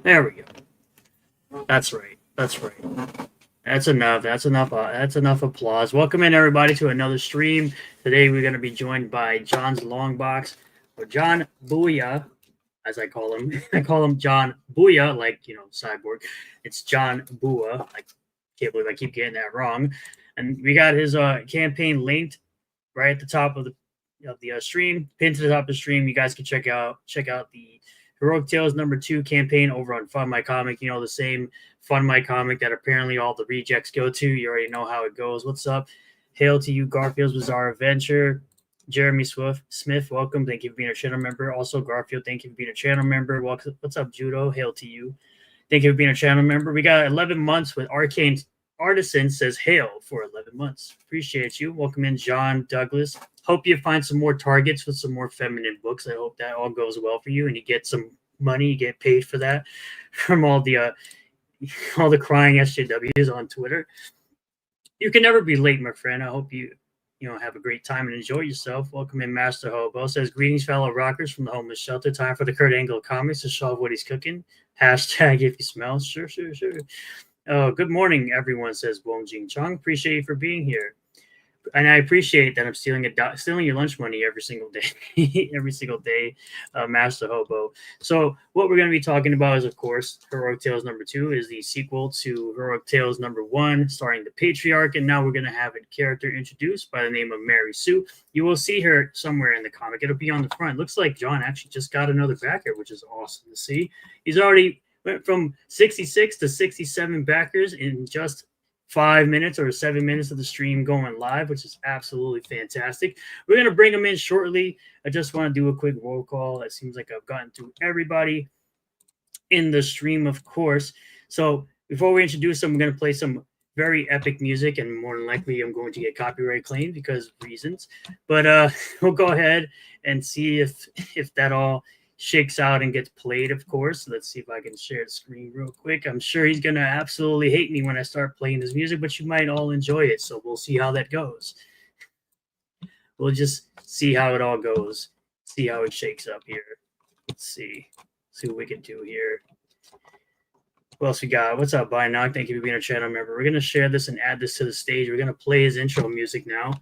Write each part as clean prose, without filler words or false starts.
There we go. That's right. That's right. That's enough. That's enough. That's enough applause. Welcome in everybody to another stream. Today we're going to be joined by John's Longbox, or John Booyah, as I call him. I call him John Booyah, like Cyborg. It's John Bua. I can't believe I keep getting that wrong. And we got his campaign linked right at the top of the stream, pinned to the top of the stream. You guys can check out the Heroic Tales #2 campaign over on Fund My Comic. You know, the same Fund My Comic that apparently all the rejects go to. You already know how it goes. What's up? Hail to you, Garfield's Bizarre Adventure. Jeremy Smith, welcome. Thank you for being a channel member. Also, Garfield, thank you for being a channel member. What's up, Judo? Hail to you. Thank you for being a channel member. We got 11 months with Arcane Artisan says hail for 11 months. Appreciate you. Welcome in, John Douglas. Hope you find some more targets with some more feminine books. I hope that all goes well for you and you get some money. You get paid for that from all the crying SJWs on Twitter. You can never be late, my friend. I hope you have a great time and enjoy yourself. Welcome in, Master Hobo. Says, greetings, fellow rockers from the homeless shelter. Time for the Kurt Angle comics to show what he's cooking. Hashtag if you smell. Sure. Oh, good morning, everyone, says Wong Jing Chong. Appreciate you for being here. And I appreciate that I'm stealing your lunch money every single day, Master Hobo. So what we're going to be talking about is, of course, Heroic Tales #2 is the sequel to Heroic Tales #1, starring the Patriarch, and now we're going to have a character introduced by the name of Mary Sue. You will see her somewhere in the comic. It'll be on the front. Looks like John actually just got another backer, which is awesome to see. He's already went from 66 to 67 backers in just 5 minutes or 7 minutes of the stream going live, which is absolutely fantastic. We're going to bring them in shortly. I just want to do a quick roll call. It seems like I've gotten to everybody in the stream, of course. So before we introduce them, we're going to play some very epic music, and more than likely I'm going to get copyright claimed because of reasons. But we'll go ahead and see if that all shakes out and gets played, of course. Let's see if I can share the screen real quick. I'm sure he's going to absolutely hate me when I start playing this music, but you might all enjoy it, so we'll see how that goes. We'll just see how it all goes, see how it shakes up here. Let's see what we can do here. What else we got? What's up, Binoc? Thank you for being a channel member. We're going to share this and add this to the stage. We're going to play his intro music now.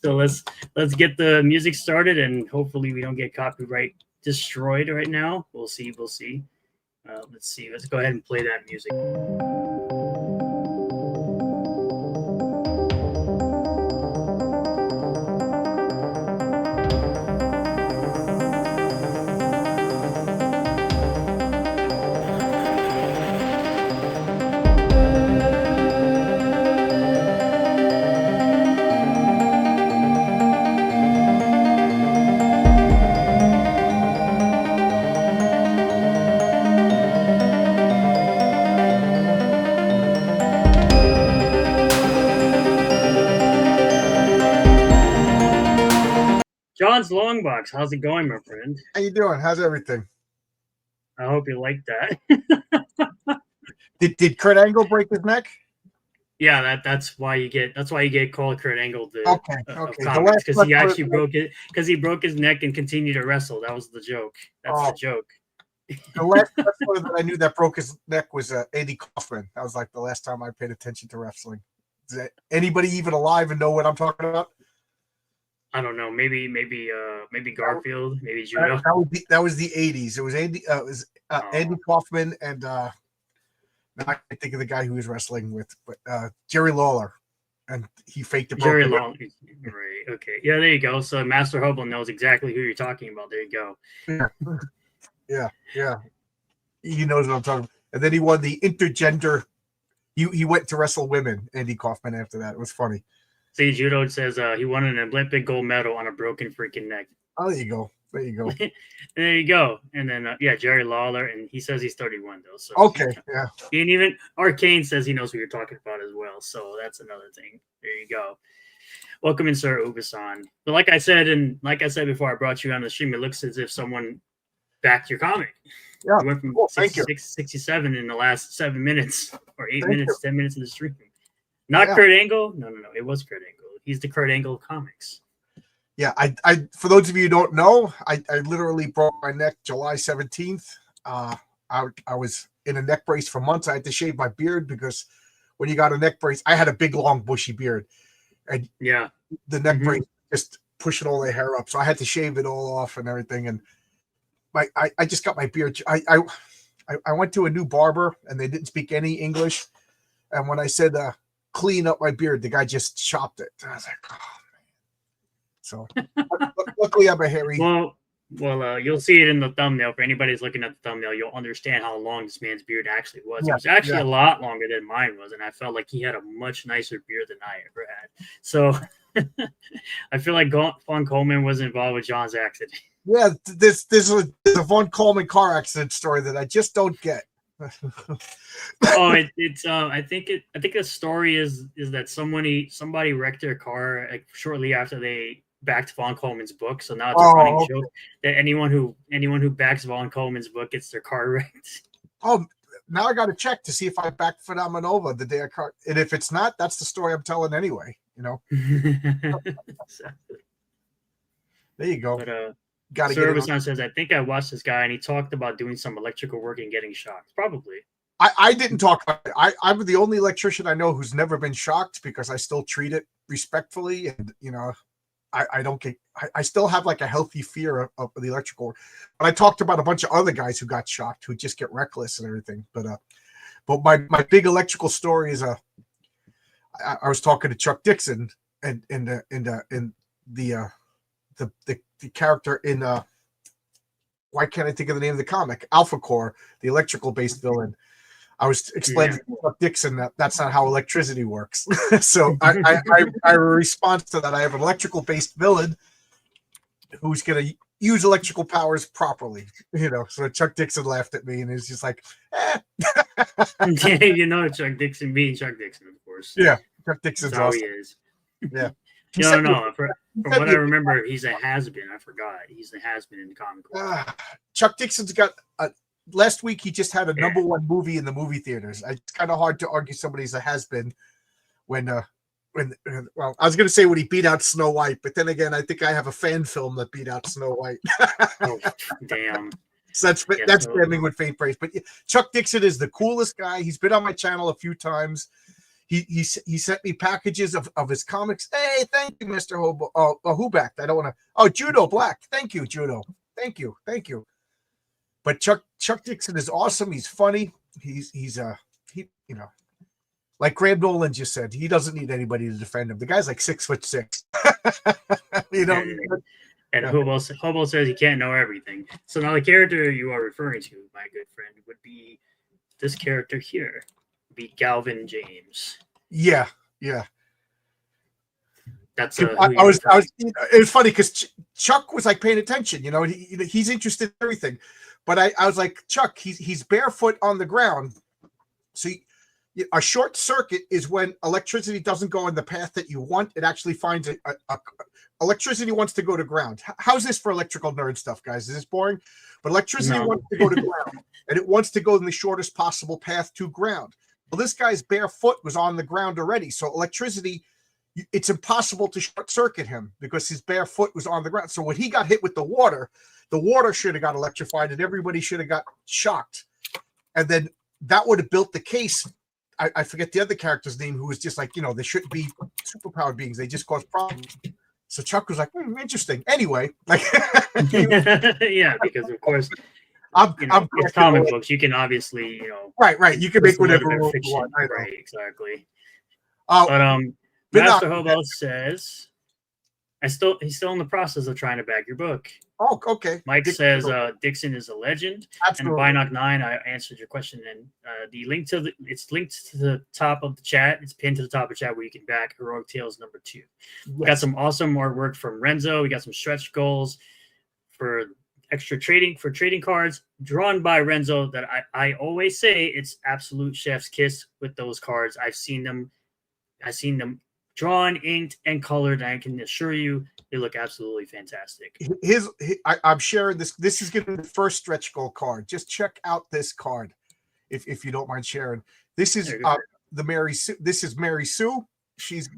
So let's get the music started, and hopefully we don't get copyright destroyed right now. We'll see. Let's see. Let's go ahead and play that music. John's Longbox, how's it going, my friend? How you doing? How's everything? I hope you like that. Did Kurt Angle break his neck? Yeah, that's why you get called Kurt Angle okay. Because he actually broke his neck and continued to wrestle. That was the joke. That's the joke. The last wrestler that I knew that broke his neck was Andy Kaufman. That was like the last time I paid attention to wrestling. Is anybody even alive and know what I'm talking about? I don't know. Maybe Garfield. Maybe Judo. That was the 80s. It was Andy Kaufman and now I can't think of the guy who was wrestling with, but Jerry Lawler, and he faked it. Jerry Lawler. Right. Okay. Yeah. There you go. So Master Hobo knows exactly who you're talking about. There you go. Yeah. He knows what I'm talking about. And then he won the intergender. He went to wrestle women. Andy Kaufman. After that, it was funny. See, Judo says he won an Olympic gold medal on a broken freaking neck. Oh, there you go. There you go. And then, Jerry Lawler, and he says he's 31, though. So okay, yeah. And even Arcane says he knows what you're talking about as well. So that's another thing. There you go. Welcome in, Sir Ubasan. But like I said before I brought you on the stream, it looks as if someone backed your comic. Yeah. You went from 67 in the last 7 minutes or 8 minutes, 10 minutes of the stream. Not Kurt Angle? No. It was Kurt Angle. He's the Kurt Angle of comics. Yeah, I for those of you who don't know, I literally broke my neck July 17th. I was in a neck brace for months. I had to shave my beard because when you got a neck brace, I had a big, long, bushy beard, and Yeah. the neck brace just pushing all the hair up. So I had to shave it all off and everything. And I just got my beard. I went to a new barber and they didn't speak any English. And when I said clean up my beard, the guy just chopped it. And I was like, oh man. So luckily I'm a hairy. Well, you'll see it in the thumbnail. For anybody who's looking at the thumbnail, you'll understand how long this man's beard actually was. Yeah, It was actually a lot longer than mine was, and I felt like he had a much nicer beard than I ever had. So I feel like Von Coleman was involved with John's accident. Yeah, this is a Von Coleman car accident story that I just don't get. It's I think the story is that somebody wrecked their car like shortly after they backed Von Coleman's book. So now it's a running joke that anyone who backs Von Coleman's book gets their car wrecked. Oh, now I got to check to see if I backed Phenomenova the day I car. And if it's not, that's the story I'm telling anyway. You know. Exactly. There you go. But got Serviceon says, I think I watched this guy and he talked about doing some electrical work and getting shocked. Probably. I didn't talk about it. I'm the only electrician I know who's never been shocked because I still treat it respectfully, and you know. I don't get. I still have like a healthy fear of the electrical. But I talked about a bunch of other guys who got shocked, who just get reckless and everything. But my big electrical story is I was talking to Chuck Dixon and the character in why can't I think of the name of the comic, Alpha Core, the electrical based villain. I was explaining to Chuck Dixon that that's not how electricity works. So I response to that. I have an electrical based villain who's going to use electrical powers properly, you know. So Chuck Dixon laughed at me and he's just like, you know, Chuck Dixon being Chuck Dixon, of course. Yeah, Chuck Dixon's how awesome. He is. Yeah. No. From what I remember, he's a has-been. I forgot. He's a has-been in the comic world. Chuck Dixon's got last week he just had a number one movie in the movie theaters. It's kind of hard to argue somebody's a has-been when I was going to say when he beat out Snow White, but then again, I think I have a fan film that beat out Snow White. Oh, damn. So that's standing with faint praise. But Chuck Dixon is the coolest guy. He's been on my channel a few times. He sent me packages of his comics. Hey, thank you, Mr. Hobo. Who backed? I don't want to. Oh, Judo Black. Thank you, Judo. Thank you. But Chuck Dixon is awesome. He's funny. He's you know, like Graham Nolan just said, he doesn't need anybody to defend him. The guy's like 6'6". You know. And Hobo says he can't know everything. So now the character you are referring to, my good friend, would be this character here. Be Galvin James. Yeah. That's it was funny because Chuck was like paying attention, you know, he's interested in everything. But I was like, Chuck, he's barefoot on the ground. So a short circuit is when electricity doesn't go in the path that you want. It actually finds electricity wants to go to ground. How's this for electrical nerd stuff, guys? Is this boring? But electricity wants to go to ground, and it wants to go in the shortest possible path to ground. Well, this guy's barefoot was on the ground already. So electricity, it's impossible to short circuit him because his bare foot was on the ground. So when he got hit with the water should have got electrified and everybody should have got shocked. And then that would have built the case. I forget the other character's name who was just like, you know, they shouldn't be superpowered beings. They just cause problems. So Chuck was like, interesting. Anyway, like, yeah, because of course, with comic books, you can obviously, you know, right. You can make whatever rules you want. Right, exactly. But Master Hobo says, he's still in the process of trying to back your book. Oh, okay. Mike says Dixon is a legend. Absolutely. And Binoc 9, I answered your question. And the link it's linked to the top of the chat. It's pinned to the top of the chat where you can back Heroic Tales #2. Yes. We got some awesome artwork from Renzo. We got some stretch goals for extra trading cards drawn by Renzo that I always say it's absolute chef's kiss with those cards. I've seen them drawn, inked, and colored. And I can assure you they look absolutely fantastic. I'm sharing this. This is going to be the first stretch goal card. Just check out this card, if you don't mind sharing. This is the Mary Sue. This is Mary Sue. She's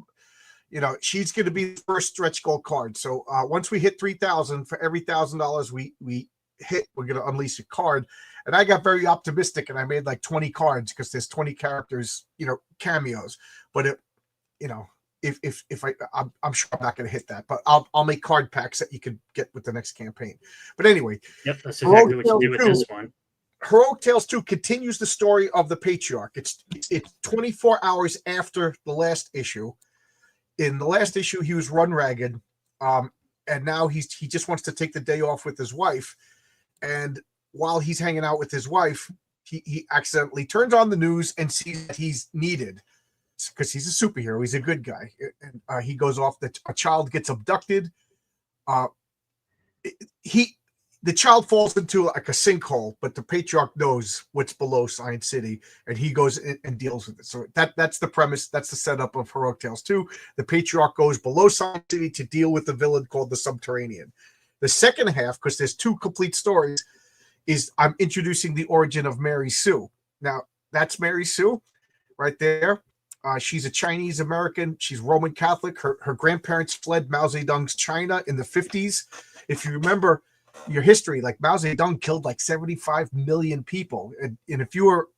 going to be the first stretch goal card. So once we hit 3,000, for every $1,000 we hit, we're going to unleash a card. And I got very optimistic, and I made like 20 cards because there's 20 characters, cameos. But I'm sure I'm not going to hit that, but I'll make card packs that you could get with the next campaign. But anyway, Yep, that's exactly what you did with this one. Heroic Tales 2 continues the story of the Patriarch. It's 24 hours after the last issue. In the last issue, he was run ragged, and now he just wants to take the day off with his wife. And while he's hanging out with his wife, he accidentally turns on the news and sees that he's needed because he's a superhero. He's a good guy. And he goes off. A child gets abducted. The child falls into like a sinkhole, but the Patriarch knows what's below Science City, and he goes and deals with it. So that's the premise. That's the setup of Heroic Tales 2. The Patriarch goes below Science City to deal with the villain called the Subterranean. The second half, because there's 2 complete stories, is I'm introducing the origin of Mary Sue. Now, that's Mary Sue right there. She's a Chinese American. She's Roman Catholic. Her grandparents fled Mao Zedong's China in the 50s. If you remember your history, like Mao Zedong killed like 75 million people. And if you were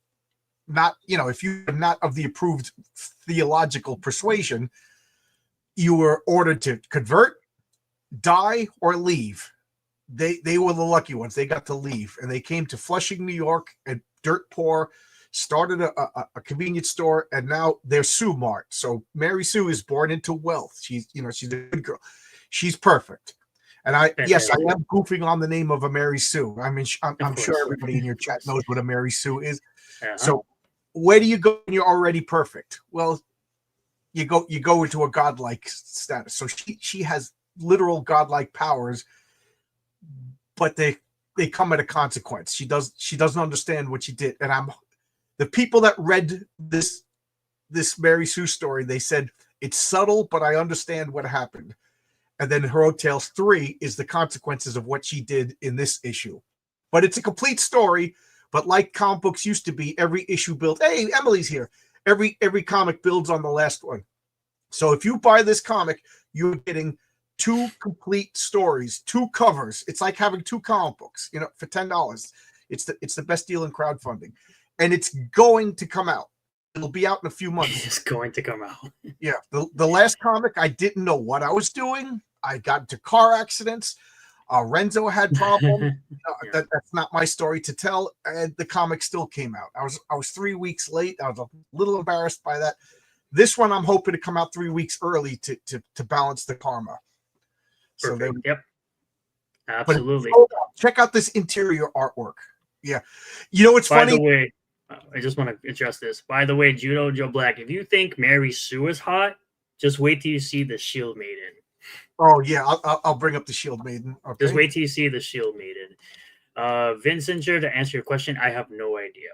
not, if you were not of the approved theological persuasion, you were ordered to convert, die, or leave. They were the lucky ones. They got to leave, and they came to Flushing, New York, and dirt poor, started a convenience store, and now they're Sue Mart. So Mary Sue is born into wealth. She's a good girl. She's perfect. And I am goofing on the name of a Mary Sue. I mean, I'm sure everybody in your chat knows what a Mary Sue is. Uh-huh. So where do you go when you're already perfect? Well, you go into a godlike status. So she has literal godlike powers, but they come at a consequence. She doesn't understand what she did. And the people that read this Mary Sue story, they said it's subtle, but I understand what happened. And then Heroic Tales 3 is the consequences of what she did in this issue. But it's a complete story. But like comic books used to be, every issue built. Hey, Emily's here. Every comic builds on the last one. So if you buy this comic, you're getting 2 complete stories, 2 covers. It's like having 2 comic books, for $10. It's the best deal in crowdfunding. And it's going to come out. It'll be out in a few months. It's going to come out. Yeah. The last comic, I didn't know what I was doing. I got into car accidents. Renzo had problems. That's not my story to tell. And the comic still came out. I was 3 weeks late. I was a little embarrassed by that. This one, I'm hoping to come out 3 weeks early to balance the karma. Perfect. Yep. Absolutely. Check out this interior artwork. Yeah. You know what's funny? By the way, I just want to address this. By the way, Judo Joe Black, if you think Mary Sue is hot, just wait till you see the Shield Maiden. Oh yeah, I'll bring up the Shield Maiden. Okay. Just wait till you see the Shield Maiden. Vincinger, to answer your question, I have no idea.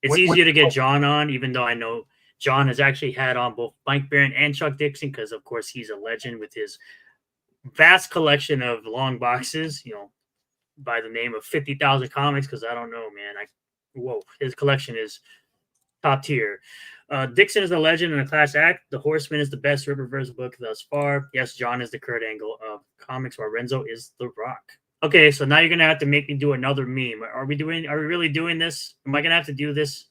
It's easier to get John on, even though I know John has actually had on both Mike Barron and Chuck Dixon, because of course he's a legend with his vast collection of long boxes, by the name of 50,000 comics, because I don't know, man. His collection is top tier. Dixon is a legend and a class act. The Horseman is the best Ripperverse book thus far. Yes, John is the Kurt Angle of comics, while Renzo is The Rock. Okay, so now you're gonna have to make me do another meme. Are we really doing this? Am I gonna have to do this,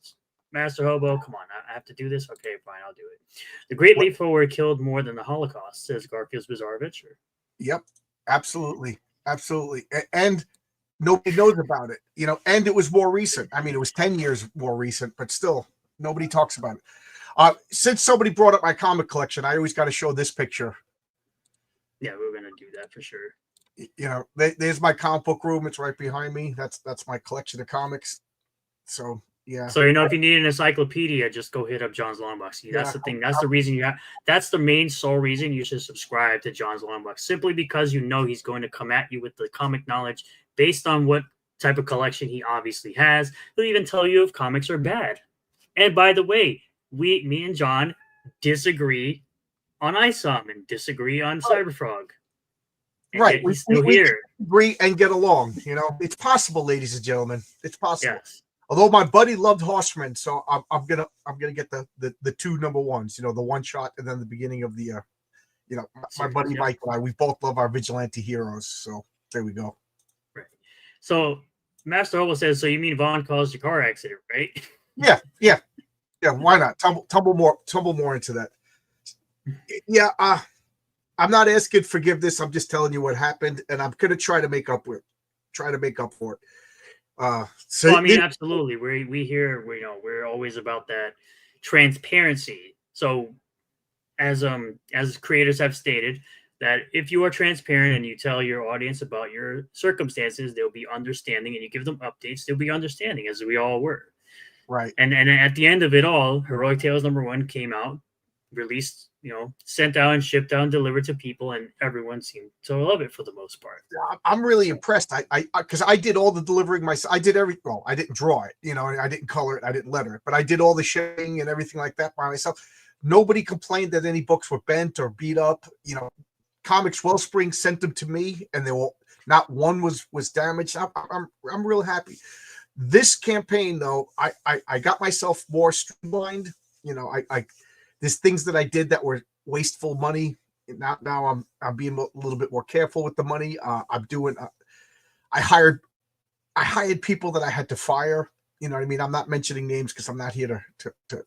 Master Hobo? Come on, I have to do this? Okay, fine, I'll do it. The Great Leap Forward killed more than the Holocaust, says Garfield's Bizarre Adventure. Yep, absolutely. And nobody knows about it, and it was more recent. I mean, it was 10 years more recent, but still, nobody talks about it. Since somebody brought up my comic collection, I always got to show this picture. Yeah, we're going to do that for sure. There's my comic book room. It's right behind me. That's my collection of comics. So, yeah. So, if you need an encyclopedia, just go hit up John's Longbox. See, that's the thing. That's the reason that's the main sole reason you should subscribe to John's Longbox, simply because he's going to come at you with the comic knowledge based on what type of collection he obviously has. He'll even tell you if comics are bad. And by the way, me and John disagree on ISOM and disagree on Cyberfrog. And right. He's still here. Agree and get along. It's possible, ladies and gentlemen. It's possible. Yes. Although my buddy loved Horseman, so I'm gonna get the 2 number ones. The one shot and then the beginning of the my buddy Mike and I, we both love our vigilante heroes. So there we go. Right. So Master Hobo says, so you mean Vaughn caused your car accident, right? Yeah. Why not tumble more into that? Yeah. I'm not asking forgiveness. I'm just telling you what happened, and I'm gonna try to make up for it. So Well, I mean, absolutely. We hear, we're always about that transparency. So as creators have stated, that if you are transparent and you tell your audience about your circumstances, they'll be understanding, and you give them updates, they'll be understanding, as we all were. right. And at the end of it all, Heroic Tales #1 came out, released, sent out and shipped out and delivered to people, and everyone seemed to love it for the most part. I'm really impressed. Because I did all the delivering myself. I did well, I didn't draw it, I didn't color it, I didn't letter it, but I did all the shipping and everything like that by myself. Nobody complained that any books were bent or beat up. Comics Wellspring sent them to me, and they were not one was damaged. I'm real happy. This campaign, though, I got myself more streamlined. There's things that I did that were wasteful money. Now I'm being a little bit more careful with the money. I'm doing. I hired people that I had to fire. You know what I mean? I'm not mentioning names because I'm not here to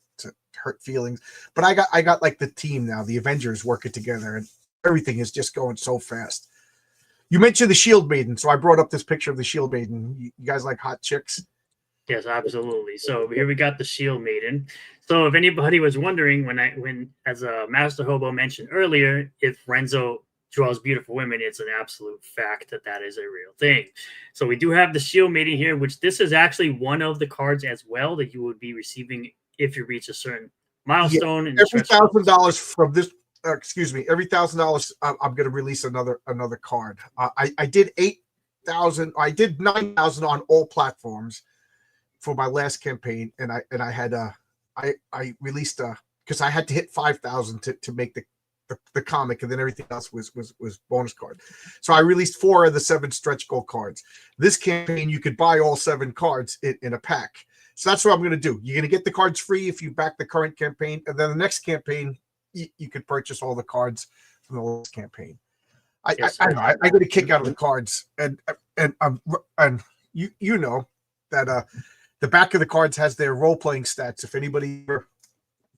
hurt feelings. But I got like the team now, the Avengers working together, and everything is just going so fast. You mentioned the Shield Maiden, so I brought up this picture of the Shield Maiden. You guys like hot chicks? Yes, absolutely. So here we got the Shield Maiden. So if anybody was wondering, when as Master Hobo mentioned earlier, if Renzo draws beautiful women, it's an absolute fact that is a real thing. So we do have the Shield Maiden here, which this is actually one of the cards as well that you would be receiving if you reach a certain milestone. Yeah. Every $1,000 from this. Excuse me. Every $1,000, I'm going to release another card. I did 8,000. I did 9,000 on all platforms for my last campaign, and I had I released because I had to hit 5,000 to make the comic, and then everything else was bonus card. So I released 4 of the 7 stretch goal cards. This campaign, you could buy all 7 cards in a pack. So that's what I'm going to do. You're going to get the cards free if you back the current campaign, and then the next campaign you could purchase all the cards from the last campaign. I get a kick out of the cards, and you know that the back of the cards has their role-playing stats. If anybody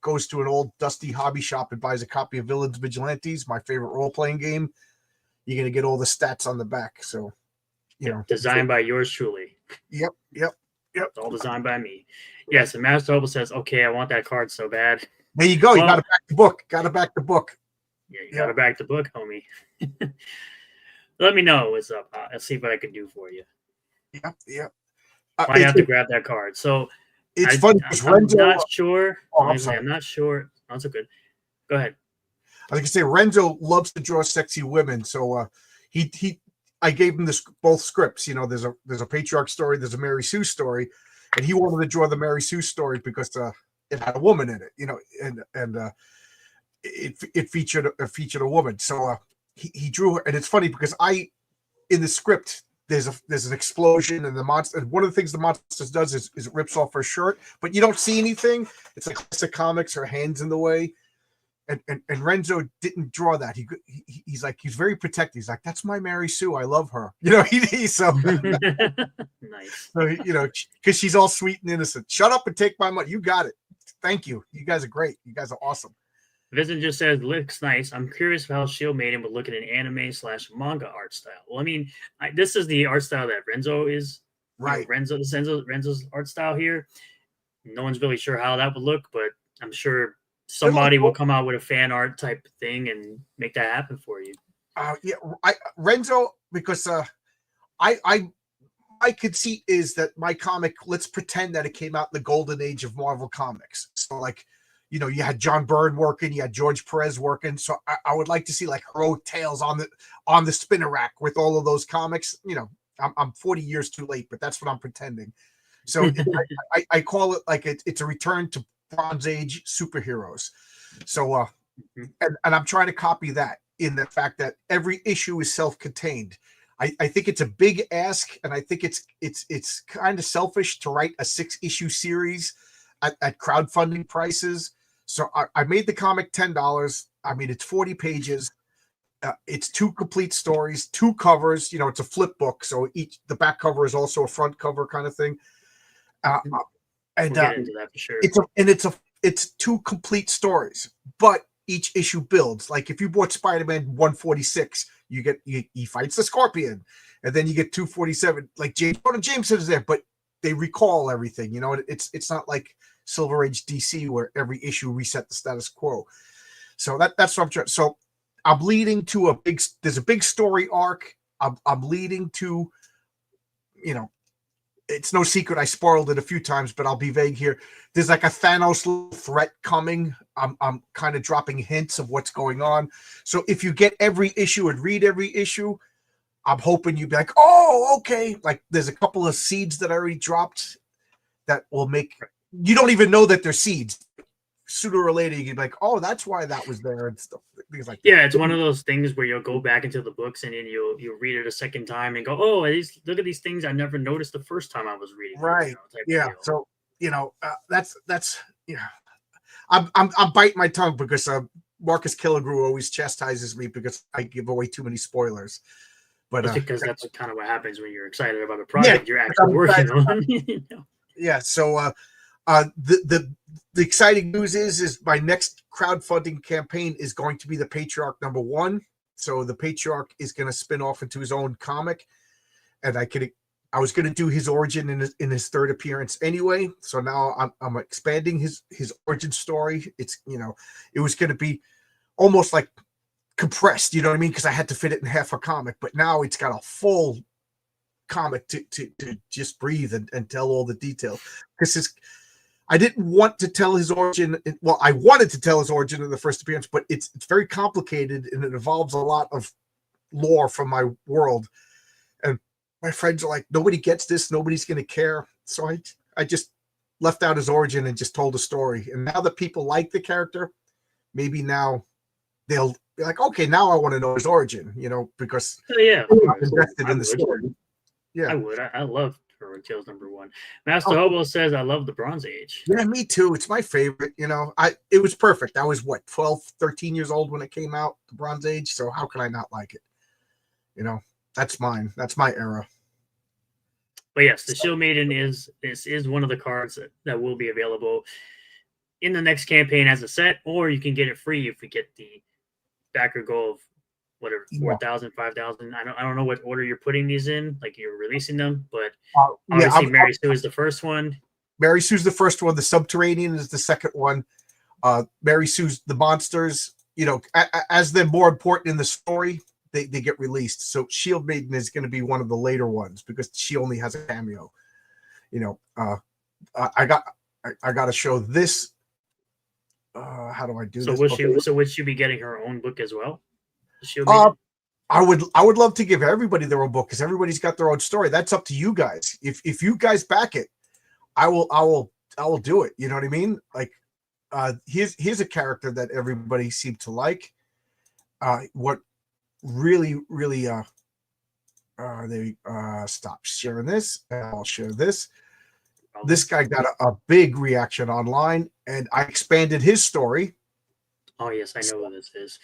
goes to an old dusty hobby shop and buys a copy of Villains Vigilantes, my favorite role-playing game, you're going to get all the stats on the back. So, designed by yours truly. Yep. It's all designed by me. Yes, and Master Hobo says, okay, I want that card so bad. There you go. You got to back the book. Yeah, you got to back the book, homie. Let me know what's up. I'll see what I can do for you. Yeah. I have to grab that card. So it's funny because Renzo. I'm not sure. I'm not sure. Not so good. Go ahead. I was gonna say Renzo loves to draw sexy women, so I gave him both scripts. There's a patriarch story, there's a Mary Sue story, and he wanted to draw the Mary Sue story because it had a woman in it, and it featured a woman. So he drew her, and it's funny because in the script there's an explosion, and the monster. And one of the things the monster does is it rips off her shirt, but you don't see anything. It's like classic comics, her hands in the way. And Renzo didn't draw that. He's like, he's very protective. He's like, that's my Mary Sue. I love her. He's so nice. So, because she's all sweet and innocent. Shut up and take my money. You got it. Thank you. You guys are great. You guys are awesome. Vincent just says, looks nice. I'm curious how Shield Maiden would look at an anime/manga art style. Well, I mean, this is the art style that Renzo is. Right. Renzo's art style here. No one's really sure how that would look, but I'm sure somebody will come out with a fan art type thing and make that happen for you. Renzo, because my conceit is that my comic, let's pretend that it came out in the golden age of Marvel Comics. So like, you had John Byrne working, you had George Perez working. So I would like to see like Heroic Tales on the spinner rack with all of those comics. I'm 40 years too late, but that's what I'm pretending. So I call it like it's a return to Bronze Age superheroes. So and I'm trying to copy that in the fact that every issue is self-contained. I think it's a big ask, and I think it's kind of selfish to write a 6-issue series at crowdfunding prices. So I made the comic $10. I mean, it's 40 pages. It's 2 complete stories, 2 covers. You know, it's a flip book, so the back cover is also a front cover kind of thing. And we'll get into that for sure. It's 2 complete stories, but each issue builds. Like if you bought Spider-Man 146, he fights the Scorpion, and then you get 247. Like Jameson is there, but they recall everything. You know, it's not like Silver Age DC where every issue reset the status quo. So that's what I'm trying. So I'm leading to there's a big story arc. I'm leading to, you know, it's no secret I spoiled it a few times, but I'll be vague here. There's like a Thanos threat coming. I'm kind of dropping hints of what's going on. So if you get every issue and read every issue, I'm hoping you'd be like, oh, okay. Like there's a couple of seeds that I already dropped that will make you don't even know that they're seeds. Sooner or later, you can be like, oh, that's why that was there and stuff. Things like that. Yeah, it's one of those things where you'll go back into the books and then you'll read it a second time and go, oh, look at these things I never noticed the first time I was reading. Right. Yeah. So that's I'm biting my tongue because Marcus Killigrew always chastises me because I give away too many spoilers. But because that's kind of what happens when you're excited about a project you're actually working on. Yeah. So the exciting news is my next crowdfunding campaign is going to be the Patriarch #1. So the Patriarch is going to spin off into his own comic, and I was going to do his origin in his 3rd appearance anyway. So now I'm expanding his origin story. It's it was going to be almost like compressed, you know what I mean? Because I had to fit it in half a comic, but now it's got a full comic to just breathe and tell all the details. Because I didn't want to tell his origin. Well, I wanted to tell his origin in the 1st appearance, but it's very complicated and it involves a lot of lore from my world. And my friends are like, nobody gets this. Nobody's going to care. So I just left out his origin and just told a story. And now that people like the character, maybe now they'll be like, okay, now I want to know his origin, because I'm invested in the story. Yeah, I would. I love Heroic Tales #1. Master Hobo says, I love the Bronze Age. Yeah, me too. It's my favorite. It was perfect. I was 12, 13 years old when it came out, the Bronze Age. So how can I not like it? That's mine. That's my era. But yes, the Shield Maiden is one of the cards that will be available in the next campaign as a set, or you can get it free if we get the backer goal of whatever 4,000, 5,000. I don't know what order you're putting these in, like you're releasing them, but obviously Mary Sue is the first one. Mary Sue's the first one. The Subterranean is the second one. Mary Sue's the monsters. As they're more important in the story, they get released. So Shield Maiden is going to be one of the later ones because she only has a cameo. I got to show this. How do I do this? So would she be getting her own book as well? I would love to give everybody their own book because everybody's got their own story. That's up to you guys. If you guys back it, I will do it. You know what I mean? Like, here's a character that everybody seemed to like. What really they stop sharing this. I'll share this. This guy got a big reaction online, and I expanded his story. Oh yes, I know what this is.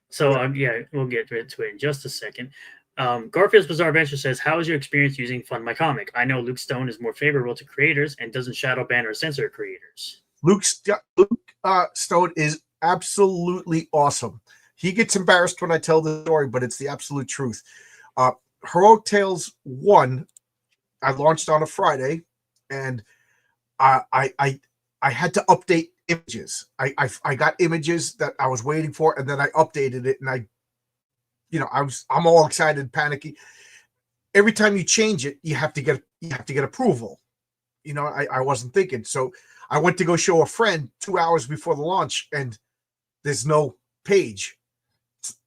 So yeah, we'll get to it in just a second. Garfield's Bizarre Adventure says, how is your experience using Fund My Comic? I know Luke Stone is more favorable to creators and doesn't shadow ban or censor creators. Luke Stone is absolutely awesome. He gets embarrassed when I tell the story, but it's the absolute truth. Heroic Tales 1, I launched on a Friday, and I had to update images. I got images that I was waiting for, and then I updated it, and I'm all excited, panicky. Every time you change it, you have to get approval. I wasn't thinking. So I went to go show a friend 2 hours before the launch, and there's no page.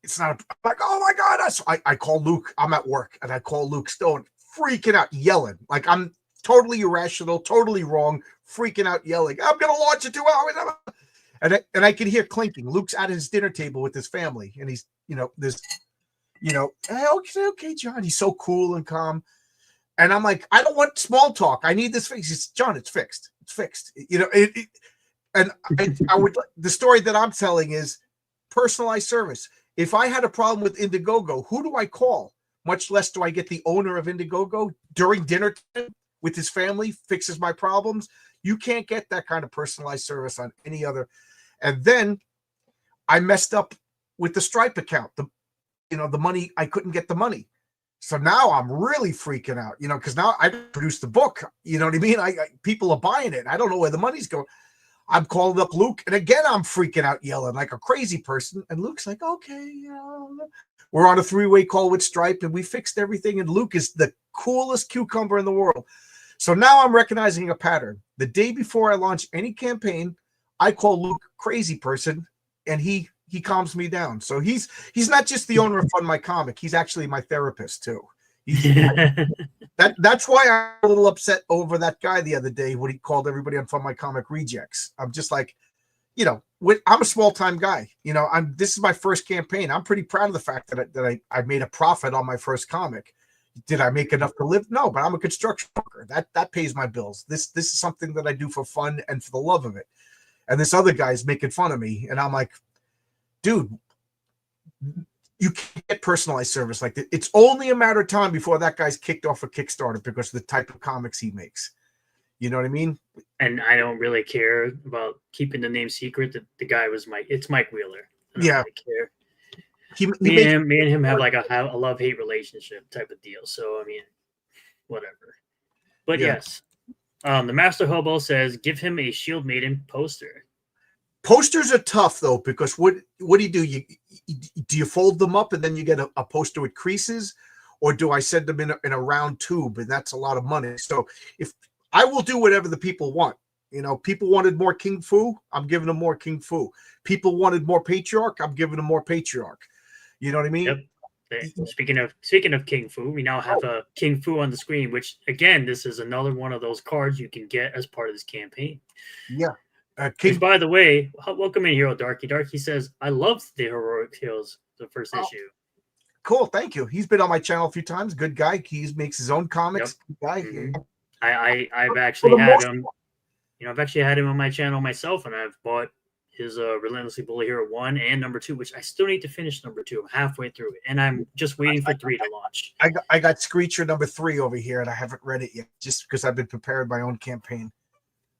It's not like, oh my God. I call Luke. I'm at work, and I call Luke Stone, freaking out, yelling. Like I'm totally irrational, totally wrong, freaking out, yelling, I'm going to launch in 2 hours. And I can hear clinking. Luke's at his dinner table with his family, and he's, hey, okay, John. He's so cool and calm. And I'm like, I don't want small talk. I need this fixed. He says, John, it's fixed. It's fixed. And I would, the story that I'm telling is personalized service. if I had a problem with Indiegogo, who do I call? Much less do I get the owner of Indiegogo during dinner time with his family, fixes my problems. You can't get that kind of personalized service on any other. And then I messed up with the Stripe account. The money, I couldn't get the money. So now I'm really freaking out, because now I produced the book. You know what I mean? People are buying it. I don't know where the money's going. I'm calling up Luke, and again, I'm freaking out, yelling like a crazy person. And Luke's like, okay, we're on a 3-way call with Stripe, and we fixed everything. And Luke is the coolest cucumber in the world. So now I'm recognizing a pattern. The day before I launch any campaign, I call Luke crazy person, and he calms me down. So he's not just the owner of Fund My Comic. He's actually my therapist too. That's why I'm a little upset over that guy the other day when he called everybody on Fund My Comic rejects. I'm just like, I'm a small time guy. This is my first campaign. I'm pretty proud of the fact that I made a profit on my first comic. Did I make enough to live? No, but I'm a construction worker. That pays my bills. This is something that I do for fun and for the love of it. And this other guy's making fun of me, and I'm like, dude, you can't get personalized service like that. It's only a matter of time before that guy's kicked off a Kickstarter because of the type of comics he makes. You know what I mean? And I don't really care about keeping the name secret. The guy was it's Mike Wheeler. I don't really care. Me and him have like a love-hate relationship type of deal. So, I mean, whatever. But yes, the Master Hobo says, give him a Shield Maiden poster. Posters are tough though, because what do you do? Do you fold them up and then you get a poster with creases, or do I send them in a round tube, and that's a lot of money. So if I will do whatever the people want, people wanted more King Fu, I'm giving them more King Fu. People wanted more Patriarch, I'm giving them more Patriarch. You know what I mean? Yep. Speaking of King Fu, we now have a King Fu on the screen, which again, this is another one of those cards you can get as part of this campaign. Yeah. Which, by the way, welcome in, Hero Darky. Darky says, I love the Heroic Tales, the first issue. Cool, thank you. He's been on my channel a few times. Good guy. He makes his own comics. Good guy. Mm-hmm. I've actually had him. I've actually had him on my channel myself, and I've bought his Relentlessly Bully Hero 1 and number 2, which I still need to finish number 2. I'm halfway through it, and I'm just waiting for 3 to launch. I got Screecher number 3 over here, and I haven't read it yet, just because I've been preparing my own campaign.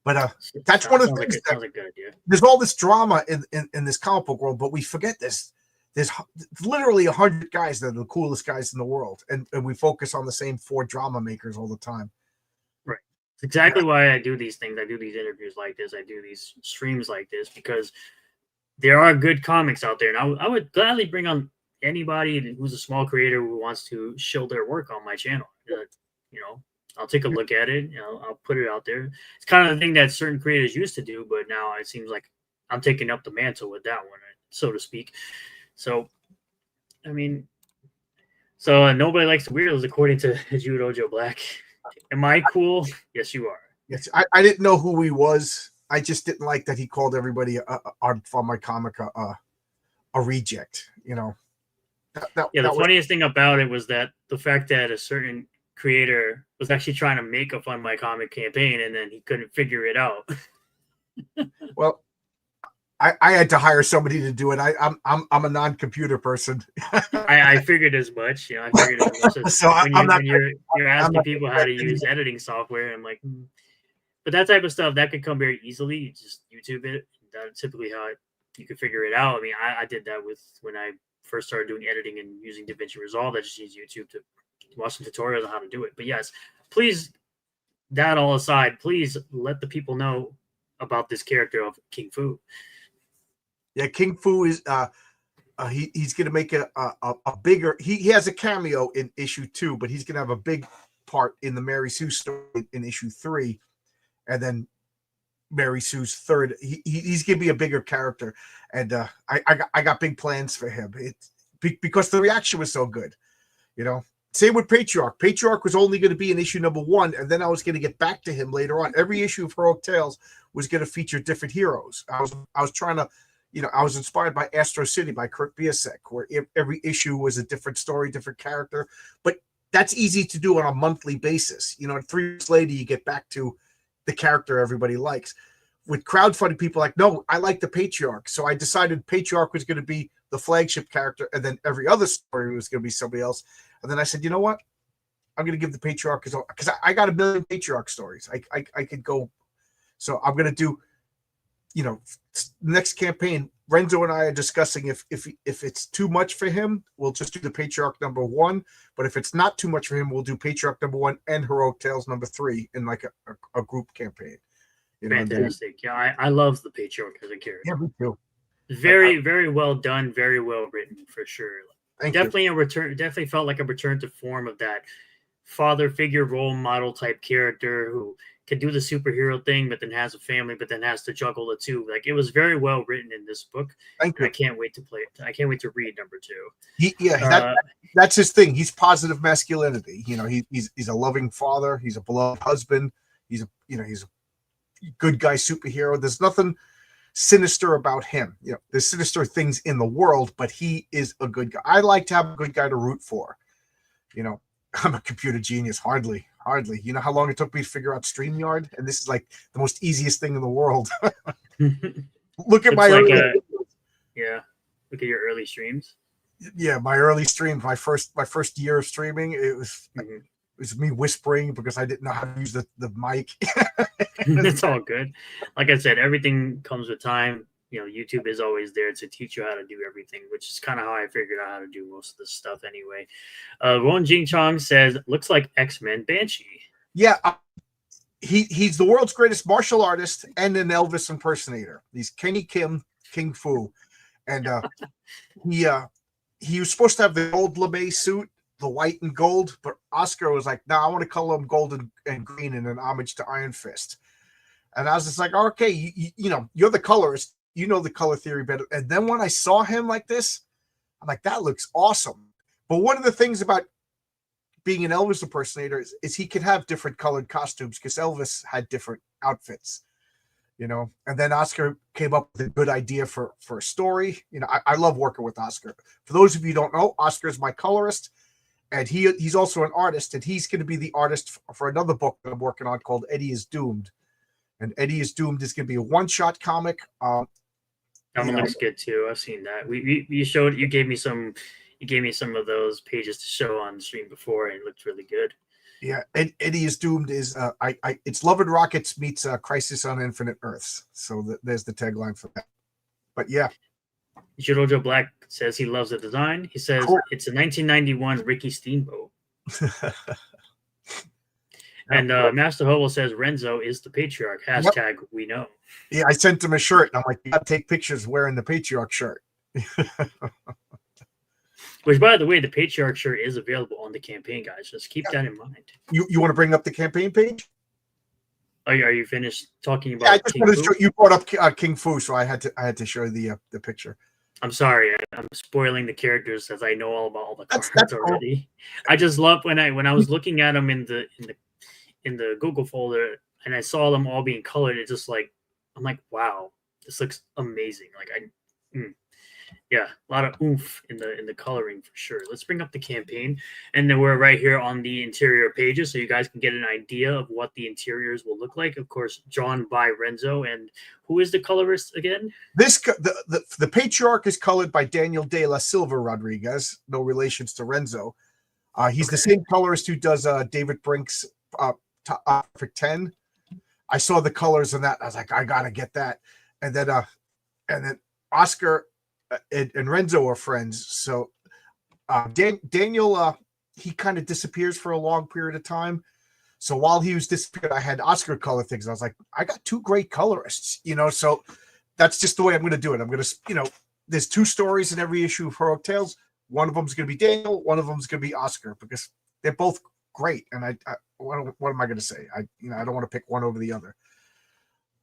But that's one of the things. Sounds like a good idea. There's all this drama in this comic book world, but we forget this. There's literally 100 guys that are the coolest guys in the world, and we focus on the same 4 drama makers all the time. Right. It's exactly why I do these things. I do these interviews like this. I do these streams like this, because there are good comics out there, and I would gladly bring on anybody who's a small creator who wants to show their work on my channel. I'll take a look at it. I'll put it out there. It's kind of the thing that certain creators used to do, but now it seems like I'm taking up the mantle with that one, so to speak. So, I mean, nobody likes the weirdos, according to Judo Joe Black. Am I cool? Yes, you are. Yes, I didn't know who he was. I just didn't like that he called everybody on my comic a reject. The funniest thing about it was that the fact that a certain creator was actually trying to make a Fund My Comic campaign, and then he couldn't figure it out. Well, I had to hire somebody to do it. I'm a non-computer person. I figured as much. I figured as much. So when you're asking people how to use editing software, I'm like, but that type of stuff that could come very easily. You just YouTube it. That's typically how you can figure it out. I mean, I did that when I first started doing editing and using DaVinci Resolve. I just used YouTube to watch some tutorials on how to do it. But yes, please, that all aside, please let the people know about this character of King Fu. Yeah, King Fu is he's gonna make a bigger. He has a cameo in issue 2, but he's gonna have a big part in the Mary Sue story in issue 3, and then Mary Sue's third. He's gonna be a bigger character, and I got big plans for him. Because the reaction was so good, Same with Patriarch. Patriarch was only going to be in issue number 1, and then I was going to get back to him later on. Every issue of Heroic Tales was going to feature different heroes. I was trying to, I was inspired by Astro City by Kurt Busiek, where every issue was a different story, different character. But that's easy to do on a monthly basis. 3 weeks later, you get back to the character everybody likes. with crowdfunding, people like, no, I like the Patriarch. So I decided Patriarch was going to be the flagship character, and then every other story was going to be somebody else. And then I said, you know what? I'm going to give the Patriarch because I got a million Patriarch stories. I could go. So I'm going to do, next campaign. Renzo and I are discussing if it's too much for him, we'll just do the Patriarch #1. But if it's not too much for him, we'll do Patriarch #1 and Heroic Tales #3 in like a group campaign. Fantastic. Yeah, I love the Patriarch as a character. Yeah, me too. Very, very well done. Very well written for sure. Definitely a return. Definitely felt like a return to form of that father figure role model type character who can do the superhero thing, but then has a family, but then has to juggle the two. Like, it was very well written in this book. Thank you. I can't wait to play it. I can't wait to read #2. That's his thing. He's positive masculinity. He's a loving father. He's a beloved husband. He's a good guy superhero. There's nothing sinister about him. There's sinister things in the world, but he is a good guy. I like to have a good guy to root for. I'm a computer genius. Hardly. You know how long it took me to figure out StreamYard? And this is like the most easiest thing in the world. Look at my Look at your early streams. Yeah, my early streams, my first year of streaming, it was me whispering because I didn't know how to use the mic. It's all good. Like I said, everything comes with time. YouTube is always there to teach you how to do everything, which is kind of how I figured out how to do most of this stuff anyway. Ron Jing Chong says, looks like X-Men Banshee. Yeah, he's the world's greatest martial artist and an Elvis impersonator. He's Kenny Kim, King Fu. And he was supposed to have the gold lame suit, the white and gold, but Oscar was like, no, I want to color him gold and green in an homage to Iron Fist. And I was just like, okay, you're the colorist. You know the color theory better. And then when I saw him like this, I'm like, that looks awesome. But one of the things about being an Elvis impersonator is he could have different colored costumes because Elvis had different outfits, And then Oscar came up with a good idea for a story. I love working with Oscar. For those of you who don't know, Oscar is my colorist, and he's also an artist, and he's going to be the artist for another book that I'm working on called Eddie is Doomed. And Eddie is Doomed is going to be a one-shot comic. That one looks good too. I've seen that. You gave me some of those pages to show on the stream before, and it looked really good. Yeah, and Eddie is Doomed is it's Love and Rockets meets Crisis on Infinite Earths. So there's the tagline for that. But yeah, Jirojo Black says he loves the design. He says It's a 1991 Ricky Steamboat. And Master Hobo says Renzo is the Patriarch. Hashtag we know. Yeah, I sent him a shirt. And I'm like, you got to take pictures wearing the Patriarch shirt. Which, by the way, the Patriarch shirt is available on the campaign, guys. Just keep that in mind. You want to bring up the campaign page? Are you finished talking about? Yeah, I just wanted to show, you brought up King Fu, so I had to show the picture. I'm sorry, I'm spoiling the characters as I know all about all the cards already. Cool. I just love when I was looking at them in the Google folder and I saw them all being colored. It's just like I'm like, wow, this looks amazing. Like a lot of oomph in the coloring for sure. Let's bring up the campaign, and then we're right here on the interior pages, so you guys can get an idea of what the interiors will look like. Of course, drawn by Renzo, and who is the colorist again? The Patriarch is colored by Daniel De La Silva Rodriguez, no relations to Renzo. He's the same colorist who does David Brink's Perfect 10. I saw the colors in that. I was like, I gotta get that. And then Oscar and Renzo are friends. So Daniel, he kind of disappears for a long period of time. So while he was disappeared, I had Oscar color things. I was like, I got two great colorists, so that's just the way I'm going to do it. I'm going to, there's two stories in every issue of Heroic Tales. One of them is going to be Daniel. One of them is going to be Oscar because they're both great. And what am I going to say? I don't want to pick one over the other.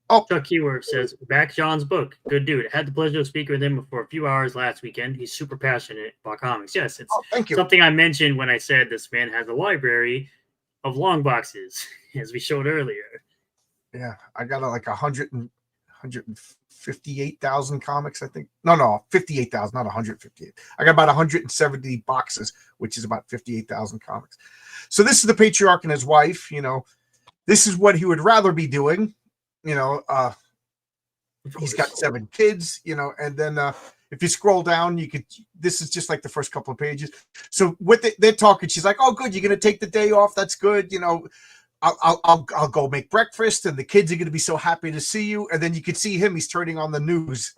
Oh, Chuck Keyword says, back John's book. Good dude. I had the pleasure of speaking with him for a few hours last weekend. He's super passionate about comics. Yes, it's something I mentioned when I said this man has a library of long boxes, as we showed earlier. Yeah, I got like 158,000 comics, I think. No, 58,000, not 158. I got about 170 boxes, which is about 58,000 comics. So this is the Patriarch and his wife. This is what he would rather be doing. He's got 7 kids, and then if you scroll down, this is just like the first couple of pages. So they're talking, she's like, oh, good, you're going to take the day off. That's good. I'll go make breakfast, and the kids are going to be so happy to see you. And then you can see him, he's turning on the news.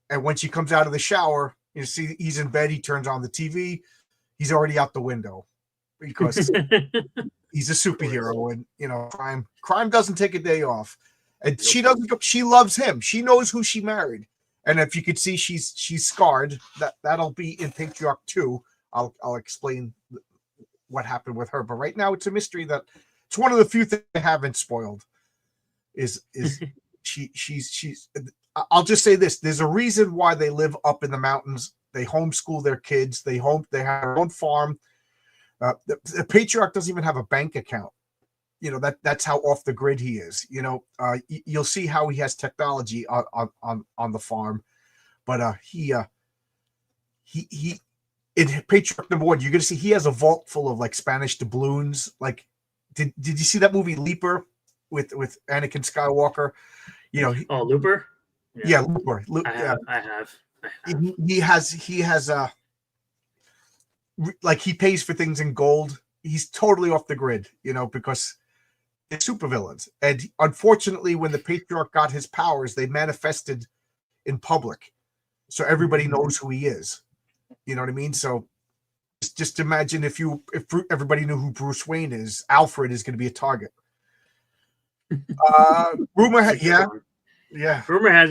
And when she comes out of the shower, you see he's in bed, he turns on the TV. He's already out the window because he's a superhero, and crime doesn't take a day off. And she doesn't. She loves him. She knows who she married. And if you could see, she's scarred. That'll be in Patriarch 2. I'll explain what happened with her. But right now, it's a mystery that it's one of the few things I haven't spoiled. Is she's. I'll just say this: there's a reason why they live up in the mountains. They homeschool their kids. They have their own farm. The Patriarch doesn't even have a bank account. That's how off the grid he is. You'll see how he has technology on the farm, but he in Patriarch number 1, you're gonna see he has a vault full of like Spanish doubloons. Like, did you see that movie Leaper with Anakin Skywalker? Looper. Yeah, Looper. I have. He has like he pays for things in gold. He's totally off the grid, because they're supervillains. And unfortunately, when the Patriarch got his powers, they manifested in public, so everybody knows who he is. You know what I mean? So just imagine if everybody knew who Bruce Wayne is, Alfred is going to be a target. Rumor has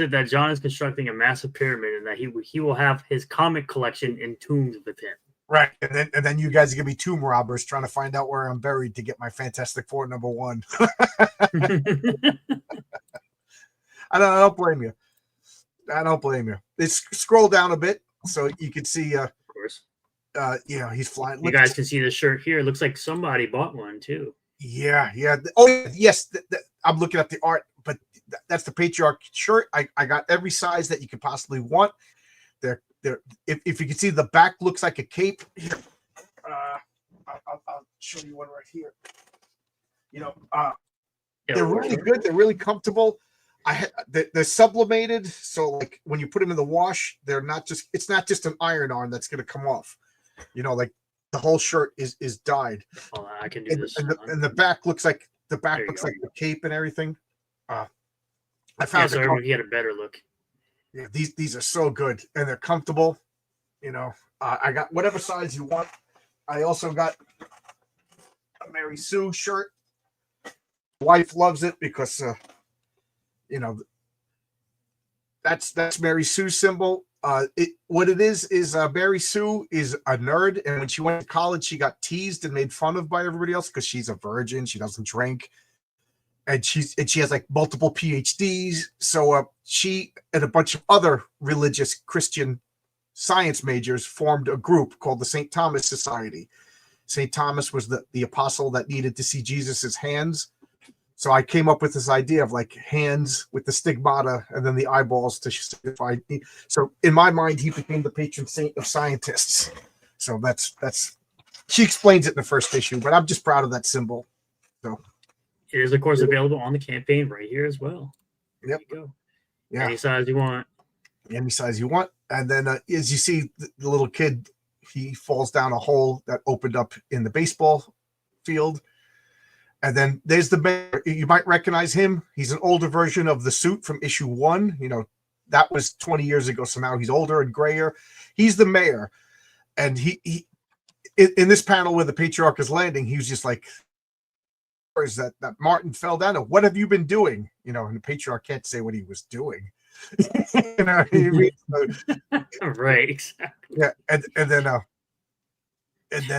it that John is constructing a massive pyramid, and that he will have his comic collection entombed with him. Right, and then you guys are gonna be tomb robbers trying to find out where I'm buried to get my Fantastic Four number 1. I don't blame you. I don't blame you. Scroll down a bit so you can see. Of course. He's flying. You guys can see the shirt here. It looks like somebody bought one too. Yeah. Oh, yes. I'm looking at the art, but that's the Patriarch shirt. I got every size that you could possibly want. They're if you can see, the back looks like a cape. Here, I'll show you one right here. They're really good. They're really comfortable. They're sublimated, so like when you put them in the wash, they're not just. It's not just an iron-on that's going to come off. Like the whole shirt is dyed. Oh, I can do this. And the back looks like the cape and everything. I found he had a better look. Yeah, these are so good, and they're comfortable. I got whatever size you want. I also got a Mary Sue shirt. Wife loves it because that's Mary Sue's symbol. What it is Mary Sue is a nerd, and when she went to college, she got teased and made fun of by everybody else because she's a virgin. She doesn't drink. And she has like multiple PhDs. So she and a bunch of other religious Christian science majors formed a group called the St. Thomas Society. St. Thomas was the apostle that needed to see Jesus's hands. So I came up with this idea of like hands with the stigmata and then the eyeballs to signify. So in my mind, he became the patron saint of scientists. So that's she explains it in the first issue, but I'm just proud of that symbol. So. It is, of course, available on the campaign right here as well. There you go. Yeah. Any size you want. Any size you want. And then as you see, the little kid, he falls down a hole that opened up in the baseball field. And then there's the mayor. You might recognize him. He's an older version of the suit from issue 1. That was 20 years ago. So now he's older and grayer. He's the mayor. And he in this panel where the Patriarch is landing, he was just like, is that Martin fell down. What have you been doing? And the Patriarch can't say what he was doing. Right, exactly. Yeah, and then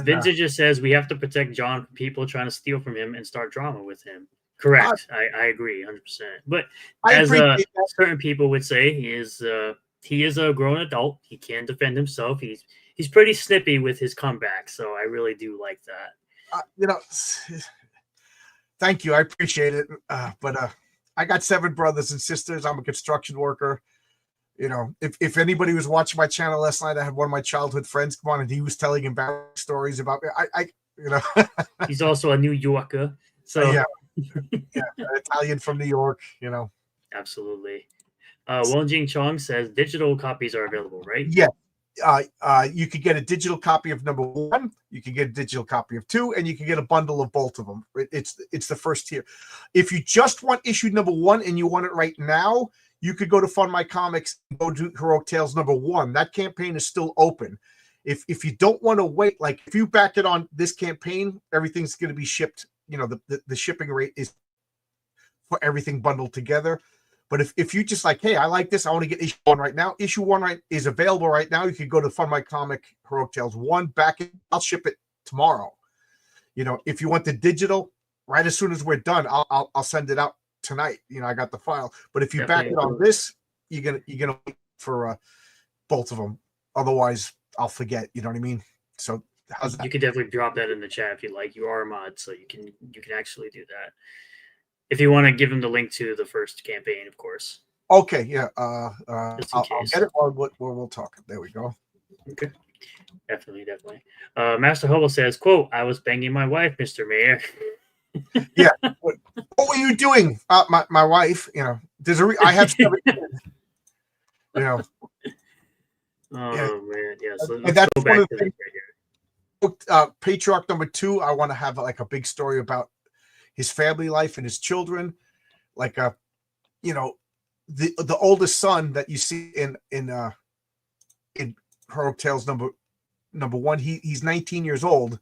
Vincent just says we have to protect John from people trying to steal from him and start drama with him. Correct. I agree 100%. But as certain people would say, he is a grown adult. He can defend himself. He's pretty snippy with his comeback. So I really do like that. Thank you. I appreciate it. But I got 7 brothers and sisters. I'm a construction worker. If anybody was watching my channel last night, I had one of my childhood friends come on and he was telling him back stories about me. He's also a New Yorker. So yeah, Italian from New York, Absolutely. Won Jing Chong says digital copies are available, right? Yeah. You could get a digital copy of number 1, you could get a digital copy of 2, and you can get a bundle of both of them. It's the first tier. If you just want issue number 1 and you want it right now, you could go to Fund My Comics and go to Heroic Tales number 1. That campaign is still open. If you don't want to wait, like if you back it on this campaign, everything's going to be shipped. You know, the shipping rate is for everything bundled together. But if you just like, hey, I like this, I want to get issue 1 right now. Issue 1 is available right now. You can go to Fund My Comic Heroic Tales 1, back it. I'll ship it tomorrow. You know, if you want the digital, right as soon as we're done, I'll send it out tonight. You know, I got the file. But if you back it on this, you're gonna wait for both of them. Otherwise, I'll forget. You know what I mean? So how's that? You could definitely drop that in the chat if you like. You are a mod, so you can actually do that. If you want to give them the link to the first campaign, of course. Okay, yeah. I'll get it while we'll talk. There we go. Okay. Definitely. Master Hobo says, quote, I was banging my wife, Mr. Mayor. Yeah. What were you doing? My wife, you know, I have 7 kids. You know. Oh, yeah. Man. Yeah, so and that's go back to that right here. Patriarch number 2, I want to have like a big story about his family life and his children, like you know, the oldest son that you see in Heroic Tales number 1. He's 19 years old,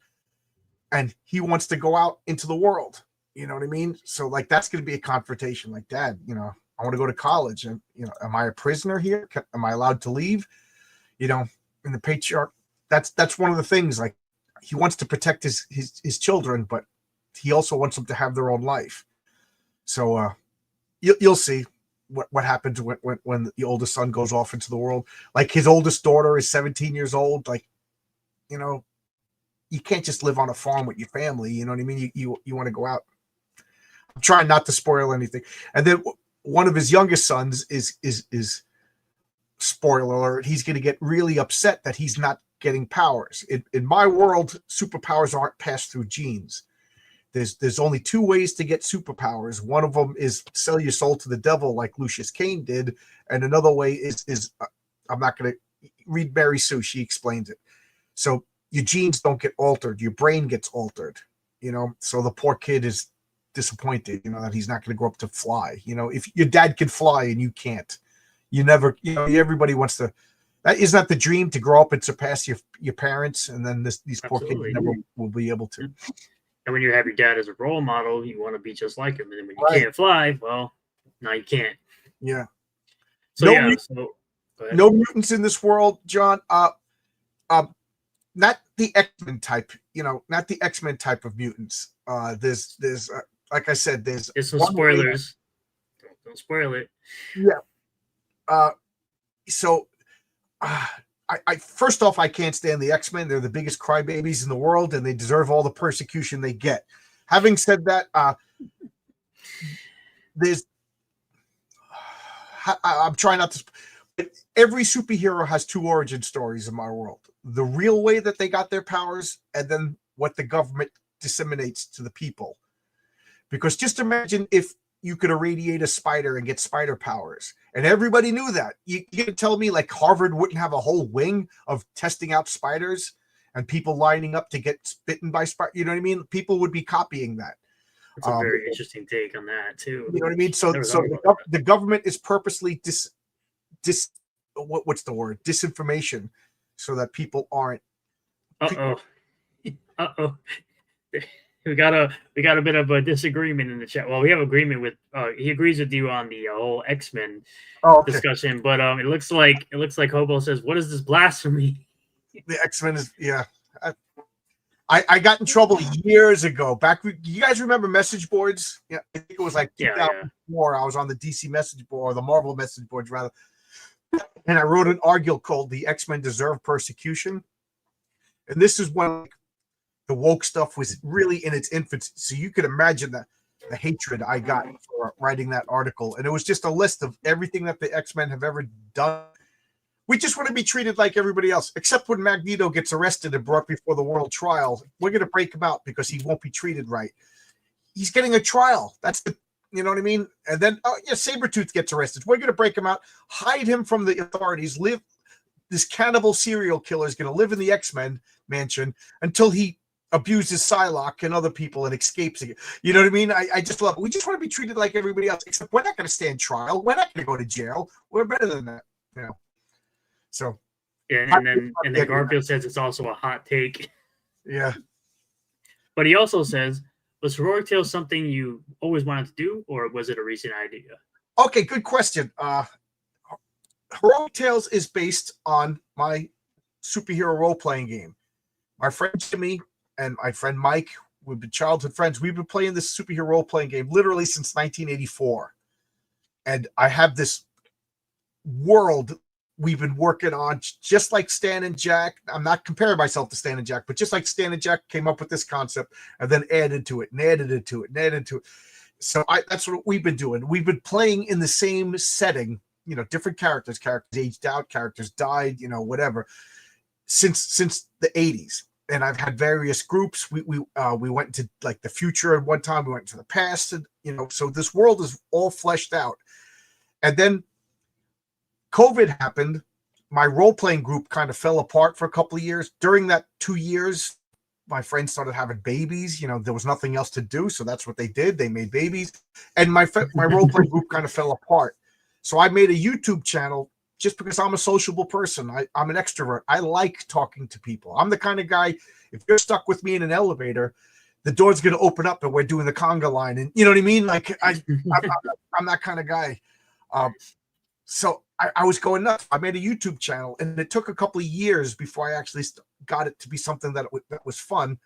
and he wants to go out into the world. You know what I mean? So like that's going to be a confrontation. Like, Dad, you know, I want to go to college, and you know, am I a prisoner here? Am I allowed to leave? You know, in the patriarch, that's one of the things. Like, he wants to protect his children, but he also wants them to have their own life. So you'll see what happens when the oldest son goes off into the world. Like, his oldest daughter is 17 years old. Like, you know, you can't just live on a farm with your family. You know what I mean? You want to go out. I'm trying not to spoil anything. And then one of his youngest sons is spoiler alert, he's going to get really upset that he's not getting powers. In my world, superpowers aren't passed through genes. There's only 2 ways to get superpowers. One of them is sell your soul to the devil, like Lucius Cain did, and another way is I'm not going to read Mary Sue. She explains it. So your genes don't get altered, your brain gets altered. You know, so the poor kid is disappointed. You know that he's not going to grow up to fly. You know, if your dad can fly and you can't, you never. You know, everybody wants to. That is not the dream, to grow up and surpass your parents, and then these poor kids never will be able to. And when you have your dad as a role model, you want to be just like him. And then when you can't fly, well, no, you can't. Yeah. So no mutants in this world, John. Not the X-Men type. You know, not the X-Men type of mutants. There's like I said, there's some spoilers. Don't spoil it. Yeah. I first off, I can't stand the X-Men. They're the biggest crybabies in the world, and they deserve all the persecution they get. Having said that, I'm trying not to. Every superhero has 2 origin stories in my world: the real way that they got their powers, and then what the government disseminates to the people. Because just imagine if you could irradiate a spider and get spider powers, and everybody knew that. You can tell me like Harvard wouldn't have a whole wing of testing out spiders and people lining up to get bitten by spiders. You know what I mean? People would be copying that. That's a very interesting take on that too. You know what I mean? So the government is purposely what's the word? Disinformation, so that people aren't. We got a bit of a disagreement in the chat. Well, we have agreement with he agrees with you on the whole X-Men discussion, but it looks like Hobo says, "What is this blasphemy?" The X-Men is I got in trouble years ago. Back, you guys remember message boards? Yeah, I think it was like 2004. I was on the DC message board, or the Marvel message boards rather, and I wrote an article called "The X-Men Deserve Persecution," and this is when the woke stuff was really in its infancy. So you could imagine the hatred I got for writing that article. And it was just a list of everything that the X-Men have ever done. We just want to be treated like everybody else, except when Magneto gets arrested and brought before the world trial. We're going to break him out because he won't be treated right. He's getting a trial. That's You know what I mean? And then, oh yeah, Sabretooth gets arrested. We're going to break him out, hide him from the authorities, this cannibal serial killer is going to live in the X-Men mansion until he abuses Psylocke and other people and escapes again. You know what I mean? I just love it. We just want to be treated like everybody else, except we're not going to stand trial. We're not going to go to jail. We're better than that. You know? So. Yeah, and then Garfield says it's also a hot take. Yeah. But he also says, was Heroic Tales something you always wanted to do, or was it a recent idea? Okay, good question. Heroic Tales is based on my superhero role-playing game. My friend Jimmy and my friend Mike, we've been childhood friends. We've been playing this superhero role-playing game literally since 1984. And I have this world we've been working on, just like Stan and Jack. I'm not comparing myself to Stan and Jack, but just like Stan and Jack came up with this concept and then added to it and added to it and added to it. So that's what we've been doing. We've been playing in the same setting, you know, different characters aged out, characters died, you know, whatever, since the 80s. And I've had various groups. We went into like the future at one time. We went into the past, and you know, so this world is all fleshed out. And then COVID happened. My role-playing group kind of fell apart for a couple of years. During that 2 years, my friends started having babies. You know, there was nothing else to do, so that's what they did. They made babies, and my role-playing group kind of fell apart. So I made a YouTube channel just because I'm a sociable person. I'm an extrovert. I like talking to people. I'm the kind of guy, if you're stuck with me in an elevator, the door's going to open up and we're doing the conga line. And you know what I mean? Like I'm that kind of guy. So I was going nuts. I made a YouTube channel, and it took a couple of years before I actually got it to be something that was fun.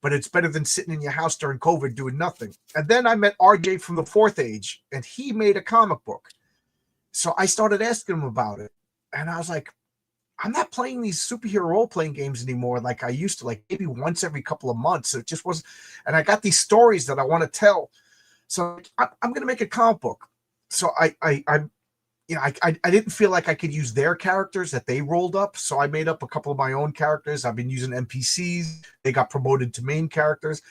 But it's better than sitting in your house during COVID doing nothing. And then I met RJ from the Fourth Age, and he made a comic book. So I started asking him about it, and I was like, I'm not playing these superhero role-playing games anymore like I used to, like maybe once every couple of months. It just wasn't. And I got these stories that I want to tell. So I'm going to make a comic book. So I didn't feel like I could use their characters that they rolled up. So I made up a couple of my own characters. I've been using NPCs. They got promoted to main characters.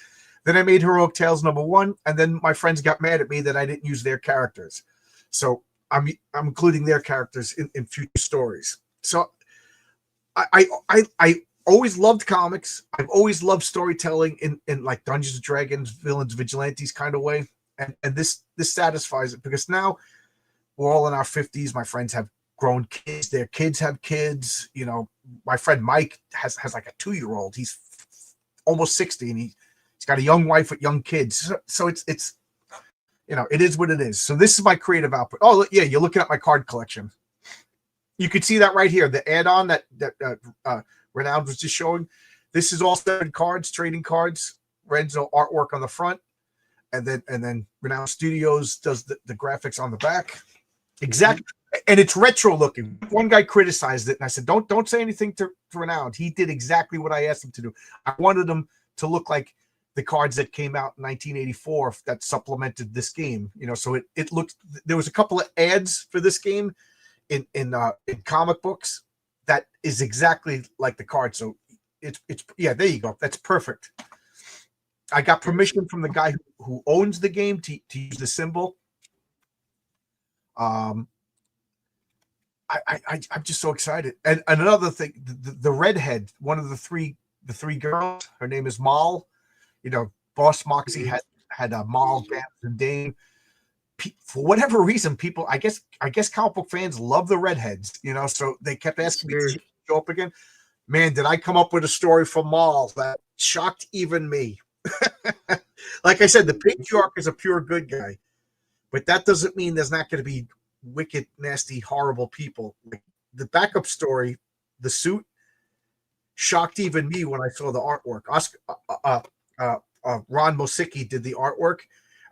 Then I made Heroic Tales #1. And then my friends got mad at me that I didn't use their characters. So I'm including their characters in future stories. So I always loved comics. I've always loved storytelling in like Dungeons and Dragons, villains, vigilantes kind of way. And this satisfies it, because now we're all in our 50s. My friends have grown kids. Their kids have kids. You know, my friend Mike has like a 2-year-old. He's almost 60, and he's got a young wife with young kids. So it's you know, it is what it is. So this is my creative output. Oh yeah, you're looking at my card collection. You could see that right here. The add-on that Renowned was just showing. This is all 7 cards, trading cards. Renzo artwork on the front, and then Renowned Studios does the graphics on the back. Exactly. And it's retro looking. One guy criticized it, and I said, don't say anything to Renowned. He did exactly what I asked him to do. I wanted him to look like the cards that came out in 1984 that supplemented this game. You know, so it looked. There was a couple of ads for this game in comic books that is exactly like the card. So it's yeah, there you go. That's perfect. I got permission from the guy who owns the game to use the symbol. I'm just so excited. And another thing, the redhead, one of the three girls, her name is Mal. You know, Boss Moxie had a Mal, Gans, and Dane. For whatever reason, people, I guess comic book fans love the redheads. You know, so they kept asking me to show up again. Man, did I come up with a story for Mal that shocked even me? Like I said, the patriarch is a pure good guy, but that doesn't mean there's not going to be wicked, nasty, horrible people. Like the backup story, the suit, shocked even me when I saw the artwork. Ron Mosicki did the artwork,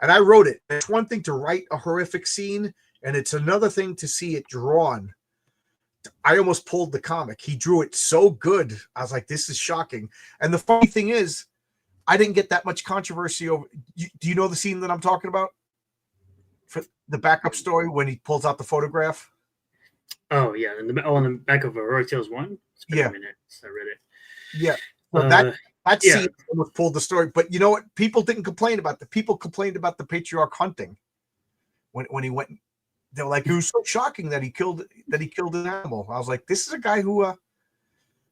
and I wrote it. It's one thing to write a horrific scene, and it's another thing to see it drawn. I almost pulled the comic. He drew it so good. I was like, this is shocking. And the funny thing is, I didn't get that much controversy over. Do you know the scene that I'm talking about? For the backup story when he pulls out the photograph. Oh yeah, on the back of Heroic Tales 1. It's been a minute since I read it. Yeah, well, that scene almost pulled the story. But you know what? People didn't complain about the people complained about the patriarch hunting. when he went. They were like, it was so shocking that he killed an animal. I was like, this is a guy who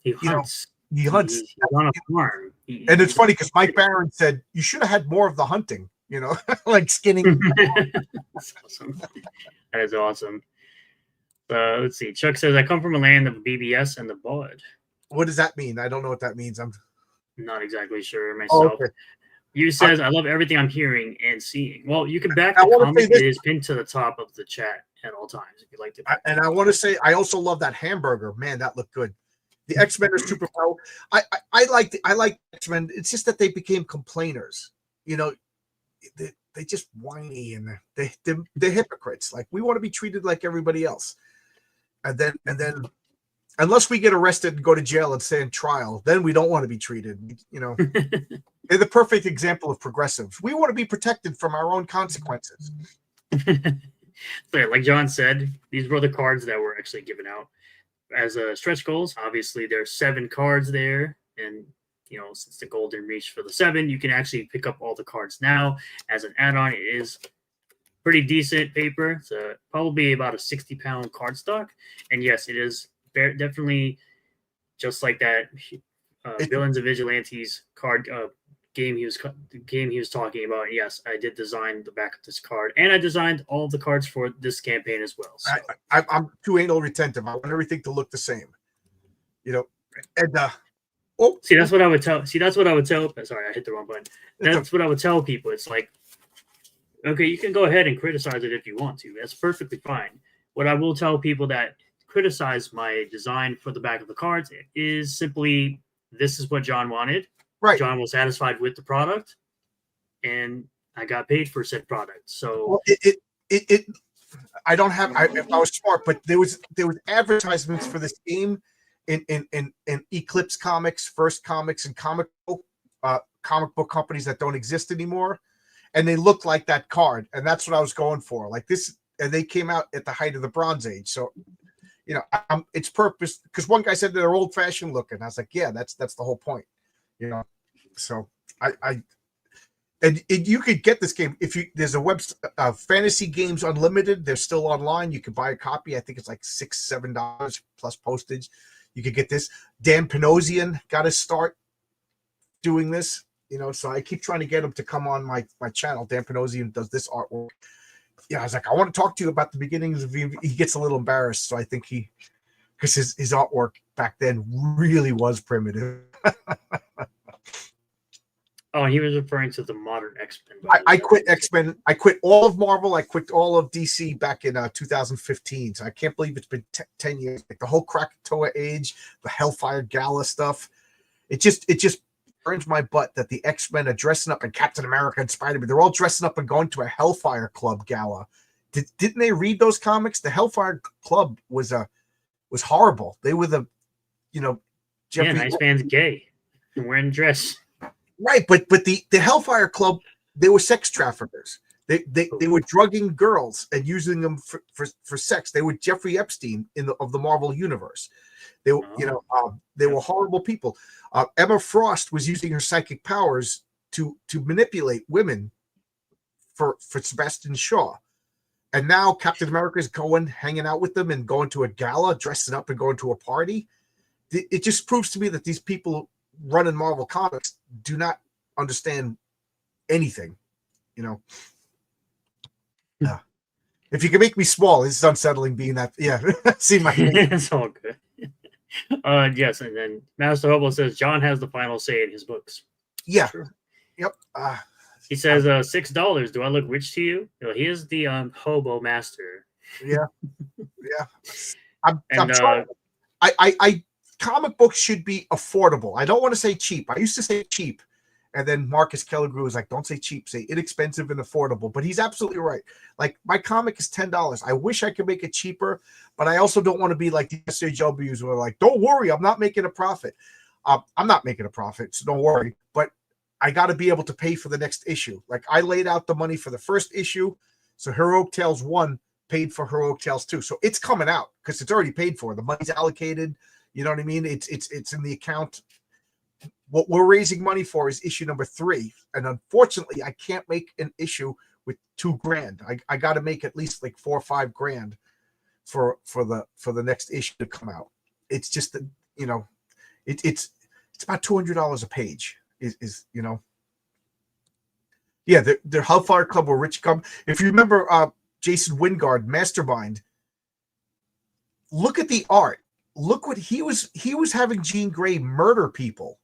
He hunts. he hunts. He's on a farm. And it's funny because Mike Barron said you should have had more of the hunting, like skinning. That's awesome. That is awesome. Let's see. Chuck says, I come from a land of BBS and the bud. What does that mean? I don't know what that means. I'm not exactly sure myself. Okay. You says, I love everything I'm hearing and seeing. Well, you can back the comment. It is pinned to the top of the chat at all times if you'd like to. And I want to say, I also love that hamburger. Man, that looked good. The X-Men are super powerful. I like X-Men. It's just that they became complainers. They just whiny and they're hypocrites. Like, we want to be treated like everybody else. And then unless we get arrested and go to jail and stand trial, then we don't want to be treated. They're the perfect example of progressives. We want to be protected from our own consequences. So, like John said, these were the cards that were actually given out as stretch goals. Obviously, there's 7 cards there, and since the goal didn't reach for the 7, you can actually pick up all the cards now as an add-on. It is pretty decent paper. It's probably about a 60-pound cardstock, and yes, it is definitely just like that Villains and Vigilantes card game he was talking about. Yes, I did design the back of this card, and I designed all the cards for this campaign as well. So. I'm too anal retentive. I want everything to look the same, And see, that's what I would tell. Sorry, I hit the wrong button. That's what I would tell people. It's like, okay, you can go ahead and criticize it if you want to. That's perfectly fine. What I will tell people that criticize my design for the back of the cards is simply, this is what John wanted. Right. John was satisfied with the product, and I got paid for said product. So I don't have. I was smart, but there was advertisements for this game in Eclipse Comics, First Comics, and comic book companies that don't exist anymore, and they looked like that card, and that's what I was going for. Like this, and they came out at the height of the Bronze Age, so. It's purpose, because one guy said they're old fashioned looking. I was like, yeah, that's the whole point, So and you could get this game if there's a website, Fantasy Games Unlimited. They're still online. You could buy a copy. I think it's like $6-7 plus postage. You could get this. Dan Panosian got to start doing this. So I keep trying to get him to come on my channel. Dan Panosian does this artwork. Yeah, I was like, I want to talk to you about the beginnings of. He gets a little embarrassed, so I think because his artwork back then really was primitive. Oh, he was referring to the modern X-Men. I quit X-Men. I quit all of Marvel. I quit all of DC back in 2015. So I can't believe it's been 10 years. Like the whole Krakatoa age, the Hellfire Gala stuff. It just burns my butt that the X-Men are dressing up, and Captain America and Spider-Man, they're all dressing up and going to a Hellfire Club gala. Didn't they read those comics? The Hellfire Club was horrible. They were Jeffrey, nice man's gay and wearing a dress. Right, but the Hellfire Club, they were sex traffickers. They were drugging girls and using them for sex. They were Jeffrey Epstein of the Marvel universe. They were horrible people. Emma Frost was using her psychic powers to manipulate women for Sebastian Shaw. And now Captain America is hanging out with them and going to a gala, dressing up and going to a party. It just proves to me that these people running Marvel Comics do not understand anything, If you can make me small, it's unsettling being that. Yeah, see my. It's all good. Yes, and then Master Hobo says John has the final say in his books. Yeah. Sure. Yep. He says $6. Do I look rich to you? He is the hobo master. Yeah. Yeah. I'm trying. I comic books should be affordable. I don't want to say cheap. I used to say cheap, and then Marcus Kelligrew was like, "Don't say cheap, say inexpensive and affordable." But he's absolutely right. Like, my comic is $10. I wish I could make it cheaper, but I also don't want to be like the SJWs who are like, "Don't worry, I'm not making a profit." I'm not making a profit, so don't worry. But I got to be able to pay for the next issue. Like, I laid out the money for the first issue, so Heroic Tales 1 paid for Heroic Tales 2, so it's coming out because it's already paid for. The money's allocated. You know what I mean? It's in the account. What we're raising money for is issue number 3, and unfortunately, I can't make an issue with $2,000. I got to make at least like $4 or $5,000 for the next issue to come out. It's just that, you know, it's about $200 a page. Is you know. Yeah, the Hellfire Club or Rich Club. If you remember Jason Wingard, Mastermind, look at the art. Look what he was having Jean Grey murder people.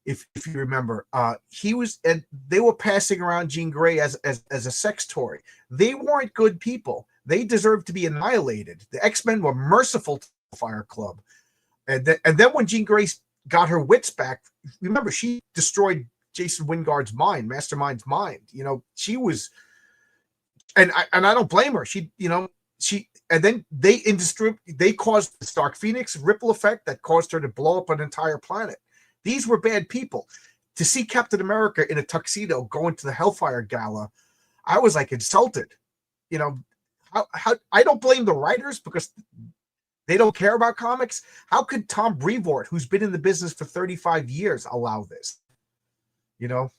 If you remember, he was, and they were passing around Jean Grey as a sex toy. They weren't good people. They deserved to be annihilated. The X-Men were merciful to the Fire Club. And then when Jean Grey got her wits back, remember, she destroyed Jason Wingard's mind, Mastermind's mind. You know, she was, and I don't blame her. And then they caused the Stark Phoenix ripple effect that caused her to blow up an entire planet. These were bad people. To see Captain America in a tuxedo going to the Hellfire Gala, I was like insulted. You know, how I don't blame the writers because they don't care about comics. How could Tom Brevoort, who's been in the business for 35 years, allow this? You know,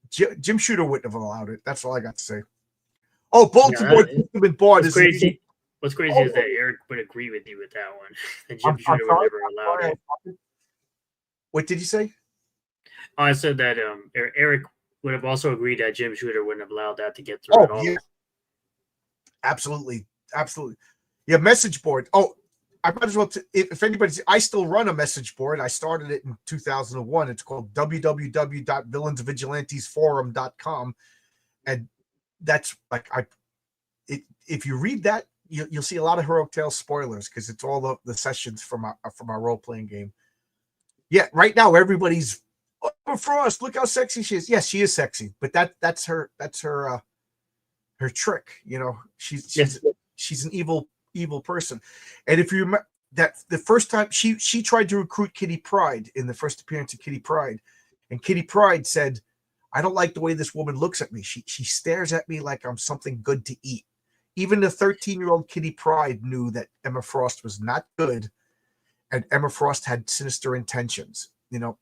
Jim Shooter wouldn't have allowed it. That's all I got to say. Oh, Bulletin Board System Board is crazy. What's crazy is that Eric would agree with you with that one. That Jim Shooter would never allow it. What did you say? Oh, I said that Eric would have also agreed that Jim Shooter wouldn't have allowed that to get through at all. Yeah. Absolutely. Yeah, message board. Oh, I might as well. If anybody's, I still run a message board. I started it in 2001. It's called www.villainsvigilantesforum.com, and that's like if you read that, you'll see a lot of Heroic Tales spoilers because it's all the sessions from our role playing game. Yeah, right now everybody's Frost. Look how sexy she is. Yes, she is sexy, but that's her trick. You know, she's an evil person. And if you remember that the first time she tried to recruit Kitty Pryde in the first appearance of Kitty Pryde, and Kitty Pryde said, "I don't like the way this woman looks at me. She stares at me like I'm something good to eat." Even the 13-year-old Kitty Pryde knew that Emma Frost was not good, and Emma Frost had sinister intentions. You know,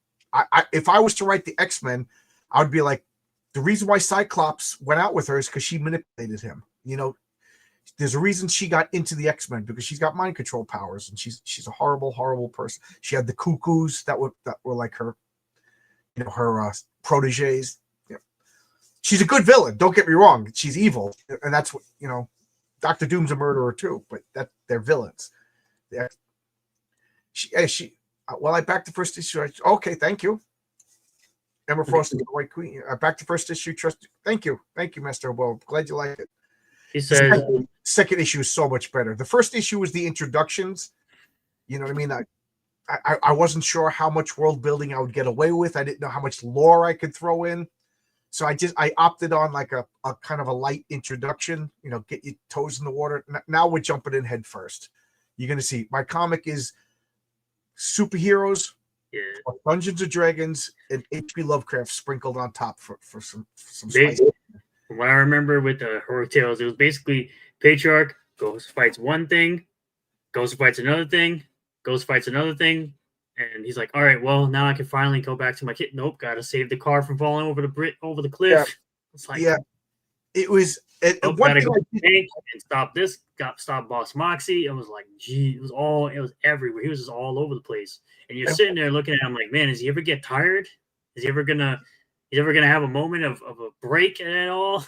if I was to write the X-Men, I would be like, the reason why Cyclops went out with her is because she manipulated him. You know, there's a reason she got into the X-Men because she's got mind control powers, and she's a horrible person. She had the cuckoos that were like her, you know, her proteges. You know, she's a good villain. Don't get me wrong. She's evil, and that's what, you know. Dr. Doom's a murderer too, but they're villains. Well, I backed the first issue. Okay, thank you. Emma Frost is the White Queen. I backed the first issue. Thank you, Master Well, glad you like it. He says second issue is so much better. The first issue was the introductions. You know what I mean? I wasn't sure how much world building I would get away with. I didn't know how much lore I could throw in. So I opted on like a kind of a light introduction, you know, get your toes in the water. Now we're jumping in head first. You're going to see my comic is superheroes, Dungeons and Dragons, and H.P. Lovecraft sprinkled on top for some spice. From what I remember with the Heroic Tales, it was basically Patriarch goes fights one thing, goes fights another thing, goes fights another thing. And he's like, all right, well, now I can finally go back to my kid. Nope, got to save the car from falling over the cliff. Yeah. It's like, it was. Gotta go and stop this. Stop Boss Moxie. It was like, gee, it was everywhere. He was just all over the place. And you're sitting there looking at him like, man, does he ever get tired? Is he ever gonna have a moment of a break at all?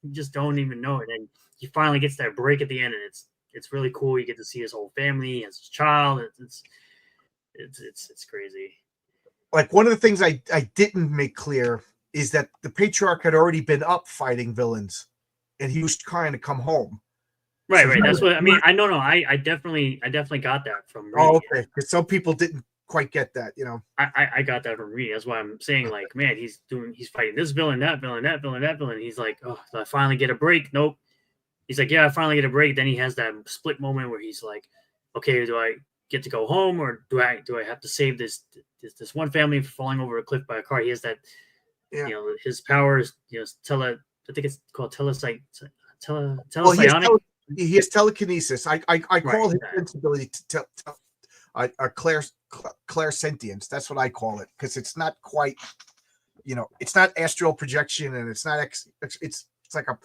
You just don't even know it. And he finally gets that break at the end, and it's really cool. You get to see his whole family, his child. It's crazy. Like, one of the things I didn't make clear is that the Patriarch had already been up fighting villains, and he was trying to come home. Right. That's what I mean. I definitely got that from reading. Oh, okay. Because some people didn't quite get that, you know. I got that from reading. That's why I'm saying, like, man, he's fighting this villain, that villain, that villain, that villain. He's like, oh, do I finally get a break? Nope. He's like, yeah, I finally get a break. Then he has that split moment where he's like, okay, do I get to go home, or do I have to save this one family from falling over a cliff by a car? He has that, you know, his powers, you know, I think it's called telesionic. Well, he has telekinesis. I call his sensibility to clairsentience. That's what I call it, because it's not quite, you know, it's not astral projection, and it's not it's it's like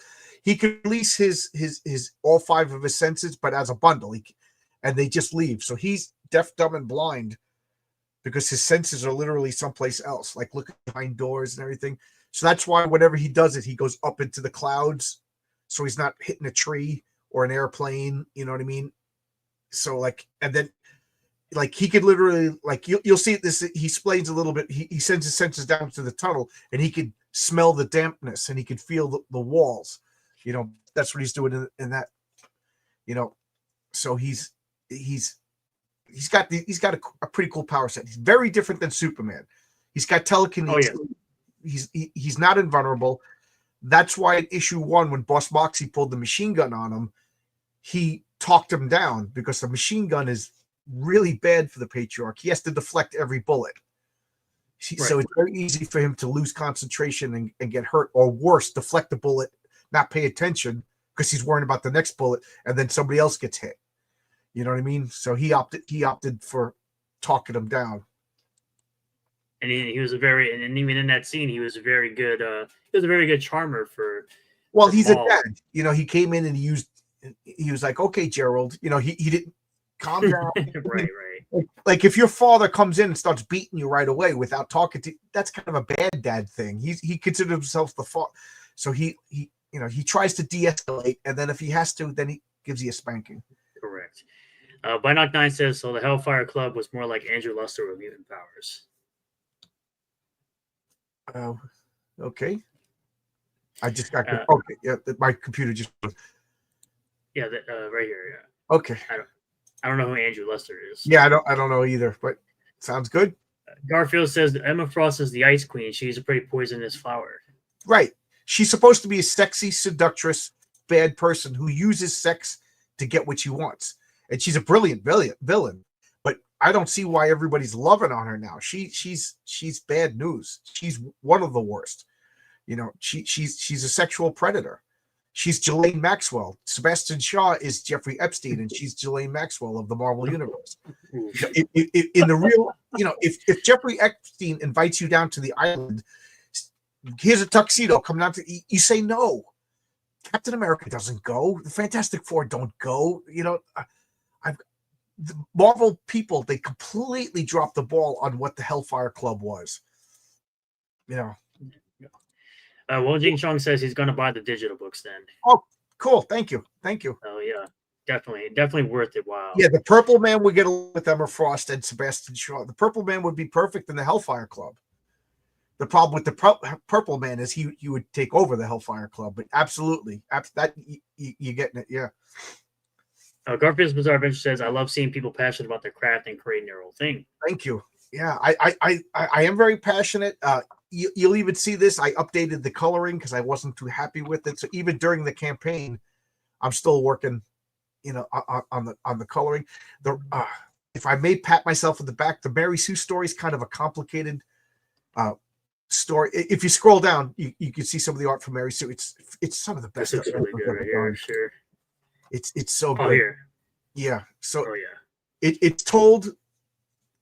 he can release his all 5 of his senses, but as a bundle, and they just leave. So he's deaf, dumb, and blind because his senses are literally someplace else, like looking behind doors and everything. So that's why whenever he does it, he goes up into the clouds, so he's not hitting a tree or an airplane. You know what I mean? So like, and then like he could literally, like, you'll see this. He explains a little bit. He sends his senses down to the tunnel, and he could smell the dampness, and he could feel the walls. You know, that's what he's doing in that. You know, so he's got a pretty cool power set. He's very different than Superman. He's got telekinesis. Oh, yeah. He's not invulnerable. That's why in issue 1, when Boss Moxie pulled the machine gun on him, he talked him down because the machine gun is really bad for the Patriarch. He has to deflect every bullet. So it's very easy for him to lose concentration and get hurt, or worse, deflect the bullet, not pay attention because he's worrying about the next bullet, and then somebody else gets hit. You know what I mean? So he opted for talking him down. And he was and even in that scene, he was a very good. He was a very good charmer for. Well, for he's Paul. a dad. You know, he came in and he was like, "Okay, Gerald." You know, he didn't calm down. Right. Like if your father comes in and starts beating you right away without talking to you, that's kind of a bad dad thing. He considers himself the father, so he tries to de-escalate, and then if he has to, then he gives you a spanking. Correct. Binoc 9 says, so the Hellfire Club was more like Andrew Luster with mutant powers. Okay. I just got okay. Yeah, my computer just. Yeah, right here. Yeah. Okay. I don't know who Andrew Luster is. Yeah, I don't know either, but sounds good. Garfield says Emma Frost is the Ice Queen. She's a pretty poisonous flower. Right. She's supposed to be a sexy, seductress, bad person who uses sex to get what she wants. And she's a brilliant villain. But I don't see why everybody's loving on her now. She's bad news. She's one of the worst. You know, she's a sexual predator. She's Ghislaine Maxwell. Sebastian Shaw is Jeffrey Epstein, and she's Ghislaine Maxwell of the Marvel Universe. In the real, if Jeffrey Epstein invites you down to the island, here's a tuxedo, come down to, you say no. Captain America doesn't go. The Fantastic Four don't go. The Marvel people, they completely dropped the ball on what the Hellfire Club was. Jing Chong says he's going to buy the digital books then. Oh, cool. Thank you. Oh, yeah. Definitely worth it. Wow. Yeah, the Purple Man would get along with Emma Frost and Sebastian Shaw. The Purple Man would be perfect in the Hellfire Club. The problem with the Purple Man is he would take over the Hellfire Club, but absolutely. That you're getting it, yeah. Garfield's Bizarre Adventure says, I love seeing people passionate about their craft and creating their own thing. Thank you. Yeah, I am very passionate. You'll even see this. I updated the coloring because I wasn't too happy with it. So even during the campaign, I'm still working, on the coloring. If I may pat myself in the back, the Mary Sue story is kind of a complicated story. If you scroll down, you can see some of the art from Mary Sue. It's some of the best. This looks really good right here. Sure. It's so good. Oh, here. Yeah. So oh, yeah. It's told.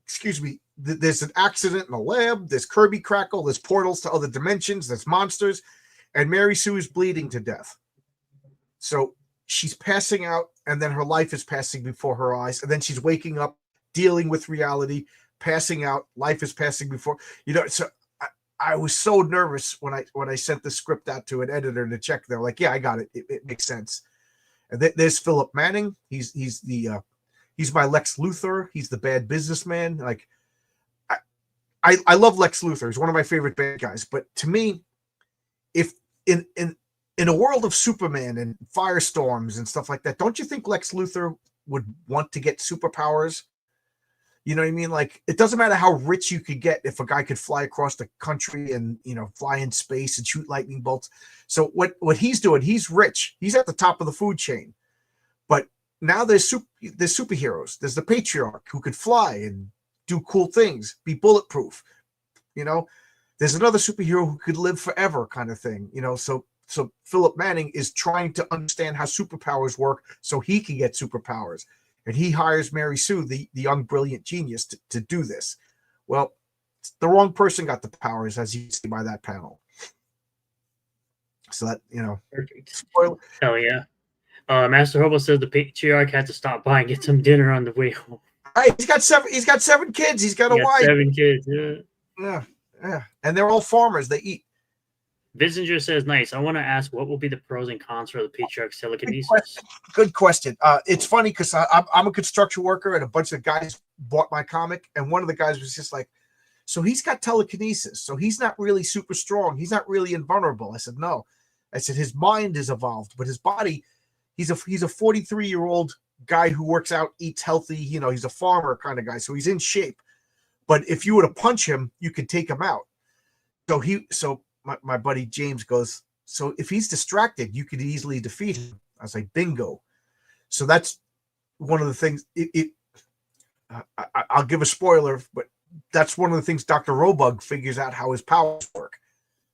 Excuse me. There's an accident in a lab. There's Kirby Crackle. There's portals to other dimensions. There's monsters, and Mary Sue is bleeding to death. So she's passing out, and then her life is passing before her eyes, and then she's waking up, dealing with reality, passing out. Life is passing before. So I was so nervous when I sent the script out to an editor to check. They're like, "Yeah, I got it. It makes sense." And there's Philip Manning. He's my Lex Luthor. He's the bad businessman. Like, I love Lex Luthor. He's one of my favorite bad guys. But to me, if in a world of Superman and firestorms and stuff like that, don't you think Lex Luthor would want to get superpowers? You know what I mean? Like, it doesn't matter how rich you could get if a guy could fly across the country and, fly in space and shoot lightning bolts. So what he's doing, he's rich. He's at the top of the food chain. But now there's superheroes. There's the Patriarch who could fly and do cool things, be bulletproof. There's another superhero who could live forever kind of thing. So Philip Manning is trying to understand how superpowers work so he can get superpowers. And he hires Mary Sue, the young, brilliant genius, to do this. Well, the wrong person got the powers, as you see by that panel. So that, Perfect. spoiler. Hell yeah. Master Hobo says the patriarch had to stop by and get some dinner on the way home. He's got 7 kids. He's got He a got wife. 7 kids. Yeah. Yeah. And they're all farmers. They eat. Visinger says, nice. I want to ask, what will be the pros and cons for the patriarch's Good telekinesis? question. Good question. It's funny because I'm a construction worker, and a bunch of guys bought my comic, and one of the guys was just like, so he's got telekinesis, so he's not really super strong. He's not really invulnerable. I said, no. I said, his mind is evolved, but his body, he's a 43-year-old guy who works out, eats healthy. He's a farmer kind of guy, so he's in shape. But if you were to punch him, you could take him out. So my buddy James goes, so if he's distracted, you could easily defeat him. I was like, bingo. So that's one of the things. I'll give a spoiler, but that's one of the things Dr. Robug figures out how his powers work.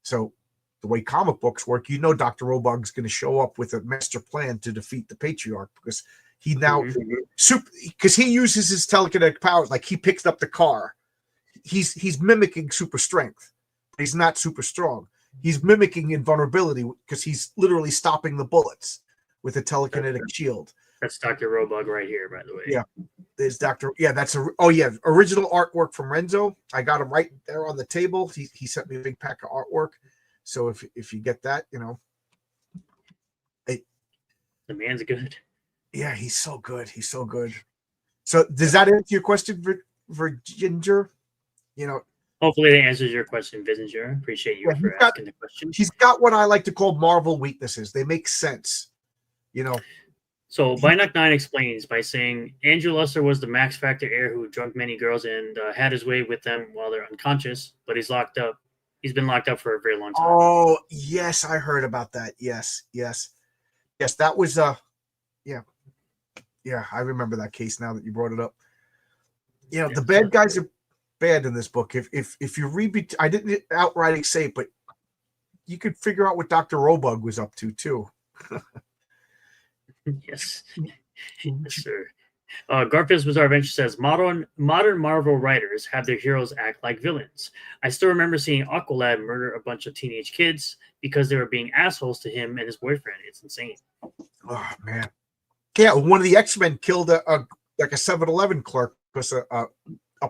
So the way comic books work, Dr. Robug's going to show up with a master plan to defeat the patriarch, because he now because he uses his telekinetic powers. Like, he picks up the car. He's mimicking super strength. He's not super strong. He's mimicking invulnerability because he's literally stopping the bullets with a telekinetic shield. That's Dr. Robug right here, by the way. Yeah. There's that's original artwork from Renzo. I got him right there on the table. He sent me a big pack of artwork. So if you get that, the man's good. Yeah, he's so good. He's so good. So does that answer your question for Ginger? Hopefully that answers your question, Visinger. Appreciate you for asking the question. He's got what I like to call Marvel weaknesses. They make sense. So Binoc9 explains by saying Andrew Luster was the Max Factor heir who drugged many girls and had his way with them while they're unconscious, but he's locked up. He's been locked up for a very long time. Oh, yes, I heard about that. Yes. That was yeah, I remember that case now that you brought it up. The bad guys are bad in this book. If you read, I didn't outright say it, but you could figure out what Dr. Robug was up to too. Yes, sir. Garfield's Bizarre Adventure says modern Marvel writers have their heroes act like villains. I still remember seeing Aqualad murder a bunch of teenage kids because they were being assholes to him and his boyfriend. It's insane. Oh man, yeah. One of the X-Men killed a 7-Eleven clerk because a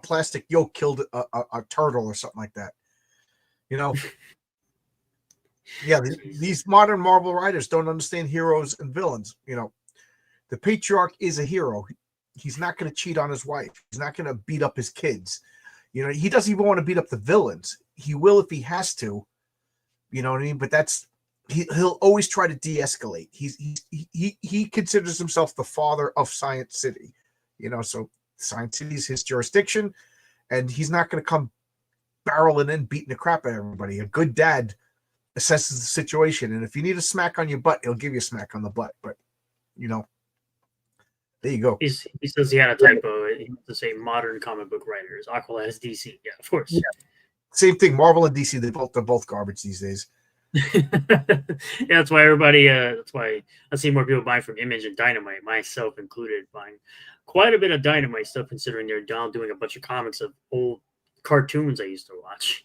plastic yoke killed a turtle or something like that. Yeah, these modern Marvel writers don't understand heroes and villains. The patriarch is a hero. He's not going to cheat on his wife. He's not going to beat up his kids. He doesn't even want to beat up the villains. He will if he has to. You know what I mean? But he'll always try to de-escalate. He considers himself the father of Science City. So Science City is his jurisdiction, and he's not going to come barreling in, beating the crap out of everybody. A good dad assesses the situation, and if you need a smack on your butt, he'll give you a smack on the butt. But there you go. He says he had a typo. He meant to say modern comic book writers. Aqualad is DC. Yeah, of course. Yeah. Same thing. Marvel and DC, they're both garbage these days. Yeah, that's why everybody. That's why I see more people buying from Image and Dynamite, myself included, buying quite a bit of Dynamite stuff, considering they're down doing a bunch of comics of old cartoons I used to watch.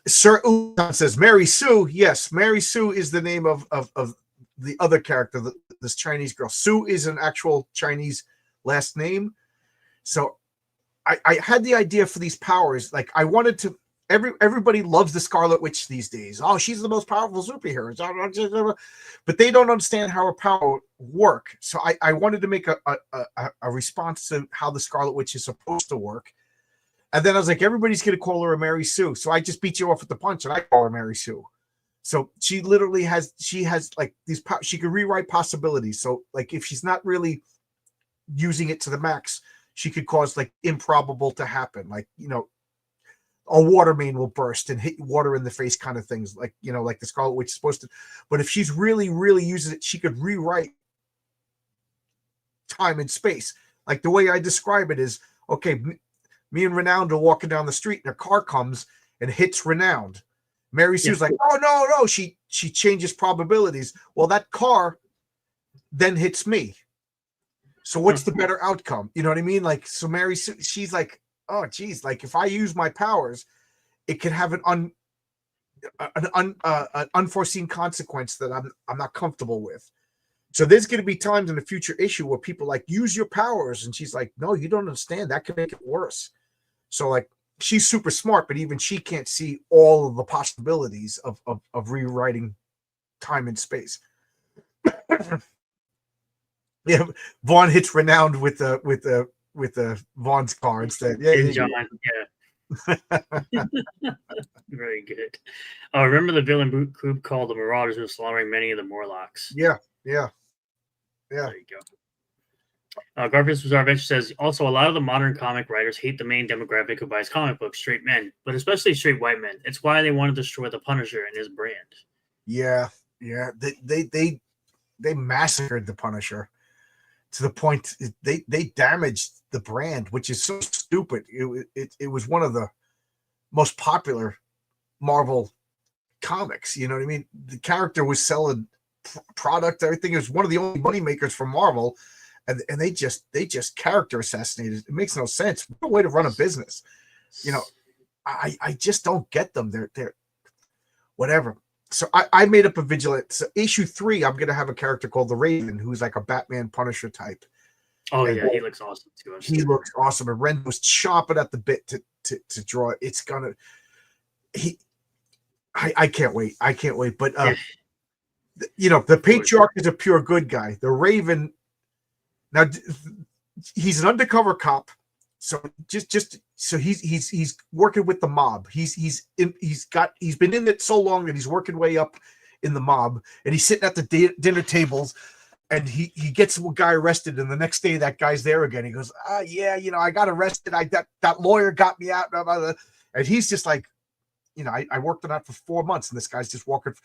Sir Ulan says Mary Sue. Yes, Mary Sue is the name of the other character, this Chinese girl. Sue is an actual Chinese last name. So I had the idea for these powers. Like, I wanted to. Everybody loves the Scarlet Witch these days. Oh, she's the most powerful superhero. But they don't understand how her power work. So I wanted to make a response to how the Scarlet Witch is supposed to work. And then I was like, everybody's going to call her a Mary Sue. So I just beat you off with the punch, and I call her Mary Sue. So she literally has like these, she could rewrite possibilities. So like, if she's not really using it to the max, she could cause like improbable to happen. Like, a water main will burst and hit water in the face kind of things. Like, like the Scarlet Witch is supposed to. But if she's really, really using it, she could rewrite time and space. Like, the way I describe it is, okay, me and Renowned are walking down the street and a car comes and hits Renowned. Mary Sue's like, oh, no. She changes probabilities. Well, that car then hits me. So what's the better outcome? You know what I mean? Like, so Mary Sue, she's like, oh, geez, like if I use my powers, it could have an an unforeseen consequence that I'm not comfortable with. So there's going to be times in the future issue where people like use your powers, and she's like, no, you don't understand. That could make it worse. So like she's super smart, but even she can't see all of the possibilities of rewriting time and space. Yeah, Vaughn hits renowned with the Vaughn's car instead. Yeah, And John, yeah. Very good. Remember the villain group called the Marauders were slaughtering many of the Morlocks. yeah. There you go. Garfield's Bizarre Adventure says, also, a lot of the modern comic writers hate the main demographic who buys comic books, straight men, but especially straight white men. It's why they want to destroy the Punisher and his brand. Yeah. They massacred the Punisher to the point they damaged the brand, which is so stupid. It was one of the most popular Marvel comics. You know what I mean? The character was selling product, everything. It was one of the only money makers for Marvel, and they just character assassinated. It makes no sense. What a way to run a business. You know, I just don't get them. They're whatever. So I made up a vigilante. So issue 3, I'm gonna have a character called the Raven, who's like a Batman Punisher type. Oh, and yeah, he looks awesome too. He looks awesome, and Ren was chomping at the bit to draw it. It's gonna I can't wait. I can't wait. But you know, the Patriarch is a pure good guy. The Raven, now he's an undercover cop. So just so he's working with the mob. He's been in it so long that he's working way up in the mob, and he's sitting at the dinner tables, and he gets a guy arrested, and the next day that guy's there again. He goes, yeah, you know, I got arrested. That lawyer got me out, blah, blah, blah. And he's just like, you know, I worked on that for 4 months, and this guy's just walking.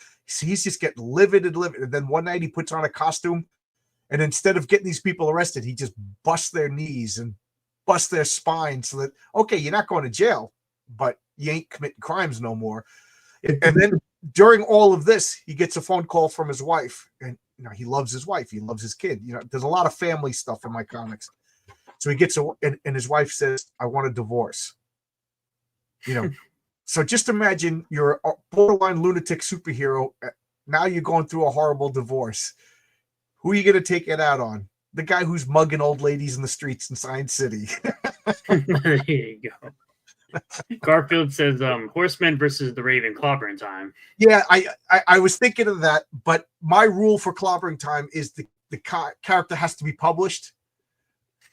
He's just getting livid. And then one night he puts on a costume, and instead of getting these people arrested, he just busts their knees and busts their spine so that, okay, you're not going to jail, but you ain't committing crimes no more. And then during all of this, he gets a phone call from his wife, and you know, he loves his wife, he loves his kid. You know, there's a lot of family stuff in my comics. So he gets and his wife says, I want a divorce. You know, so just imagine you're a borderline lunatic superhero. Now you're going through a horrible divorce. Who are you going to take it out on? The guy who's mugging old ladies in the streets in Science City. There you go. Garfield says, Horseman versus the Raven, clobbering time. Yeah, I was thinking of that, but my rule for clobbering time is the character has to be published.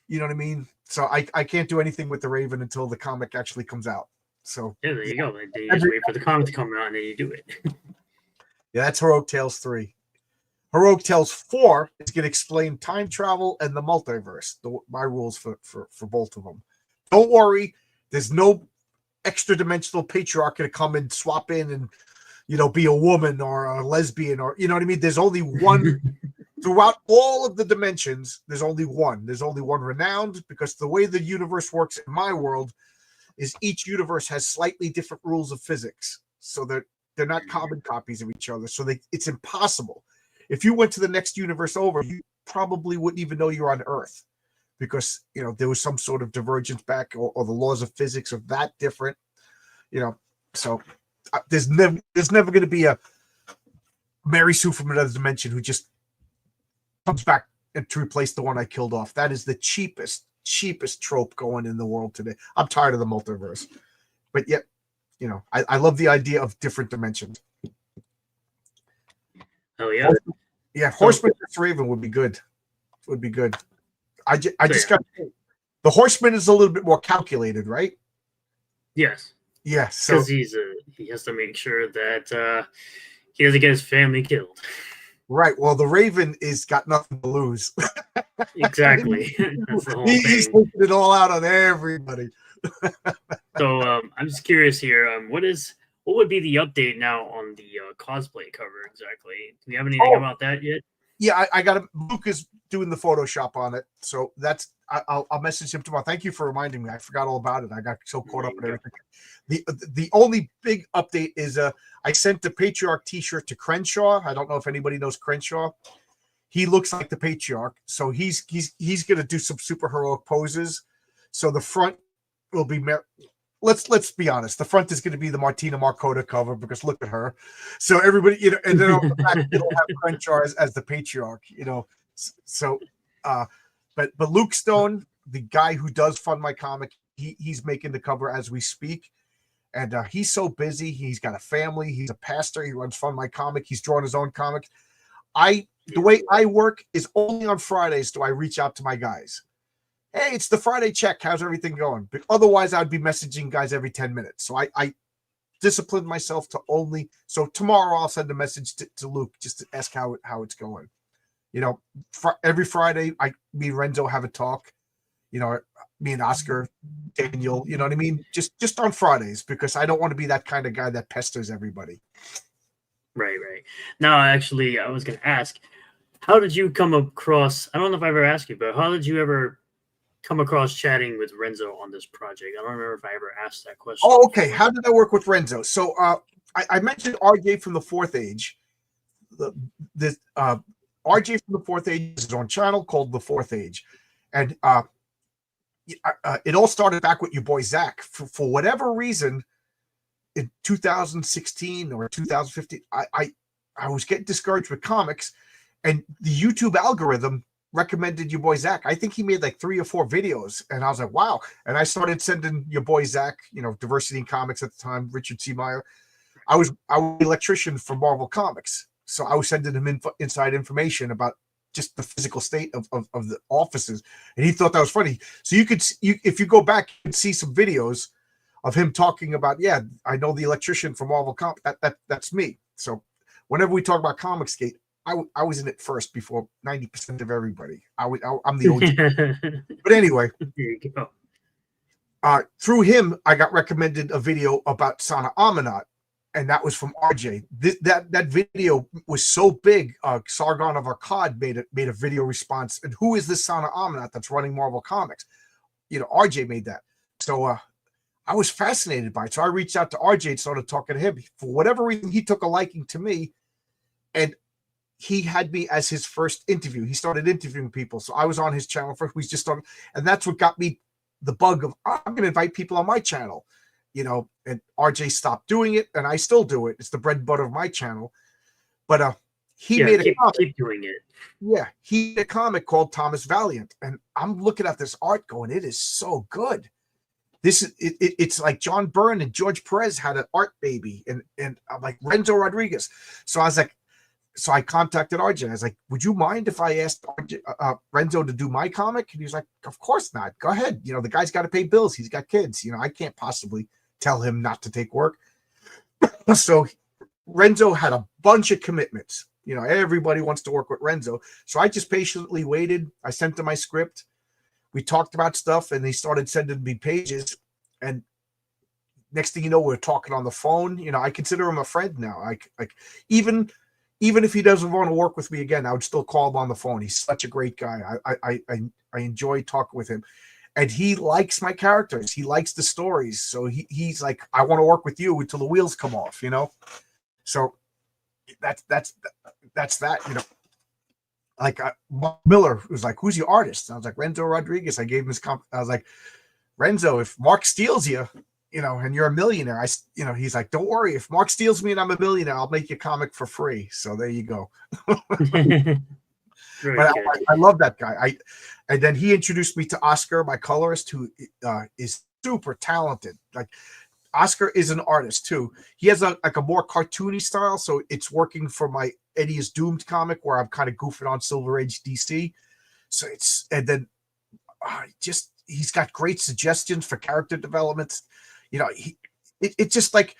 You know what I mean? So I can't do anything with the Raven until the comic actually comes out. So yeah, there you go. You just wait for the comic to come out, and then you do it. Yeah, that's Heroic Tales 3. Heroic Tales 4 is going to explain time travel and the multiverse. My rules for both of them. Don't worry, there's no extra dimensional patriarch going to come and swap in and, you know, be a woman or a lesbian, or, you know what I mean? There's only one throughout all of the dimensions. There's only one. There's only one renowned, because the way the universe works in my world is each universe has slightly different rules of physics. So they're not carbon copies of each other. So it's impossible. If you went to the next universe over, you probably wouldn't even know you're on Earth, because, you know, there was some sort of divergence back, or the laws of physics are that different, you know. So there's never going to be a Mary Sue from another dimension who just comes back to replace the one I killed off. That is the cheapest trope going in the world today. I'm tired of the multiverse, but yet, you know, I love the idea of different dimensions. Oh yeah, yeah. Horseman vs. Raven would be good. Would be good. I just got the Horseman is a little bit more calculated, right? Yes. Yeah. So because he has to make sure that he doesn't get his family killed. Right. Well, the Raven is got nothing to lose. Exactly. That's the whole He's thing. taking it all out on everybody. So I'm just curious here. What would be the update now on the cosplay cover exactly? Do we have anything about that yet? Yeah, I got him. Luke is doing the Photoshop on it, so that's I'll message him tomorrow. Thank you for reminding me. I forgot all about it. I got so caught up in everything. The only big update is I sent the Patriarch T-shirt to Crenshaw. I don't know if anybody knows Crenshaw. He looks like the Patriarch, so he's going to do some super heroic poses. So the front will be let's be honest. The front is going to be the Martina Marcota cover because look at her. So everybody, and then on the back it'll have Crenshaw as the patriarch. So, uh, but Luke Stone, the guy who does fund my comic, he's making the cover as we speak, and he's so busy. He's got a family. He's a pastor. He runs Fund My Comic. He's drawing his own comic. The way I work is only on Fridays do I reach out to my guys. Hey, it's the Friday check. How's everything going? But otherwise, I'd be messaging guys every 10 minutes. So I disciplined myself to only. So tomorrow I'll send a message to Luke just to ask how it's going. Every Friday, me and Renzo have a talk. Me and Oscar, Daniel. You know what I mean? Just on Fridays because I don't want to be that kind of guy that pesters everybody. Right. Now, actually, I was going to ask, how did you come across? I don't know if I ever asked you, but how did you ever come across chatting with Renzo on this project? I don't remember if I ever asked that question. Oh, okay. How did I work with Renzo? So I mentioned RJ from the Fourth Age. RJ from the Fourth Age is on a channel called The Fourth Age. And it all started back with your boy Zach. For whatever reason, in 2016 or 2015, I was getting discouraged with comics, and the YouTube algorithm recommended your boy Zach. I think he made like 3 or 4 videos, and I was like, wow. And I started sending your boy Zach, Diversity in Comics at the time, Richard C. Meyer. I was an electrician for Marvel Comics, so I was sending him inside information about just the physical state of the offices, and he thought that was funny. So if you go back, you can see some videos of him talking about, yeah, I know the electrician from Marvel Comics. That's me. So whenever we talk about Comicsgate, I was in it first before 90% of everybody. I'm the OG. But anyway, there you go. Through him, I got recommended a video about Sana Amanat, and that was from RJ. That video was so big. Sargon of Akkad made a video response. And who is this Sana Amanat that's running Marvel Comics? RJ made that. So I was fascinated by it. So I reached out to RJ and started talking to him. For whatever reason, he took a liking to me, and he had me as his first interview. He started interviewing people. So I was on his channel first. We just started, and that's what got me the bug of, I'm going to invite people on my channel, and RJ stopped doing it, and I still do it. It's the bread and butter of my channel. But he made a comic. Keep doing it. Yeah, he made a comic called Thomas Valiant, and I'm looking at this art going, it is so good. It's like John Byrne and George Perez had an art baby, and I'm like Renzo Rodriguez. So I was like, so I contacted RJ. I was like, would you mind if I asked Renzo to do my comic? And he was like, of course not. Go ahead. The guy's got to pay bills. He's got kids. I can't possibly tell him not to take work. So Renzo had a bunch of commitments. Everybody wants to work with Renzo. So I just patiently waited. I sent him my script. We talked about stuff, and he started sending me pages. And next thing you know, we're talking on the phone. I consider him a friend now. Like even if he doesn't want to work with me again, I would still call him on the phone. He's such a great guy. I enjoy talking with him, and he likes my characters. He likes the stories. So he's like, I want to work with you until the wheels come off. So that's that. Like Mark Miller was like, who's your artist? And I was like, Renzo Rodriguez. I gave him his I was like, Renzo, if Mark steals you, and you're a millionaire, he's like, don't worry. If Mark steals me and I'm a millionaire, I'll make you a comic for free. So there you go. But I love that guy. And then he introduced me to Oscar, my colorist, who is super talented. Like Oscar is an artist too. He has a more cartoony style, so it's working for my Eddie is Doomed comic where I'm kind of goofing on Silver Age DC. So he's got great suggestions for character developments. It's just like,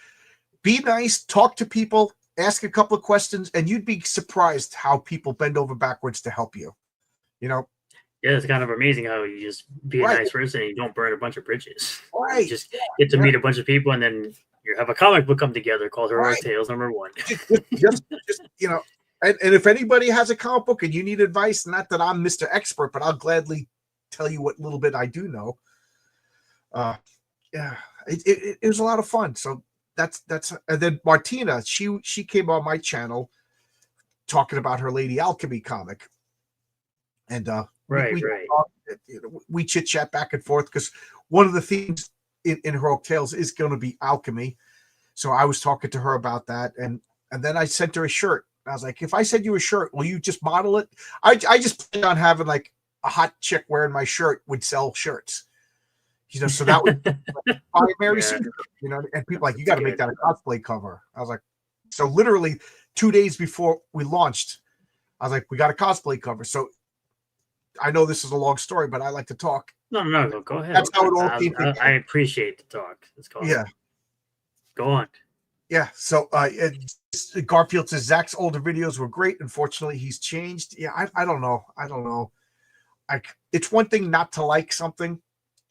be nice, talk to people, ask a couple of questions, and you'd be surprised how people bend over backwards to help you. Yeah, it's kind of amazing how you just be a nice person and you don't burn a bunch of bridges. Right. You just get to meet a bunch of people, and then you have a comic book come together called Heroic Tales #1. just and if anybody has a comic book and you need advice, not that I'm Mr. Expert, but I'll gladly tell you what little bit I do know. Yeah, it was a lot of fun. So that's and then Martina, she came on my channel talking about her Lady Alchemy comic, and we chit chat back and forth because one of the themes in Heroic Tales is going to be alchemy. So I was talking to her about that, and then I sent her a shirt. I was like, if I send you a shirt, will you just model it? I just planned on having like a hot chick wearing my shirt would sell shirts. So that would buy Mary Sue, and people like, you got to make that a cosplay cover. I was like, so literally 2 days before we launched, I was like, we got a cosplay cover. So I know this is a long story, but I like to talk. No, go ahead. That's how it all came together. I appreciate the talk. Yeah. Go on. Yeah. So Garfield says Zach's older videos were great. Unfortunately, he's changed. Yeah, I don't know. It's one thing not to like something.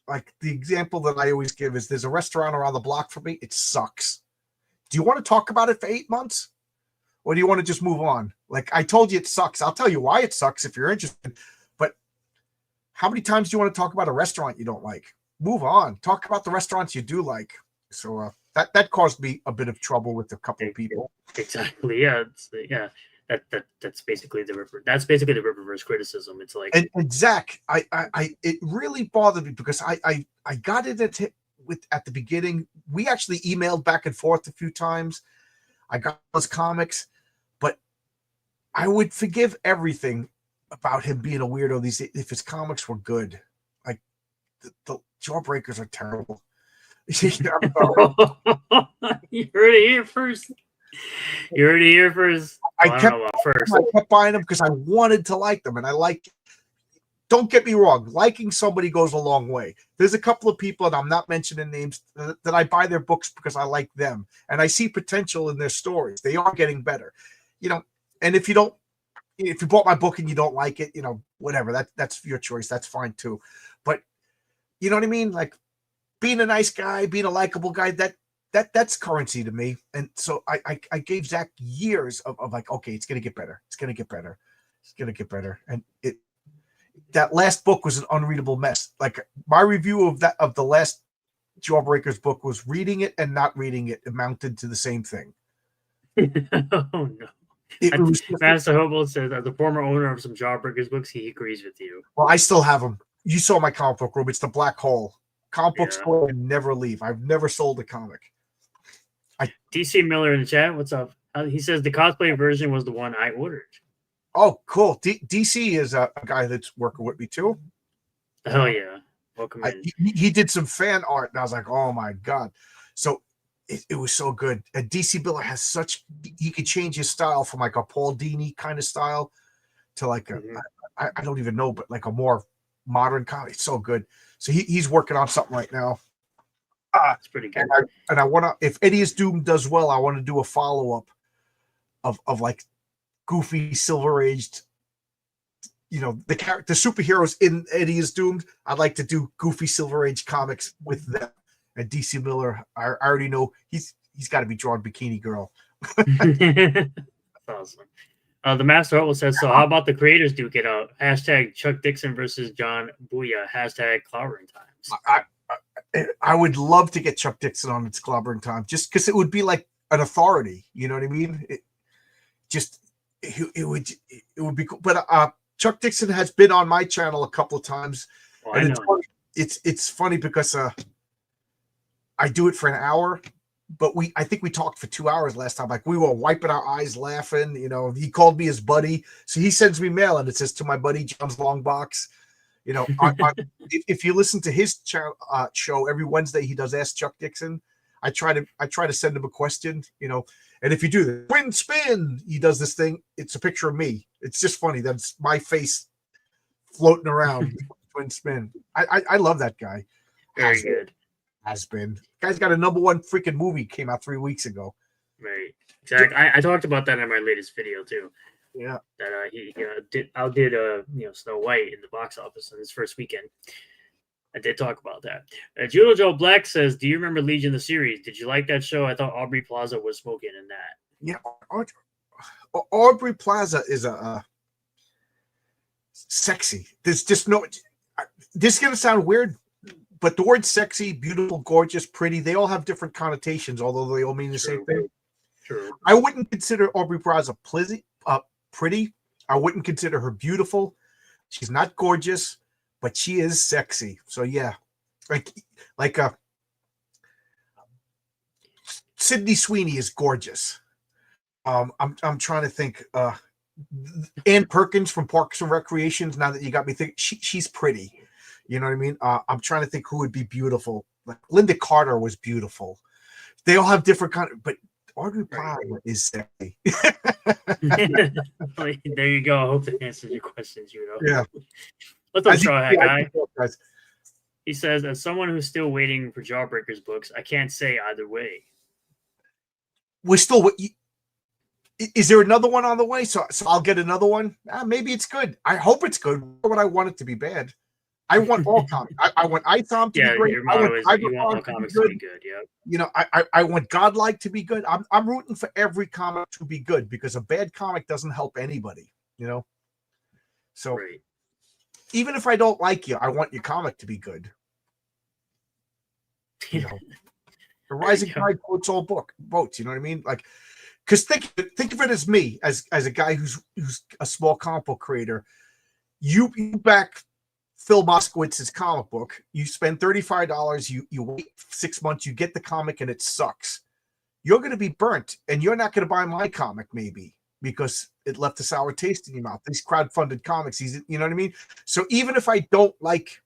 Like the example that I always give is there's a restaurant around the block from me. It sucks. Do you want to talk about it for 8 months? Or do you want to just move on? Like I told you it sucks. I'll tell you why it sucks if you're interested. But how many times do you want to talk about a restaurant you don't like? Move on. Talk about the restaurants you do like. So that caused me a bit of trouble with a couple of people. Exactly. Yeah. That's basically the reverse criticism. It's like and Zach, I it really bothered me because I got it at the beginning. We actually emailed back and forth a few times. I got those comics, but I would forgive everything about him being a weirdo if his comics were good. Like the Jawbreakers are terrible. You heard it here first. I kept buying them because I wanted to like them, and I like. Don't get me wrong, liking somebody goes a long way. There's a couple of people, and I'm not mentioning names, that I buy their books because I like them, and I see potential in their stories. They are getting better, And if you bought my book and you don't like it, whatever. That's your choice. That's fine too. But you know what I mean? Like being a nice guy, being a likable guy, that's currency to me. And so I gave Zach years of like, okay, it's gonna get better. It's gonna get better. It's gonna get better. And that last book was an unreadable mess. Like my review of the last Jawbreakers book was reading it and not reading it amounted to the same thing. Oh no. Master Hobo says, as a former owner of some Jawbreakers books, he agrees with you. Well, I still have them. You saw my comic book room. It's the black hole. Comic book store and never leave. I've never sold a comic. DC Miller in the chat, what's up? He says the cosplay version was the one I ordered. Oh, cool. DC is a guy that's working with me too. Hell yeah. Welcome in. He did some fan art, and I was like, oh my God. So it was so good. And DC Miller has he could change his style from like a Paul Dini kind of style to like I don't even know, but like a more modern comic. It's so good. So he's working on something right now. It's pretty good. And I want to, if Eddie is Doomed does well, I want to do a follow-up of like goofy silver-aged, the superheroes in Eddie is Doomed. I'd like to do goofy silver-aged comics with them. And DC Miller, I already know he's got to be drawing Bikini Girl. That's awesome. The Master Hobo says, so how about the creators duke it out? Hashtag Chuck Dixon versus John Booyah. Hashtag Clobbering Times. I would love to get Chuck Dixon on its Clobbering Time just because it would be like an authority. You know what I mean? It would be cool. But Chuck Dixon has been on my channel a couple of times. Oh, and it's funny because I do it for an hour. But I think we talked for 2 hours last time. Like we were wiping our eyes laughing. He called me his buddy. So he sends me mail and it says, to my buddy John's Longbox. If you listen to his show every Wednesday, he does Ask Chuck Dixon. I try to send him a question, and if you do the twin spin, he does this thing. It's a picture of me. It's just funny. That's my face floating around. Twin spin. I love that guy. Very good. Has been. Guy's got a #1 freaking movie came out 3 weeks ago. Right. Exactly. I talked about that in my latest video too. Yeah. That he outdid Snow White in the box office in his first weekend. I did talk about that. Judo Joe Black says, do you remember Legion the series? Did you like that show? I thought Aubrey Plaza was smoking in that. Yeah. Aubrey Plaza is a sexy. There's just no. This is gonna sound weird. But the words sexy, beautiful, gorgeous, pretty, they all have different connotations, although they all mean the same thing. True. I wouldn't consider Aubrey Plaza pretty. I wouldn't consider her beautiful. She's not gorgeous, but she is sexy. So yeah, like Sydney Sweeney is gorgeous. I'm trying to think. Ann Perkins from Parks and Recreations. Now that you got me thinking, she's pretty. You know what I mean? I'm trying to think who would be beautiful. Like Linda Carter was beautiful. They all have different kind of, but Audrey Plaza is sexy. There you go. I hope that answers your questions, Yeah. What's up, Straw Hat Guy? He says, as someone who's still waiting for Jawbreaker's books, I can't say either way. We're still. Is there another one on the way? So I'll get another one. Maybe it's good. I hope it's good. Why would I want it to be bad? I want all comics. I want ITOM to be great. Your motto is you want all comics to be good. Yeah. You know, I want Godlike to be good. I'm rooting for every comic to be good because a bad comic doesn't help anybody. You know. So even if I don't like you, I want your comic to be good. You know, the Rising Tide quotes all votes. You know what I mean? Like, because think of it as me, as a guy who's a small comic book creator. You back Phil Moskowitz's comic book. You spend $35. You wait 6 months. You get the comic and it sucks. You're going to be burnt, and you're not going to buy my comic maybe because it left a sour taste in your mouth. These crowdfunded comics, you know what I mean? So even if I don't like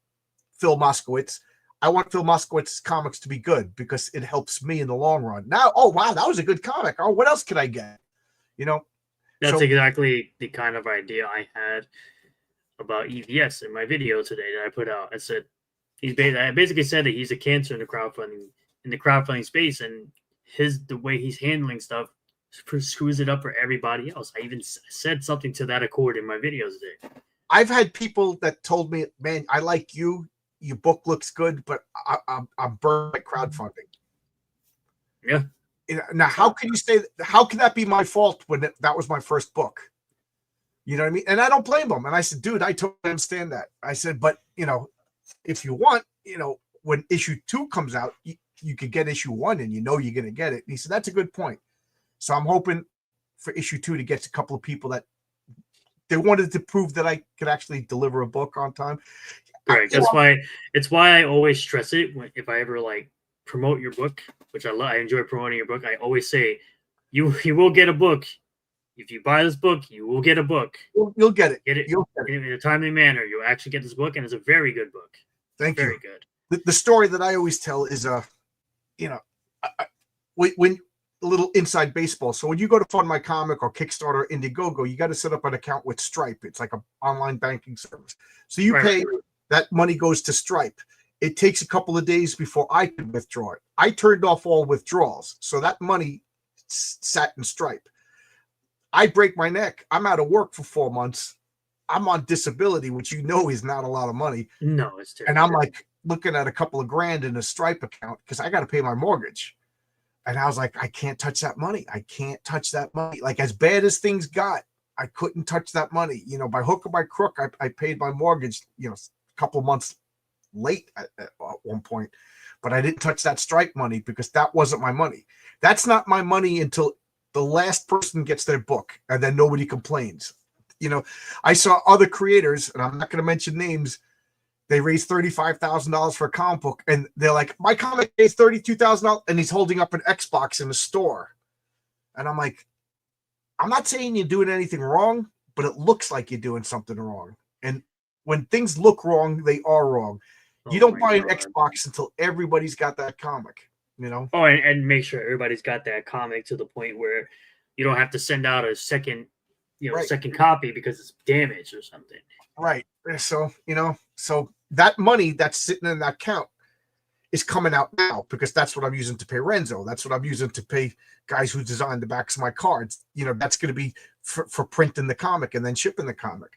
Phil Moskowitz, I want Phil Moskowitz's comics to be good because it helps me in the long run. Now, oh wow, that was a good comic. Oh, what else could I get? You know, that's exactly the kind of idea I had about EVS in my video today that I put out. I said I basically said that he's a cancer in the crowdfunding space, and the way he's handling stuff screws it up for everybody else. I even said something to that accord in my videos today. I've had people that told me, "Man, I like you. Your book looks good, but I'm burned by crowdfunding." Yeah. Now, how can you say? How can that be my fault when that was my first book? You know what I mean? And I don't blame them. And I said, dude, I totally understand that. I said, but you know, if you want, you know, when issue 2 comes out, you could get issue 1, and you know you're going to get it. And he said, that's a good point. So I'm hoping for issue 2 to get a couple of people that they wanted to prove that I could actually deliver a book on time. Right. It's why I always stress it if I ever like promote your book, which I enjoy promoting your book. I always say, you will get a book. If you buy this book, you will get a book. You'll get it. You'll get it in a timely manner. You'll actually get this book, and it's a very good book. Thank you. Very good. The story that I always tell is you know, when a little inside baseball. So when you go to Fund My Comic or Kickstarter, Indiegogo, you got to set up an account with Stripe. It's like an online banking service. So you pay. That money goes to Stripe. It takes a couple of days before I can withdraw it. I turned off all withdrawals, so that money sat in Stripe. I break my neck. I'm out of work for 4 months. I'm on disability, which you know is not a lot of money. No, it's terrible. And I'm like looking at a couple of grand in a Stripe account because I got to pay my mortgage. And I was like, I can't touch that money. I can't touch that money. Like, as bad as things got, I couldn't touch that money. You know, by hook or by crook, I paid my mortgage, you know, a couple of months late at one point. But I didn't touch that Stripe money because that wasn't my money. That's not my money until the last person gets their book, and then nobody complains. You know, I saw other creators, and I'm not going to mention names. They raised $35,000 for a comic book, and they're like, my comic is $32,000, and he's holding up an Xbox in a store. And I'm like, I'm not saying you're doing anything wrong, but it looks like you're doing something wrong. And when things look wrong, they are wrong. You don't buy an Xbox until everybody's got that comic, you know? Oh, and make sure everybody's got that comic to the point where you don't have to send out a second, second copy because it's damaged or something. Right. So, you know, so that money that's sitting in that account is coming out now because that's what I'm using to pay Renzo. That's what I'm using to pay guys who designed the backs of my cards. You know, that's going to be for printing the comic and then shipping the comic.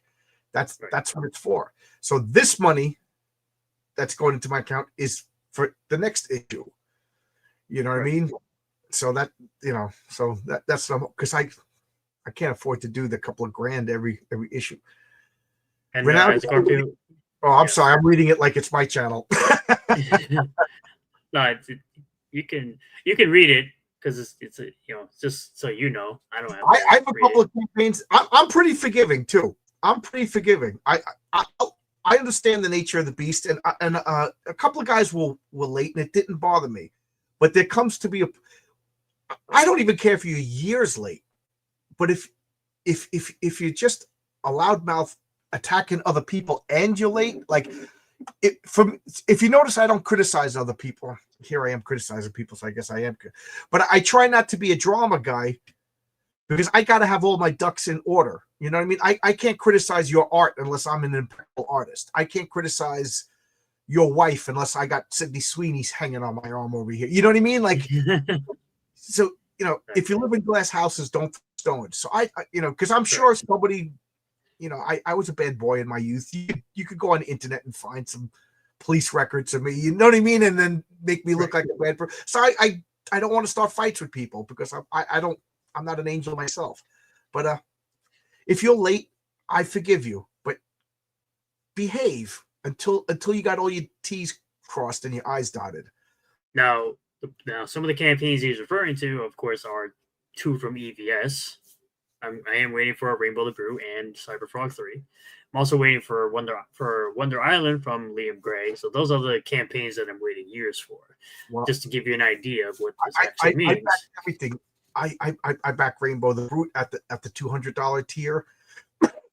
That's what it's for. So this money that's going into my account is for the next issue. You know what I mean? So that, you know, so that's because I can't afford to do the couple of grand every issue. And I'm sorry, I'm reading it like it's my channel. No, you can read it because it's just so you know. I have a couple of campaigns. I'm pretty forgiving too. I'm pretty forgiving. I understand the nature of the beast, and a couple of guys will late, and it didn't bother me. But there comes to be I don't even care if you're years late, but if you're just a loudmouth attacking other people and you're late, like if you notice, I don't criticize other people. Here I am criticizing people, so I guess I am. But I try not to be a drama guy because I got to have all my ducks in order. You know what I mean? I can't criticize your art unless I'm an impeccable artist. I can't criticize your wife unless I got Sydney Sweeney's hanging on my arm over here. You know what I mean? Like, so, if you live in glass houses, don't throw stones. So because I'm sure somebody, I was a bad boy in my youth. You could go on the internet and find some police records of me, you know what I mean? And then make me look like a bad person. So I don't want to start fights with people because I'm not an angel myself. But if you're late, I forgive you, but behave until you got all your T's crossed and your I's dotted. Now, some of the campaigns he's referring to, of course, are two from EVS. I am waiting for Rainbow the Brew and Cyberfrog 3. I'm also waiting for Wonder Island from Liam Gray. So those are the campaigns that I'm waiting years for. Well, just to give you an idea of what this actually means. I back everything. I back Rainbow the Brew at the $200 tier.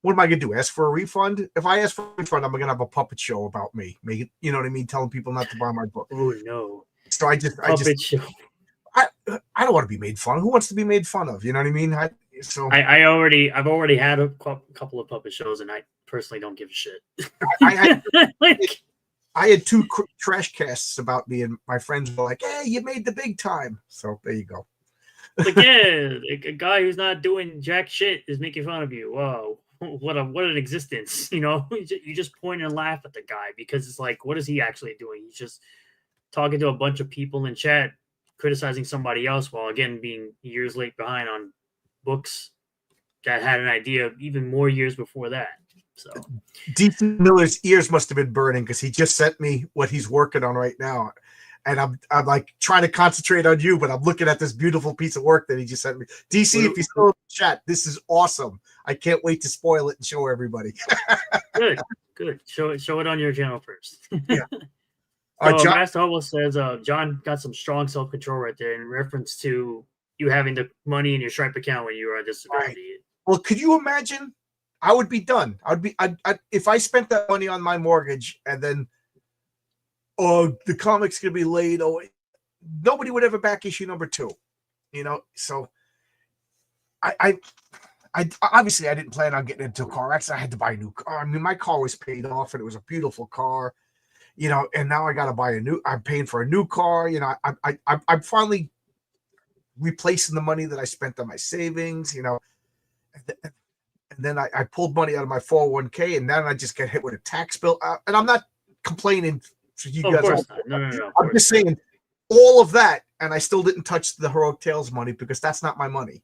What am I gonna do? Ask for a refund? If I ask for a refund, I'm gonna have a puppet show about me. You know what I mean? Telling people not to buy my book. Oh no! So I don't want to be made fun of. Who wants to be made fun of? You know what I mean? I've already had a couple of puppet shows, and I personally don't give a shit. I had two trash casts about me, and my friends were like, "Hey, you made the big time." So there you go. Like, yeah, a guy who's not doing jack shit is making fun of you. Whoa. What an existence, you just point and laugh at the guy because it's like, what is he actually doing? He's just talking to a bunch of people in chat, criticizing somebody else while again being years late behind on books that had an idea even more years before that. So DC Miller's ears must have been burning because he just sent me what he's working on right now. And I'm like trying to concentrate on you, but I'm looking at this beautiful piece of work that he just sent me. DC, if you still in the chat, this is awesome. I can't wait to spoil it and show everybody. Good. Show it on your channel first. Yeah. So Master Hubble says, John got some strong self-control right there in reference to you having the money in your Stripe account when you were on disability. Right. Well, could you imagine? I would be done. If I spent that money on my mortgage and then the comic's gonna be late. Nobody would ever back issue number 2, So I obviously I didn't plan on getting into a car accident. I had to buy a new car. I mean, my car was paid off and it was a beautiful car, and now I got to buy I'm paying for a new car. I'm finally replacing the money that I spent on my savings, and then I pulled money out of my 401k, and then I just get hit with a tax bill. And I'm not complaining. So you guys, of course not. No. I'm just saying all of that, and I still didn't touch the Heroic Tales money because that's not my money.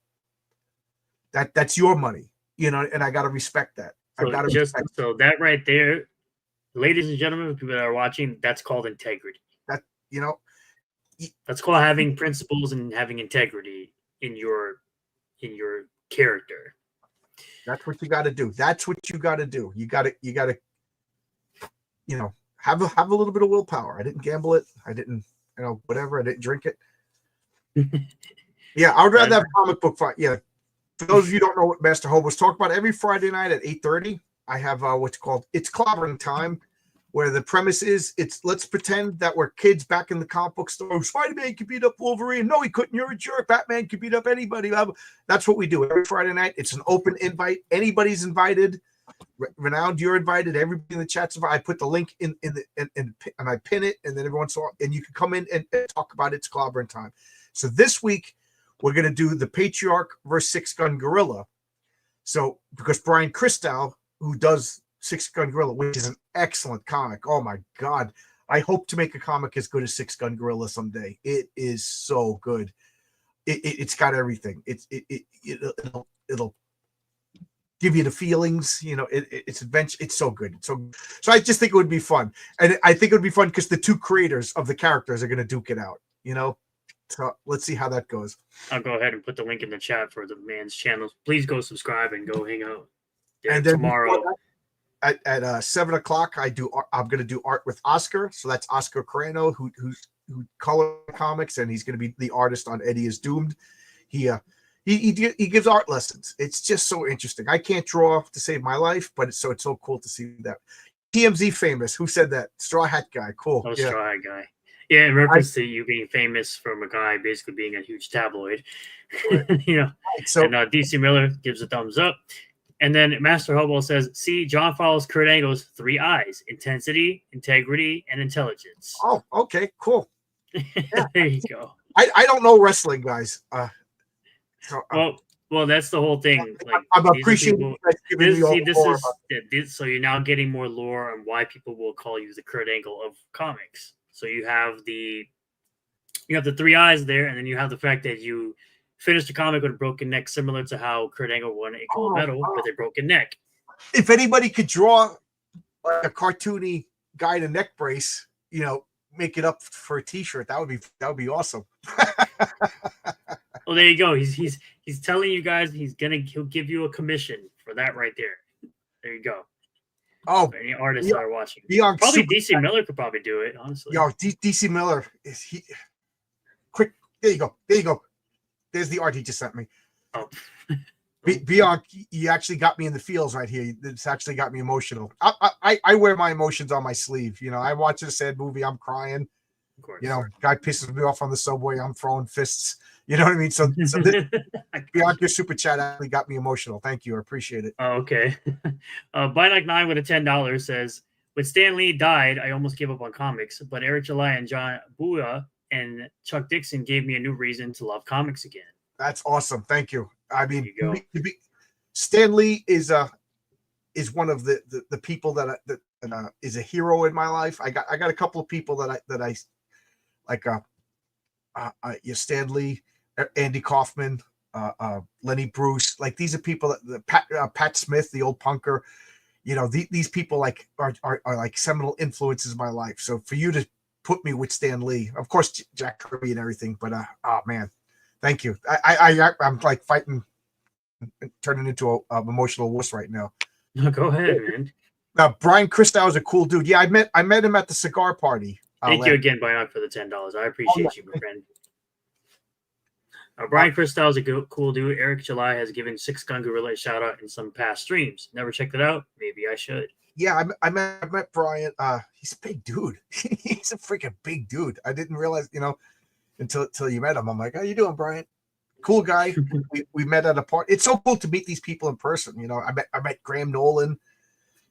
That's your money, and I got to respect that. So that right there, ladies and gentlemen, people that are watching, that's called integrity. That's called having principles and having integrity in your character. That's what you got to do. That's what you got to do. You got to have a little bit of willpower. I didn't gamble it. I didn't, whatever. I didn't drink it. Yeah, I would rather have comic book fight. Yeah. For those of you who don't know what Master Hobo's talking about, every Friday night at 8:30, I have what's called It's Clobbering Time, where the premise is let's pretend that we're kids back in the comic book store. Spider-Man could beat up Wolverine. No, he couldn't. You're a jerk. Batman could beat up anybody. That's what we do every Friday night. It's an open invite. Anybody's invited. Renowned, you're invited. Everybody in the chat's invited. I put the link in and I pin it, and then everyone's and you can come in and talk about It's Clobbering Time. So this week we're going to do the Patriarch versus Six Gun Gorilla. So because Brian Christow, who does Six Gun Gorilla, which is an excellent comic. Oh my God. I hope to make a comic as good as Six Gun Gorilla someday. It is so good. It's got everything. It'll give you the feelings, it's adventure. It's so good. So I just think it would be fun. And I think it would be fun because the two creators of the characters are going to duke it out, So let's see how that goes. I'll go ahead and put the link in the chat for the man's channel. Please go subscribe and go hang out there and then tomorrow. at 7 o'clock, I'm going to do art with Oscar. So that's Oscar Carreno, who color comics, and he's going to be the artist on Eddie is Doomed. He gives art lessons. It's just so interesting. I can't draw to save my life, but it's so cool to see that. TMZ famous. Who said that? Straw Hat Guy. Cool. Oh, Straw Hat Guy. Yeah, in reference to you being famous from a guy basically being a huge tabloid. You know. So, and DC Miller gives a thumbs up. And then Master Hobo says, see, John follows Kurt Angle's 3 I's: intensity, integrity, and intelligence. Oh, okay, cool. Yeah. There you go. I don't know wrestling, guys. Well, that's the whole thing. Like, I'm appreciating this. So you're now getting more lore on why people will call you the Kurt Angle of comics. So you have the 3 I's there, and then you have the fact that you finished a comic with a broken neck, similar to how Kurt Angle won a gold medal with a broken neck. If anybody could draw like a cartoony guy in a neck brace, make it up for a T-shirt, that would be awesome. Well, there you go. He's telling you guys he'll give you a commission for that right there. There you go. Oh, any artists that are watching, probably DC Miller could probably do it. Honestly, DC Miller is he. Quick, there you go. There's the art he just sent me. Oh. Beyond, you actually got me in the feels right here. It's actually got me emotional. I wear my emotions on my sleeve. I watch a sad movie, I'm crying. Of course. Guy pisses me off on the subway, I'm throwing fists. You know what I mean? So Beyond, your super chat actually got me emotional. Thank you. I appreciate it. Oh, okay. Buy Like 9 with a $10 says, when Stan Lee died, I almost gave up on comics, but Eric July and John Bua and Chuck Dixon gave me a new reason to love comics again. That's awesome. Thank you. I mean, Stan Lee is one of the people that is a hero in my life. I got a couple of people that I like. Stan Lee, Andy Kaufman, Lenny Bruce. Like, these are people that Pat Smith, the old punker. These people are like seminal influences in my life. So for you to put me with Stan Lee, of course, Jack Kirby and everything, but oh man, thank you. I'm like fighting, turning into an emotional wuss right now. Go ahead, man. Brian Christow is a cool dude. Yeah, I met him at the cigar party. Thank you again, Bionic, for the $10. I appreciate you, my friend. Brian Christow is a cool dude. Eric July has given 6 Gun Gorilla a shout out in some past streams. Never checked it out. Maybe I should. Yeah, I met Brian. He's a big dude. He's a freaking big dude. I didn't realize, until you met him. I'm like, how you doing, Brian? Cool guy. we met at a party. It's so cool to meet these people in person. I met Graham Nolan.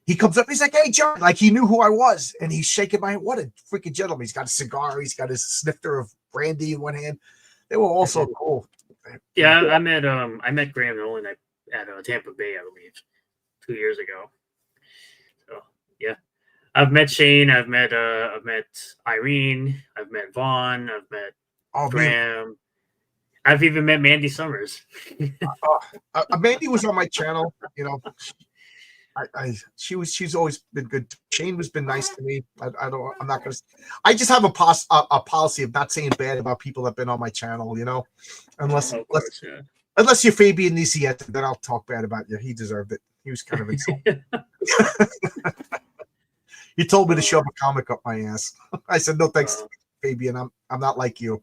He comes up, he's like, hey, John. Like, he knew who I was, and he's shaking my hand. What a freaking gentleman. He's got a cigar. He's got his snifter of brandy in one hand. They were all so cool. Yeah, I met Graham Nolan at Tampa Bay, I believe, 2 years ago. So yeah, I've met Shane. I've met Irene. I've met Vaughn. I've met Graham. I've even met Mandy Summers. Mandy was on my channel. She's always been good. Shane has been nice to me. I'm not gonna. I just have a policy of not saying bad about people that've been on my channel. Unless you're Fabian Nicietta, then I'll talk bad about you. He deserved it. He was kind of insulting. He told me to shove a comic up my ass. I said, no thanks, Fabian. I'm not like you.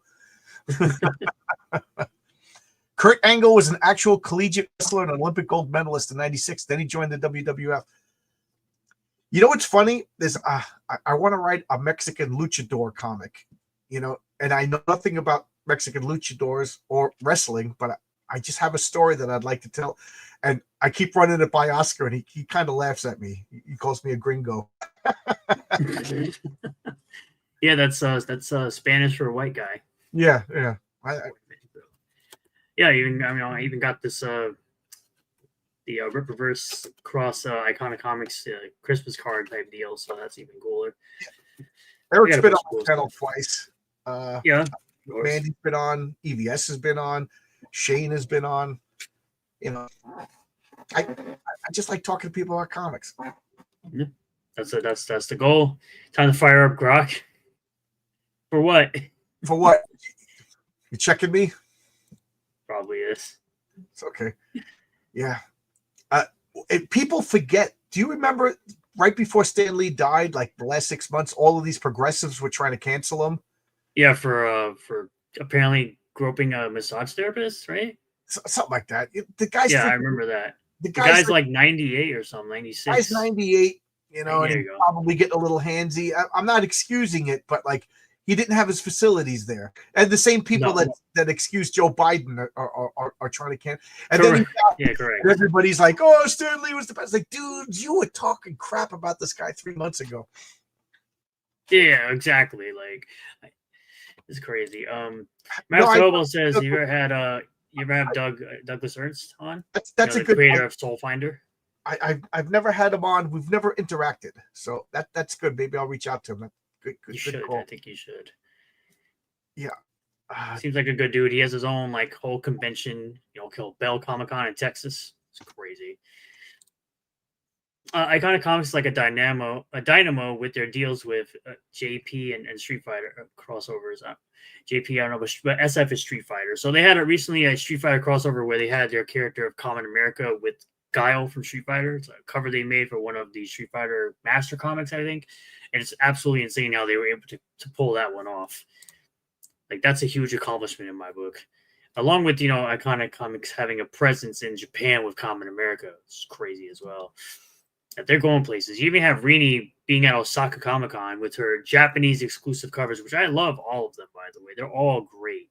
Kurt Angle was an actual collegiate wrestler and an Olympic gold medalist in '96. Then he joined the WWF. You know what's funny? I want to write a Mexican luchador comic, and I know nothing about Mexican luchadors or wrestling, but I just have a story that I'd like to tell. And I keep running it by Oscar, and he kind of laughs at me. He calls me a gringo. Yeah, that's Spanish for a white guy. Yeah. Yeah, I even got this the Rip Reverse Cross Iconic Comics Christmas card type deal, so that's even cooler. Eric's been on the channel twice. Yeah, Mandy's been on. EVS has been on. Shane has been on. I just like talking to people about comics. Yeah. That's the goal. Time to fire up Grok. For what? For what? You checking me? Probably is. It's okay. Yeah. People forget Do you remember right before Stan Lee died, like the last 6 months, all of these progressives were trying to cancel him? Yeah, for apparently groping a massage therapist, right? Something like that. The guy's Yeah, I freaking. remember that. The The guy's guy's like like 98 or something, guy's 96. 98, and There he's you go. probably getting a little handsy. I'm not excusing it, but like he didn't have his facilities there, and the same people No, that excuse Joe Biden are trying to cancel. And then correct. Yeah, correct. and everybody's like, "Oh, Stan Lee was the best." Like, dude, you were talking crap about this guy 3 months ago. Yeah, exactly. Like, it's crazy. No, Master Hobo says, you ever have Douglas Ernst on? that's a The good. creator of Soul Finder. I've never had him on. We've never interacted, so that's good. Maybe I'll reach out to him. Good You should. call. I think you should. Yeah. Seems like a good dude. He has his own like whole convention, called Bell Comic Con in Texas. It's crazy. Iconic Comics is like a dynamo with their deals with JP and Street Fighter crossovers. JP, I don't know, but SF is Street Fighter. So they had recently a Street Fighter crossover where they had their character of Common America with Guile from Street Fighter. It's a cover they made for one of the Street Fighter Master Comics, I think. And it's absolutely insane how they were able to pull that one off. Like, that's a huge accomplishment in my book. Along with, Iconic Comics having a presence in Japan with Common America. It's crazy as well. That they're going places. You even have Rini being at Osaka Comic Con with her Japanese exclusive covers, which I love all of them, by the way. They're all great.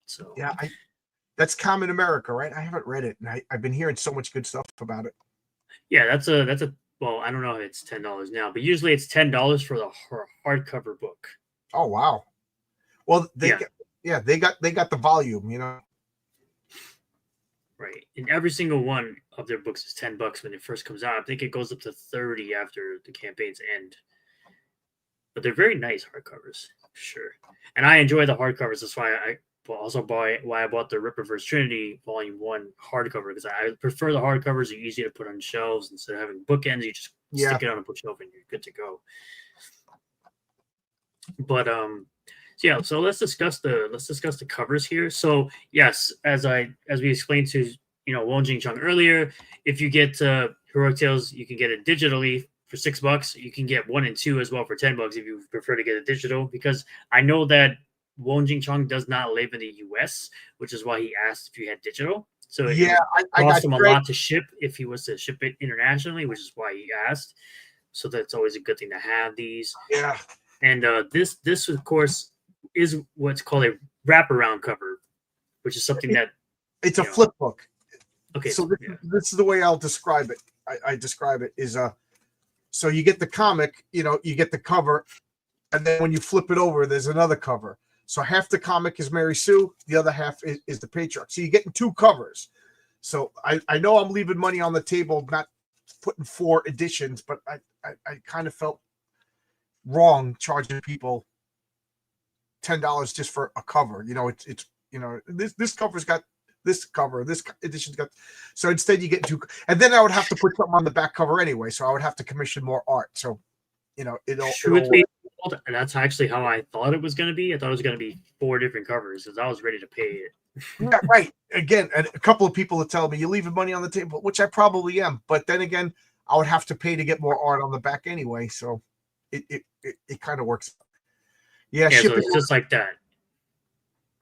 So yeah, that's Common America, right? I haven't read it, and I've been hearing so much good stuff about it. yeah, that's a well, I don't know if it's $10 now, but usually it's $10 for the hardcover book. Oh wow. Well, they got the volume, Right. And every single one of their books is $10 when it first comes out. I think it goes up to 30 after the campaigns end. But they're very nice hardcovers, for sure. And I enjoy the hardcovers. That's why I bought the Ripperverse Trinity Volume 1 hardcover, because I prefer the hardcovers. They're easy to put on shelves instead of having bookends. You just stick it on a bookshelf and you're good to go. But so let's discuss the covers here. So yes, as we explained to Won Jing Chung earlier, if you get Heroic Tales, you can get it digitally for $6. You can get 1 and 2 as well for $10 if you prefer to get it digital, because I know that Won Jing Chung does not live in the US, which is why he asked if you had digital. So it cost him a lot to ship if he was to ship it internationally, which is why he asked. So that's always a good thing to have these. Yeah. And this of course is what's called a wraparound cover, which is something that it's a flip book. Okay. So this is the way I'll describe it. I describe it is so you get the comic, you get the cover, and then when you flip it over, there's another cover. So half the comic is Mary Sue, the other half is the Patriarch. So you're getting 2 covers. So I know I'm leaving money on the table, not putting 4 editions, but I kind of felt wrong charging people $10 just for a cover. This cover's got this cover, this edition's got. So instead you get 2, and then I would have to put something on the back cover anyway. So I would have to commission more art. So that's actually how I thought it was going to be. I thought it was going to be 4 different covers because I was ready to pay it. Yeah, right. Again, and a couple of people are telling me you're leaving money on the table, which I probably am. But then again, I would have to pay to get more art on the back anyway. So it kind of works. Yeah, so it's just like that.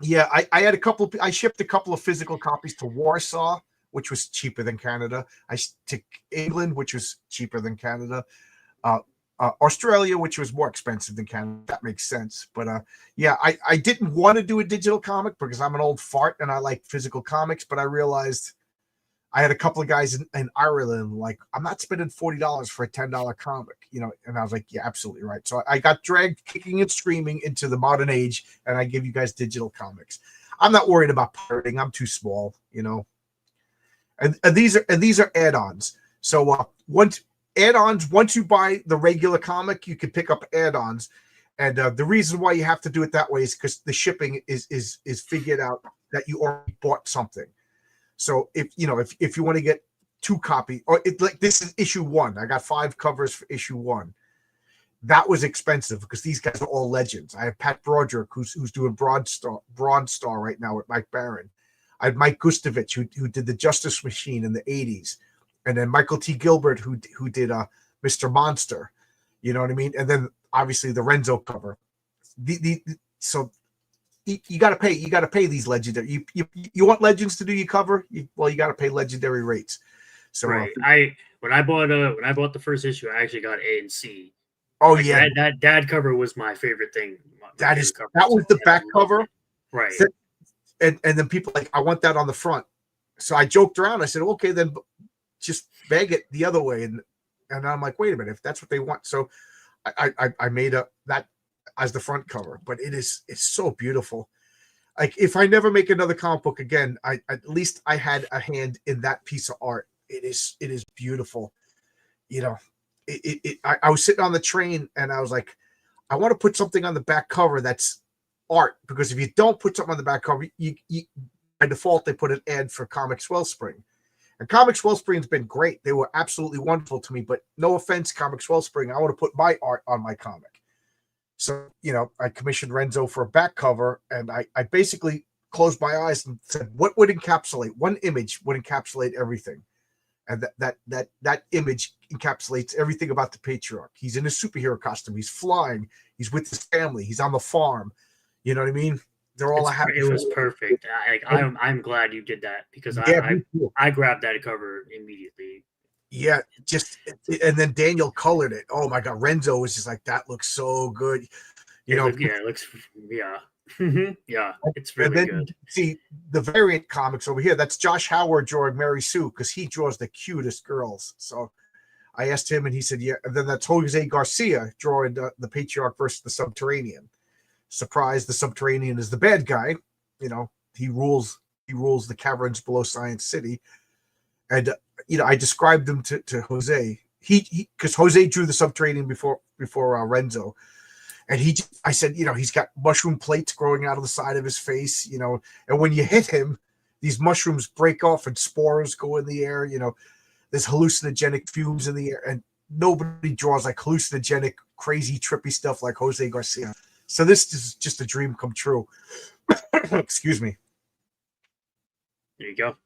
Yeah, I shipped a couple of physical copies to Warsaw, which was cheaper than Canada. To England, which was cheaper than Canada. Australia, which was more expensive than Canada. That makes sense. But I didn't want to do a digital comic because I'm an old fart and I like physical comics. But I realized I had a couple of guys in Ireland like, I'm not spending $40 for a $10 comic, and I was like, yeah, absolutely right. So I got dragged kicking and screaming into the modern age, and I give you guys digital comics. I'm not worried about pirating. I'm too small, And these are add-ons. So once you buy the regular comic, you can pick up add-ons. And the reason why you have to do it that way is because the shipping is figured out that you already bought something. So if you want to get 2 copies, or like this is issue 1, I got 5 covers for issue 1. That was expensive because these guys are all legends. I have Pat Broderick who's doing Broad Star right now with Mike Barron. I had Mike Gustovich, who did the Justice Machine in the 80s, and then Michael T. Gilbert, who did Mr. Monster. You know what I mean? And then obviously the Renzo cover. So you got to pay. You got to pay these legendary. You want Legends to do your cover? You got to pay legendary rates. So right. When I bought the first issue, I actually got A and C. Oh like, yeah, that dad cover was my favorite thing. That was the back cover, right? And then people like, I want that on the front. So I joked around. I said, okay, then just bag it the other way. And I'm like, wait a minute, if that's what they want. So I made that as the front cover, but it's so beautiful. Like if I never make another comic book again, at least I had a hand in that piece of art. It is beautiful. You know, I was sitting on the train and I was like, I want to put something on the back cover that's art, because if you don't put something on the back cover, you by default they put an ad for Comics Wellspring. And Comics Wellspring's been great. They were absolutely wonderful to me, but no offense, Comics Wellspring, I want to put my art on my comic. So, I commissioned Renzo for a back cover, and I basically closed my eyes and said, what would encapsulate? One image would encapsulate everything. And that image encapsulates everything about the patriarch. He's in a superhero costume. He's flying. He's with his family. He's on the farm. You know what I mean? They're all happy. It was perfect. I'm glad you did that, because I grabbed that cover immediately. Yeah, and then Daniel colored it. Oh my God, Renzo was just like, that looks so good. It looks yeah, it's really good. See the variant comics over here. That's Josh Howard drawing Mary Sue, because he draws the cutest girls. So I asked him, and he said, yeah. And then that's Jose Garcia drawing the Patriarch versus the Subterranean. Surprise, the Subterranean is the bad guy. He rules the caverns below Science City. And I described them to Jose. He because Jose drew the Subterranean before Renzo. And I said, he's got mushroom plates growing out of the side of his face, and when you hit him, these mushrooms break off and spores go in the air. There's hallucinogenic fumes in the air, and nobody draws like hallucinogenic, crazy, trippy stuff like Jose Garcia. So this is just a dream come true. Excuse me. There you go.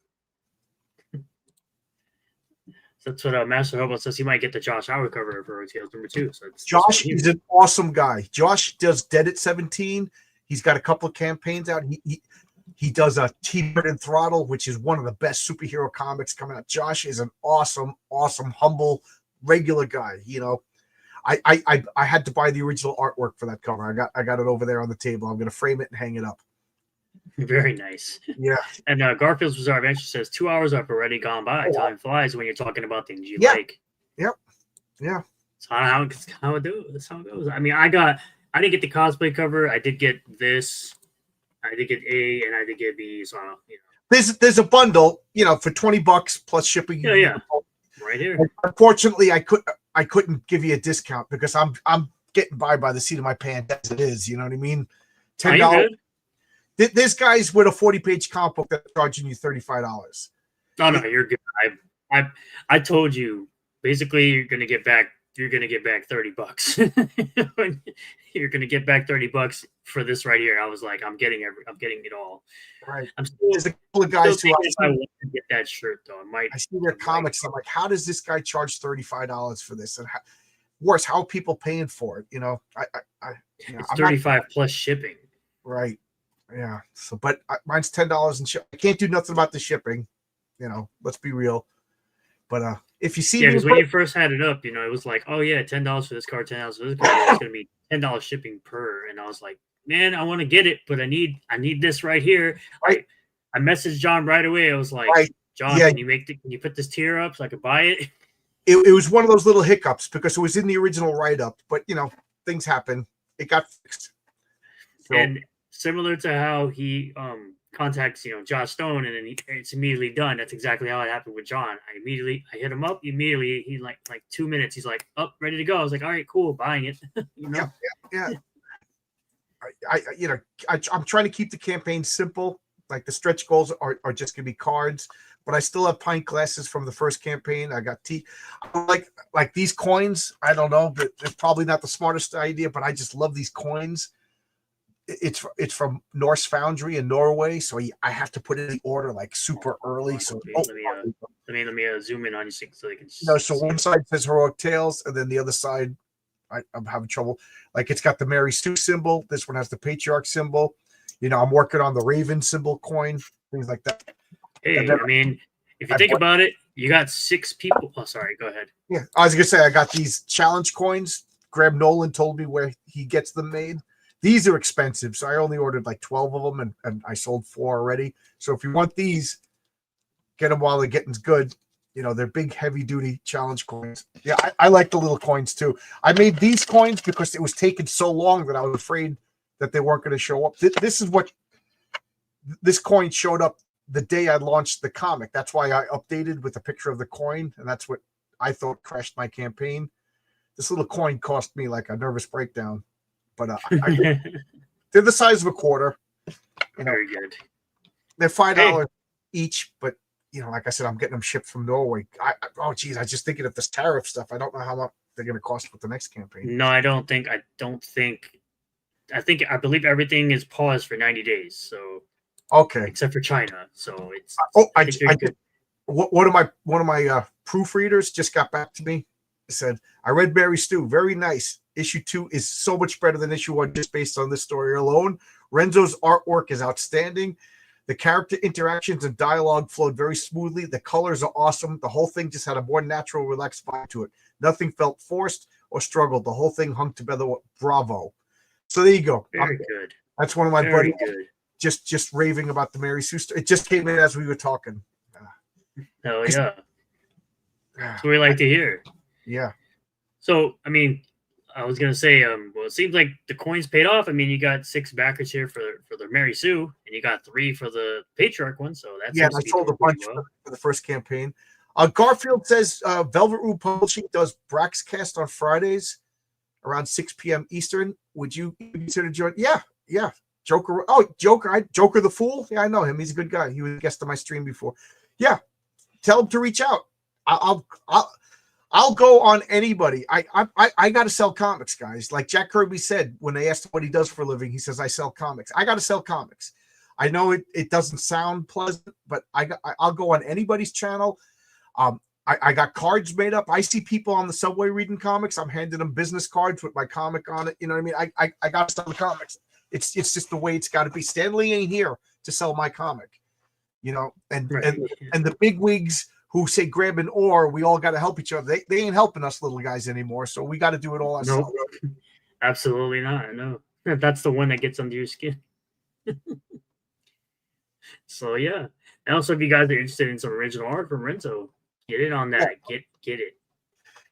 That's what Master Hobo says. He might get the Josh Howard cover for Tales #2. So Josh is an awesome guy. Josh does Dead at 17. He's got a couple of campaigns out. He does a T-Bird and Throttle, which is one of the best superhero comics coming out. Josh is an awesome, humble, regular guy. I had to buy the original artwork for that cover. I got it over there on the table. I'm going to frame it and hang it up. Very nice. Yeah. And Garfield's Bizarre Adventure says 2 hours have already gone by. Time flies when you're talking about things you like. Yep. Yeah. That's how it goes. I mean, I didn't get the cosplay cover. I did get this. I did get A and I did get B. So there's a bundle, for $20 plus shipping. Yeah. Right here. Unfortunately, I couldn't give you a discount because I'm getting by the seat of my pants as it is. You know what I mean? $10. This guy's with a 40-page comic book that's charging you $35. No, you're good. I told you. Basically, you're gonna get back $30. You're gonna get back $30 for this right here. I was like, I'm getting it all. Right. There's a couple of guys who I want to get that shirt though. I see their comics. I'm like, how does this guy charge $35 for this? And worse, how are people paying for it? It's $35 plus shipping. Right. Yeah. So, but mine's $10 and I can't do nothing about the shipping. Let's be real. But if you see, because when you first had it up, it was like, oh yeah, $10 for this card, $10 for this card. It's gonna be $10 shipping per. And I was like, man, I want to get it, but I need this right here. Right. I messaged John right away. I was like, John, can you put this tier up so I could buy it? It was one of those little hiccups because it was in the original write-up, but things happen. It got fixed. So, and similar to how he contacts Josh Stone and then it's immediately done. That's exactly how it happened with John. I hit him up immediately. He like 2 minutes. He's like, up, ready to go. I was like, all right, cool, buying it. Yeah. I'm trying to keep the campaign simple. Like the stretch goals are just gonna be cards, but I still have pint glasses from the first campaign. I got tea. Like these coins. I don't know, but it's probably not the smartest idea, but I just love these coins. it's from Norse Foundry in Norway, so I have to put in the order like super early. So let me zoom in on you so they can so see one it. side says Heroic Tales, and then the other side, I'm having trouble. Like it's got the Mary Sue symbol. This one has the Patriarch symbol. I'm working on the Raven symbol coin, things like that. Hey, I mean, if you think about it, you got 6 people. Oh, sorry, go ahead. Yeah, I was gonna say I got these challenge coins. Graham Nolan told me where he gets them made. These are expensive, so I only ordered like 12 of them, and I sold 4 already. So if you want these, get them while they're getting good. They're big, heavy-duty challenge coins. Yeah, I like the little coins too. I made these coins because it was taking so long that I was afraid that they weren't going to show up. This is what this coin showed up the day I launched the comic. That's why I updated with a picture of the coin, and that's what I thought crashed my campaign. This little coin cost me like a nervous breakdown, but they're the size of a quarter. Very good. They're $5 each, but like I said, I'm getting them shipped from Norway. I just thinking of this tariff stuff. I don't know how much they're going to cost with the next campaign. No, I believe everything is paused for 90 days. So okay, except for China. So it's one of my proofreaders just got back to me. He said, I read Mary Stu, very nice. Issue 2 is so much better than issue 1 just based on this story alone. Renzo's artwork is outstanding. The character interactions and dialogue flowed very smoothly. The colors are awesome. The whole thing just had a more natural, relaxed vibe to it. Nothing felt forced or struggled. The whole thing hung together. Bravo. So there you go. Very good. That's one of my buddies just raving about the Mary Sue story. It just came in as we were talking. Hell yeah. That's what we like to hear. Yeah. So, I mean, I was gonna say, well, it seems like the coins paid off. I mean, you got 6 backers here for the Mary Sue, and you got 3 for the Patriarch one. So that's I sold a bunch for the first campaign. Garfield says Velvet Room Publishing does Braxcast on Fridays around 6 p.m. Eastern. Would you consider joining? Yeah. Joker. Oh, Joker the Fool. Yeah, I know him. He's a good guy. He was a guest on my stream before. Yeah, tell him to reach out. I'll go on anybody. I got to sell comics, guys. Like Jack Kirby said when they asked him what he does for a living, he says, I sell comics. I got to sell comics. I know it doesn't sound pleasant, but I'll go on anybody's channel. I got cards made up. I see people on the subway reading comics. I'm handing them business cards with my comic on it. You know what I mean? I got to sell the comics. It's just the way it's got to be. Stanley ain't here to sell my comic. And the big wigs who say grab an oar, we all got to help each other. They ain't helping us little guys anymore, so we got to do it all ourselves. Nope. Absolutely not. No, that's the one that gets under your skin. So yeah, and also if you guys are interested in some original art from Renzo, get in on that. Get it.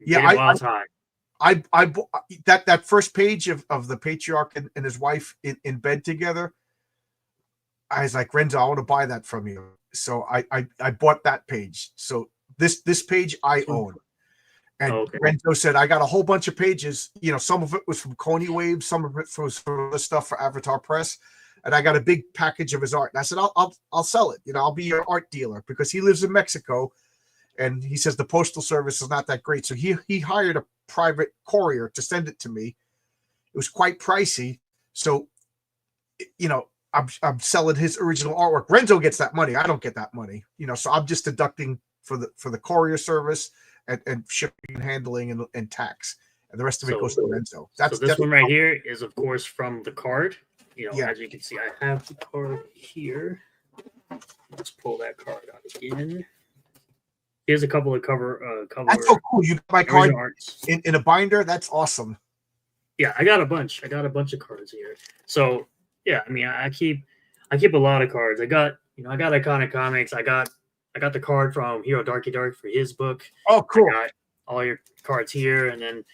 Yeah, while it's hot. I that first page of the Patriarch and his wife in bed together. I was like, Renzo, I want to buy that from you. So I bought that page. So this page I own. And Renzo said, I got a whole bunch of pages. Some of it was from Coney Wave, some of it was from the stuff for Avatar Press. And I got a big package of his art. And I said, I'll sell it. I'll be your art dealer because he lives in Mexico. And he says the postal service is not that great. So he hired a private courier to send it to me. It was quite pricey. So, I'm selling his original artwork. Renzo gets that money. I don't get that money. So I'm just deducting for the courier service and shipping and handling and tax. And the rest of it goes to Renzo. So this one right here is, of course, from the card. As you can see, I have the card here. Let's pull that card out again. Here's a couple of cover. That's so cool. You got my card in a binder. That's awesome. Yeah, I got a bunch. I got a bunch of cards here. So yeah, I mean, I keep a lot of cards. I got Iconic Comics. I got the card from Hero Darky Dark for his book. Oh, cool. I got all your cards here, and then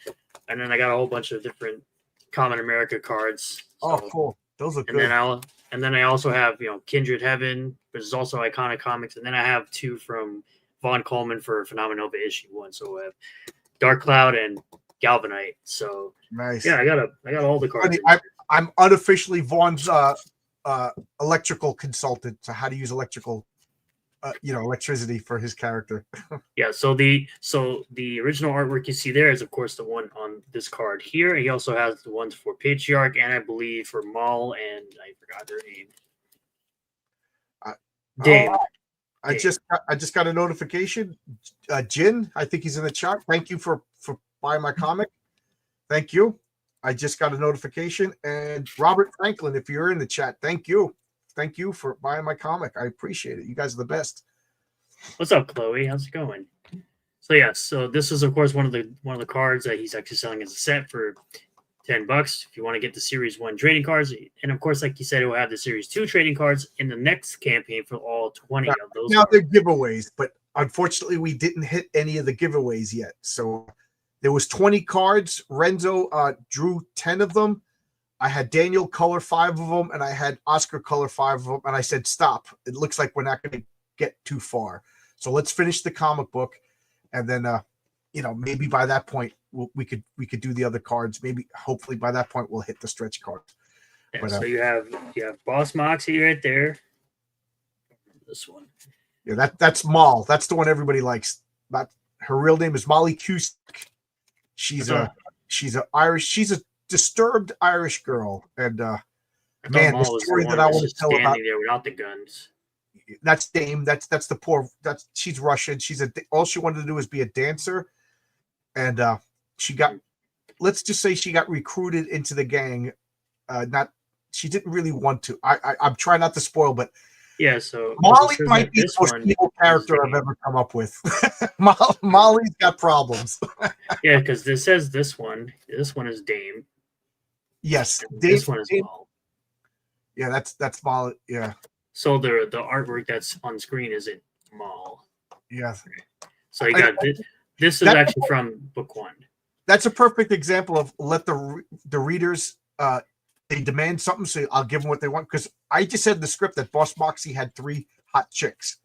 I got a whole bunch of different Common America cards. So, cool. Those are good. And then I also have Kindred Heaven, which is also Iconic Comics, and then I have 2 from Von Coleman for Phenomenova issue 1. So I have Dark Cloud and Galvanite. So nice. Yeah, I got all the cards. I'm unofficially Vaughn's electrical consultant to how to use electrical electricity for his character. Yeah, so the original artwork you see there is of course the one on this card here. He also has the ones for Patriarch and I believe for Maul and I forgot their name. Dame. I just got a notification. Jin, I think he's in the chat. Thank you for buying my comic. Thank you. I just got a notification. And Robert Franklin, if you're in the chat, thank you. Thank you for buying my comic. I appreciate it. You guys are the best. What's up, Chloe? How's it going? So yes, so this is of course one of the cards that he's actually selling as a set for $10 if you want to get the Series 1 trading cards. And of course, like you said, it will have the Series 2 trading cards in the next campaign for all 20 of those. Now they're giveaways, but unfortunately we didn't hit any of the giveaways yet. So there was 20 cards. Renzo drew 10 of them. I had Daniel color 5 of them, and I had Oscar color 5 of them. And I said, stop. It looks like we're not going to get too far. So let's finish the comic book. And then, maybe by that point, we could do the other cards. Maybe, hopefully by that point, we'll hit the stretch cards. Yeah, but, so you have Boss Moxie right there. This one. Yeah, that's Maul. That's the one everybody likes. Her real name is Molly Cusack. She's a Irish. She's a disturbed Irish girl, and man, the story that I want to tell about there without the guns. That's Dame. That's the poor. She's Russian. All she wanted to do was be a dancer, and she got. Let's just say she got recruited into the gang. She didn't really want to. I'm trying not to spoil, but yeah. So Molly might be the most evil character I've ever come up with. Molly's got problems. Yeah, because this says this one. This one is Dame. Yes, this one is Maul. Yeah, that's Molly. Yeah. So the artwork that's on screen isn't Maul. Yeah. So you got this is actually from book 1. That's a perfect example of let the readers they demand something, so I'll give them what they want. Because I just said in the script that Boss Moxie had 3 hot chicks,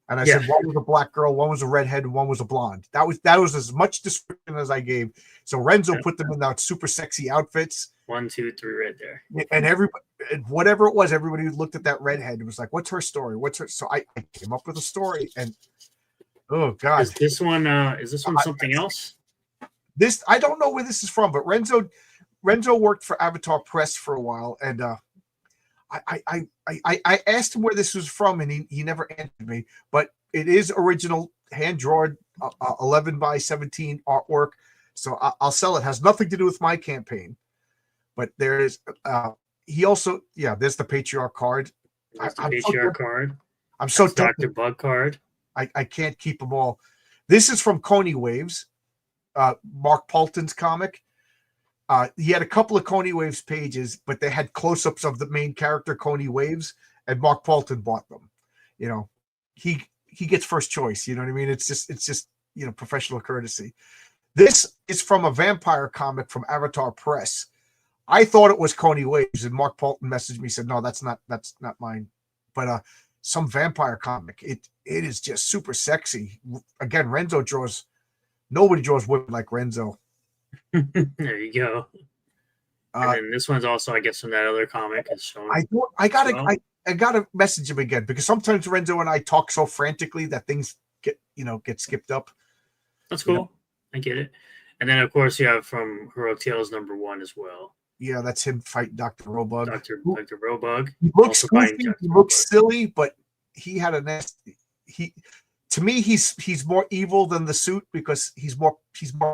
and I said one was a black girl, one was a redhead, and one was a blonde. That was as much description as I gave. So Renzo put them in that super sexy outfits. 1, 2, 3, right there. And everybody, whatever it was, everybody who looked at that redhead was like, "What's her story? What's her?" So I came up with a story, and oh god, is this one something else? This I don't know where this is from, but Renzo worked for Avatar Press for a while, and I asked him where this was from, and he never answered me. But it is original, hand drawn, 11 by 17 artwork. So I'll sell it. Has nothing to do with my campaign. But there's he also there's the Patriarch card. Card. I'm so Dr. Bug card. I can't keep them all. This is from Coney Waves, Mark Paulton's comic. He had a couple of Coney Waves pages, but they had close-ups of the main character, Coney Waves, and Mark Paulton bought them. He gets first choice. You know what I mean? It's just professional courtesy. This is from a vampire comic from Avatar Press. I thought it was Coney Waves, and Mark Paulton messaged me, said, "No, that's not mine." But some vampire comic. It is just super sexy. Again, Renzo draws. Nobody draws women like Renzo. There you go. And then this one's also, I guess, from that other comic. I gotta message him again, because sometimes Renzo and I talk so frantically that things get skipped up. That's cool. I get it. And then of course you have from Heroic Tales #1 as well. Yeah, that's him fighting Dr. Robug. Dr. Robug. He looks goofy, he looks silly, but he had a nasty. To me, he's more evil than the suit, because he's more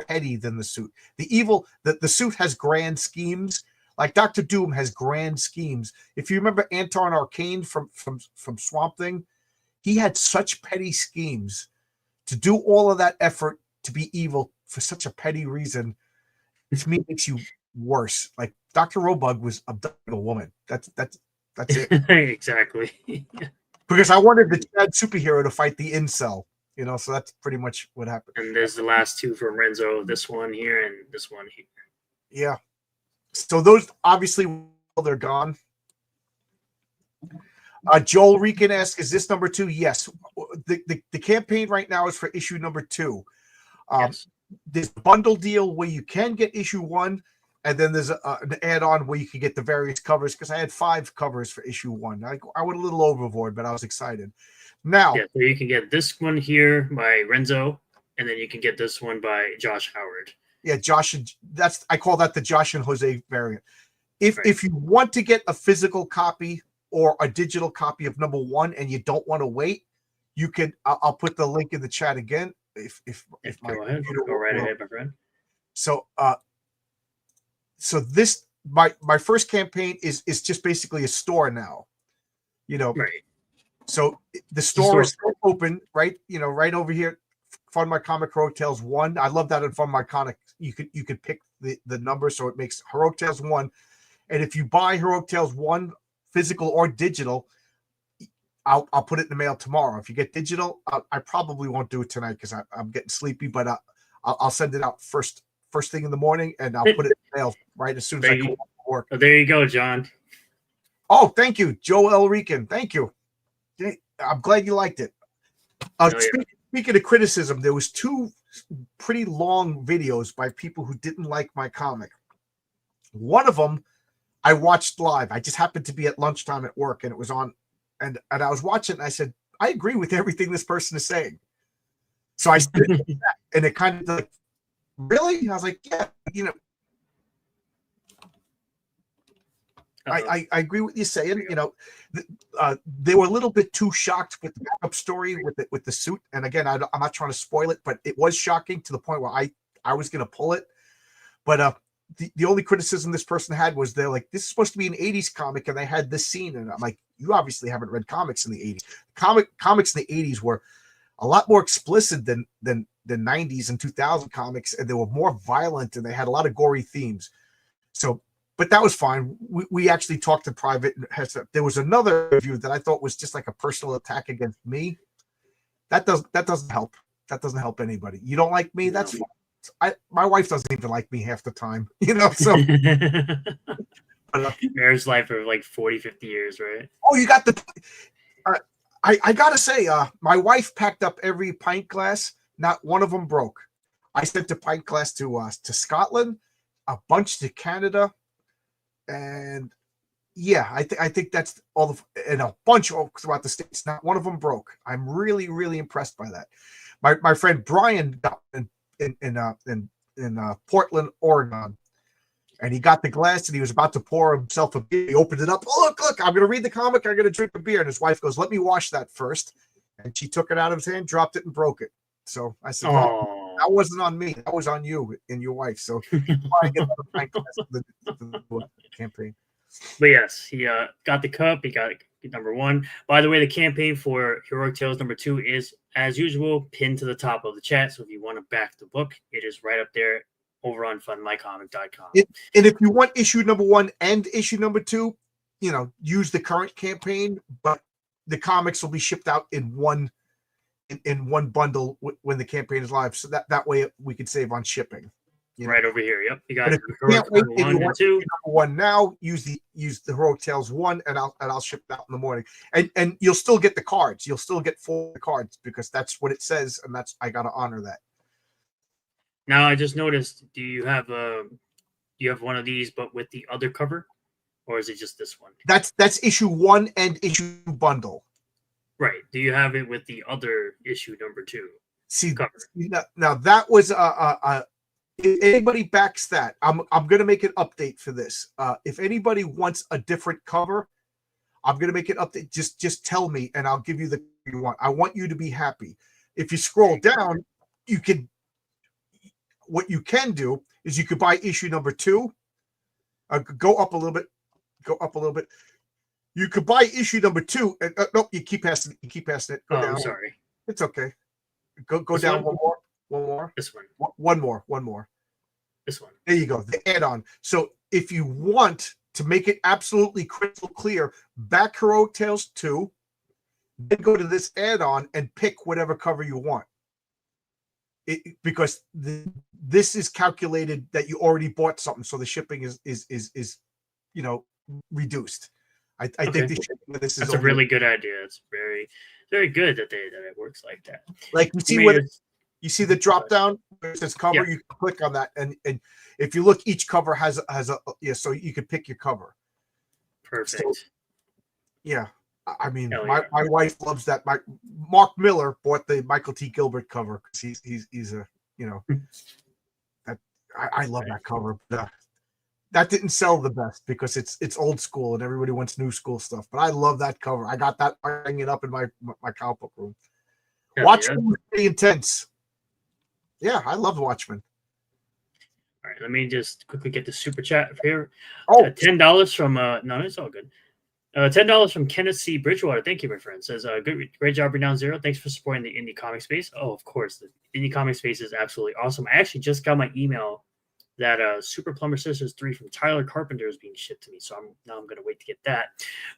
petty than the suit. The suit has grand schemes. Like Dr. Doom has grand schemes. If you remember Anton Arcane from Swamp Thing, he had such petty schemes. To do all of that effort to be evil for such a petty reason, to me, makes you worse. Like Dr. Robug was abducting a woman. That's it. Exactly. Because I wanted the Chad superhero to fight the incel, so that's pretty much what happened. And there's the last 2 from Renzo, this one here and this one here. Yeah. So those, obviously, they're gone. Joel Regan asks, is this #2? Yes. The campaign right now is for issue #2. Yes. There's a bundle deal where you can get issue 1, and then there's an add-on where you can get the various covers, because I had 5 covers for issue 1. I went a little overboard, but I was excited. Now, Yeah, so you can get this one here by Renzo, and then you can get this one by Josh Howard. yeah, Josh, I call that the Josh and Jose variant. Right. If you want to get a physical copy or a digital copy of number 1 and you don't want to wait, you can. I'll put the link in the chat again. If my Go ahead, go right ahead, my friend. So so this my first campaign is just basically a store now, you know. Right. So the store is still open, right? You know, right over here. Fund My Comic Heroic Tales 1. I love that in Fund My Comic. You could pick the number, so it makes Heroic Tales 1. And if you buy Heroic Tales 1, physical or digital, I'll put it in the mail tomorrow. If you get digital, I probably won't do it tonight because I'm getting sleepy, but I'll send it out first thing in the morning, and I'll put it in the mail right as soon as I come to work. Oh, there you go, John. Oh, thank you, Joe L. Rican. Thank you. I'm glad you liked it. Speaking of criticism, there was 2 pretty long videos by people who didn't like my comic. One of them I watched live. I just happened to be at lunchtime at work, and it was on, and I was watching, and I said, I agree with everything this person is saying. So I said, and it kind of like, really? I was like, yeah, you know, I agree with you saying, you know, they were a little bit too shocked with the backup story with the suit. And again, I'm not trying to spoil it, but it was shocking to the point where I was going to pull it. But the only criticism this person had was they're like, this is supposed to be an 80s comic, and they had this scene. And I'm like, you obviously haven't read comics in the 80s. Comics in the 80s were a lot more explicit than 90s and 2000 comics, and they were more violent, and they had a lot of gory themes. So, but that was fine. We actually talked in private. There was another review that I thought was just like a personal attack against me. That doesn't help. That doesn't help anybody. You don't like me? That's fine. My wife doesn't even like me half the time, you know. So, marriage life for like 40, 50 years, right? Oh, you got the. I gotta say, my wife packed up every pint glass. Not one of them broke. I sent a pint glass to Scotland, a bunch to Canada, and yeah, I think that's all and a bunch throughout the States. Not one of them broke. I'm really, really impressed by that. My friend Brian got in Portland, Oregon, and he got the glass and he was about to pour himself a beer. He opened it up. Oh, look, I'm going to read the comic. I'm going to drink a beer. And his wife goes, let me wash that first. And she took it out of his hand, dropped it, and broke it. So I said, oh, that wasn't on me. That was on you and your wife. So I get the campaign. But yes, he got the cup. He got number 1. By the way, the campaign for Heroic Tales number 2 is, as usual, pinned to the top of the chat. So if you want to back the book, it is right up there over on fundmycomic.com. And if you want issue number 1 and issue number 2, you know, use the current campaign, but the comics will be shipped out in one bundle when the campaign is live. So that way we can save on shipping. Right over here. Yep. You got it. Number 1 now, use the Heroic Tales 1, and I'll ship it out in the morning. And you'll still get the cards. You'll still get 4 cards because that's what it says, and I got to honor that. Now I just noticed, do you have one of these but with the other cover, or is it just this one? That's issue 1 and issue bundle. Right. Do you have it with the other issue number 2? See, cover? Now that was if anybody backs that, I'm gonna make an update for this. If anybody wants a different cover, I'm gonna make an update. Just tell me, and I'll give you the cover you want. I want you to be happy. If you scroll down, what you can do is you could buy issue number 2. Go up a little bit. You could buy issue number 2. And, nope, you keep passing it. Go down. I'm sorry. It's okay. Go this down one more. This one. One more. This one. There you go. The add-on. So if you want to make it absolutely crystal clear, back Heroic Tales 2, then go to this add-on and pick whatever cover you want. Because this is calculated that you already bought something, so the shipping is you know, reduced. I think the shipping of this is a really good idea. It's very, very good that it works like that. Like you see the drop down where it says cover, you can click on that, and if you look, each cover has a so you can pick your cover. Perfect. So, yeah. I mean, Hell my, yeah. my wife loves that. Mark Miller bought the Michael T. Gilbert cover because he's a, you know, that I love Right. that cover. But, that didn't sell the best because it's old school and everybody wants new school stuff. But I love that cover. I got that hanging up in my comic book room. Hell yeah. Watchmen was pretty intense. Yeah, I love Watchmen. All right, let me just quickly get the super chat here. Oh, $10 from no, it's all good. $10 from Kenneth C. Bridgewater. Thank you, my friend. Says, great job, Renown Zero. Thanks for supporting the indie comic space. Oh, of course, the indie comic space is absolutely awesome. I actually just got my email that Super Plumber Sisters 3 from Tyler Carpenter is being shipped to me. So I'm gonna wait to get that.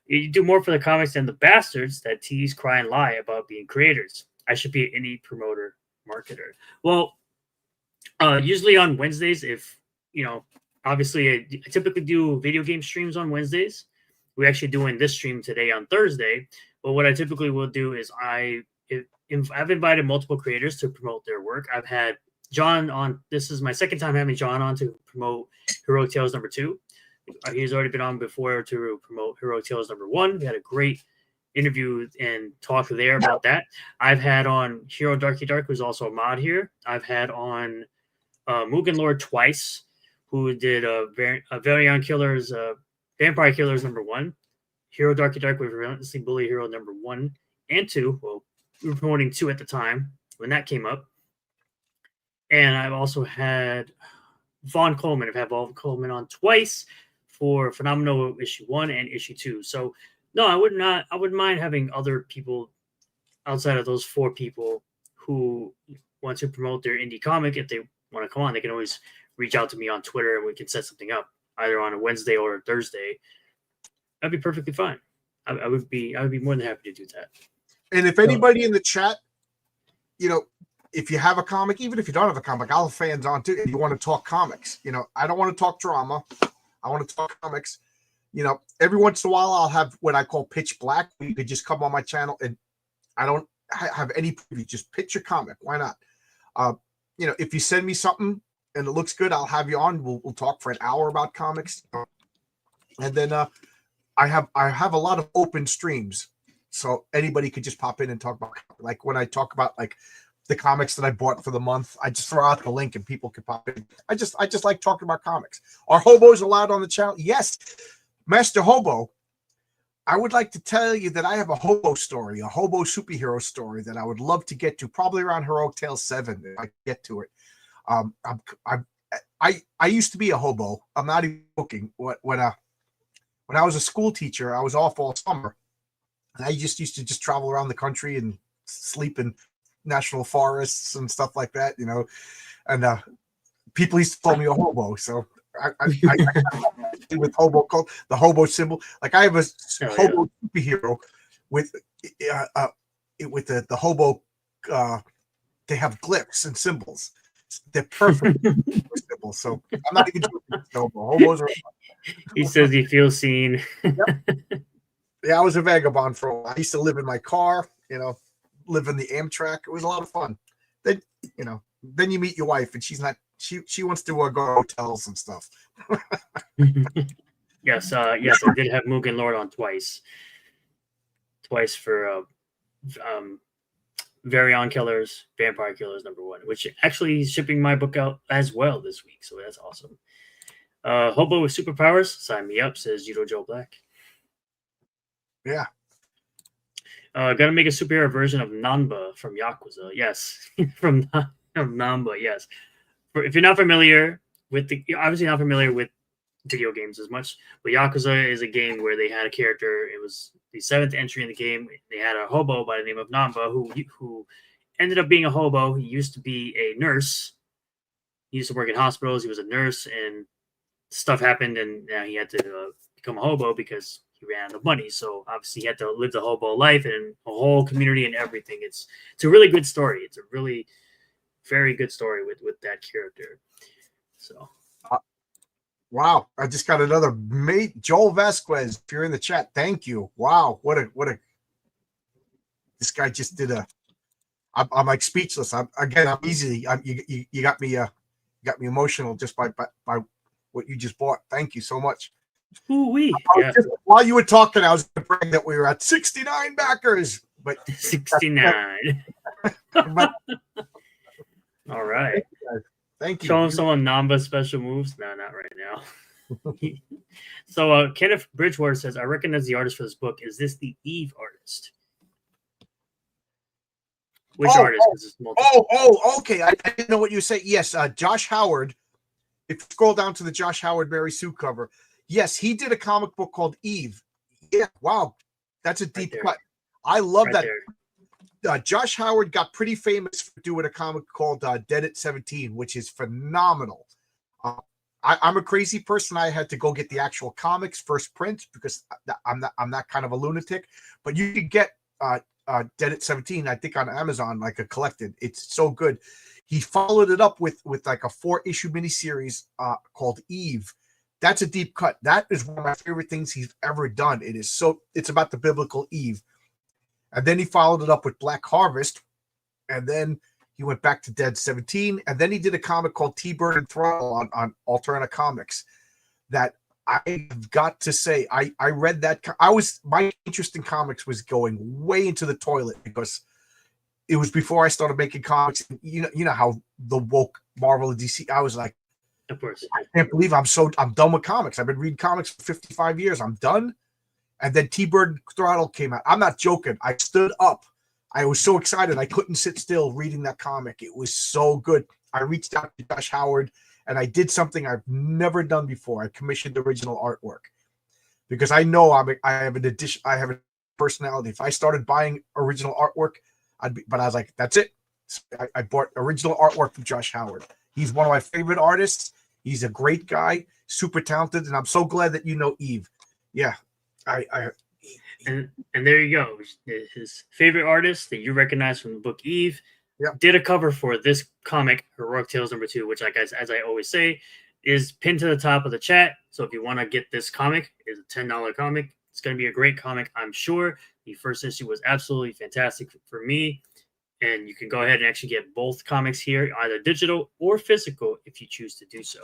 You do more for the comics than the bastards that tease, cry, and lie about being creators. I should be an indie promoter marketer. Well, usually on Wednesdays, if you know, obviously I typically do video game streams on Wednesdays. We're actually doing this stream today on Thursday. But what I typically will do is I've invited multiple creators to promote their work. I've had John on. This is my second time having John on to promote Heroic Tales #2. He's already been on before to promote Heroic Tales #1. We had a great interview and talk there about that. I've had on Hero Darky Dark, who's also a mod here. I've had on Mugen Lord twice, who did Variant Killers, Vampire Killers #1, Hero Darky Dark with Relentlessly Bully Hero #1 and 2. Well, we were promoting 2 at the time when that came up. And I've also had Vaughn Coleman. I've had Vaughn Coleman on twice for Phenomenal issue 1 and issue 2. So no, I wouldn't mind having other people outside of those 4 people who want to promote their indie comic. If they want to come on, they can always reach out to me on Twitter and we can set something up either on a Wednesday or a Thursday. That'd be perfectly fine. I would be more than happy to do that. And if anybody in the chat, you know, if you have a comic, even if you don't have a comic, I'll have fans on too. And you want to talk comics, you know, I don't want to talk drama. I want to talk comics. You know, every once in a while I'll have what I call pitch black. You could just come on my channel and I don't have any preview. Just pitch your comic. Why not? You know, if you send me something and it looks good, I'll have you on. We'll talk for an hour about comics. And then I have a lot of open streams. So anybody could just pop in and talk about, like when I talk about like the comics that I bought for the month, I just throw out the link and people can pop in. I just like talking about comics. Are hobos allowed on the channel? Yes. Master Hobo, I would like to tell you that I have a hobo story, a hobo superhero story that I would love to get to, probably around Heroic Tale 7 if I get to it. I used to be a hobo. I'm not even joking. When I was a school teacher, I was off all summer. And I just used to just travel around the country and sleep in national forests and stuff like that, you know. And people used to call me a hobo. So I with hobo called the hobo symbol. Like I have a hobo superhero with the hobo. They have glyphs and symbols. They're perfect symbols. So I'm not even joking. Hobos are. He says he feels seen. Yep. Yeah, I was a vagabond for a while. I used to live in my car, you know, live in the Amtrak. It was a lot of fun. Then, you know, then you meet your wife and she's not, she wants to go to hotels and stuff. Yes, I did have Mugen Lord on twice for Varion Killers, Vampire Killers #1, which actually is shipping my book out as well this week. So that's awesome. Hobo with superpowers, sign me up, says Judo Joe Black. Yeah. Gotta make a superhero version of Nanba from Yakuza. Yes. from Nanba, yes. If you're not familiar with obviously not familiar with video games as much, but Yakuza is a game where they had a character. It was the 7th entry in the game. They had a hobo by the name of Nanba who ended up being a hobo. He used to be a nurse. He used to work in hospitals. He was a nurse, and stuff happened, and now he had to become a hobo because he ran out of money. So obviously he had to live the hobo life and a whole community and everything. It's a really good story. It's a really very good story with that character. So wow, I just got another mate, Joel Vasquez. If you're in the chat, thank you. Wow, what a this guy just did I'm like speechless. I'm easy. You got me emotional just by what you just bought. Thank you so much. Ooh-wee. Yeah. While you were talking, I was going to bring that we were at 69 backers, but 69. but All right. thank you. Showing someone Namba special moves? No, not right now. So Kenneth Bridgewater says, I recognize the artist for this book. Is this the Eve artist? Which artist? Okay. I didn't know what you say. Yes, Josh Howard. If you scroll down to the Josh Howard Mary Sue cover, yes, he did a comic book called Eve. Yeah, wow, that's a deep cut. I love that. Josh Howard got pretty famous for doing a comic called Dead at 17, which is phenomenal. I'm a crazy person. I had to go get the actual comics first print because I'm not kind of a lunatic. But you could get Dead at 17, I think, on Amazon, like a collected. It's so good. He followed it up with like a 4-issue miniseries called Eve. That's a deep cut. That is one of my favorite things he's ever done. It's about the biblical Eve. And then he followed it up with Black Harvest. And then he went back to Dead 17. And then he did a comic called T-Bird and Throttle on Alterna Comics that I've got to say, I read that. My interest in comics was going way into the toilet because it was before I started making comics. You know how the woke Marvel and DC, I was like, of course, I can't believe I'm done with comics. I've been reading comics for 55 years. I'm done. And then T-Bird Throttle came out. I'm not joking. I stood up. I was so excited. I couldn't sit still reading that comic. It was so good. I reached out to Josh Howard and I did something I've never done before. I commissioned original artwork because I know I have a personality. If I started buying original artwork, but I was like, that's it. I bought original artwork from Josh Howard. He's one of my favorite artists. He's a great guy, super talented, and I'm so glad that you know Eve. Yeah, and there you go. His favorite artist that you recognize from the book Eve did a cover for this comic, Heroic Tales #2, which, like as I always say, is pinned to the top of the chat. So if you want to get this comic, it's a $10 comic. It's going to be a great comic, I'm sure. The first issue was absolutely fantastic for me. And you can go ahead and actually get both comics here, either digital or physical, if you choose to do so.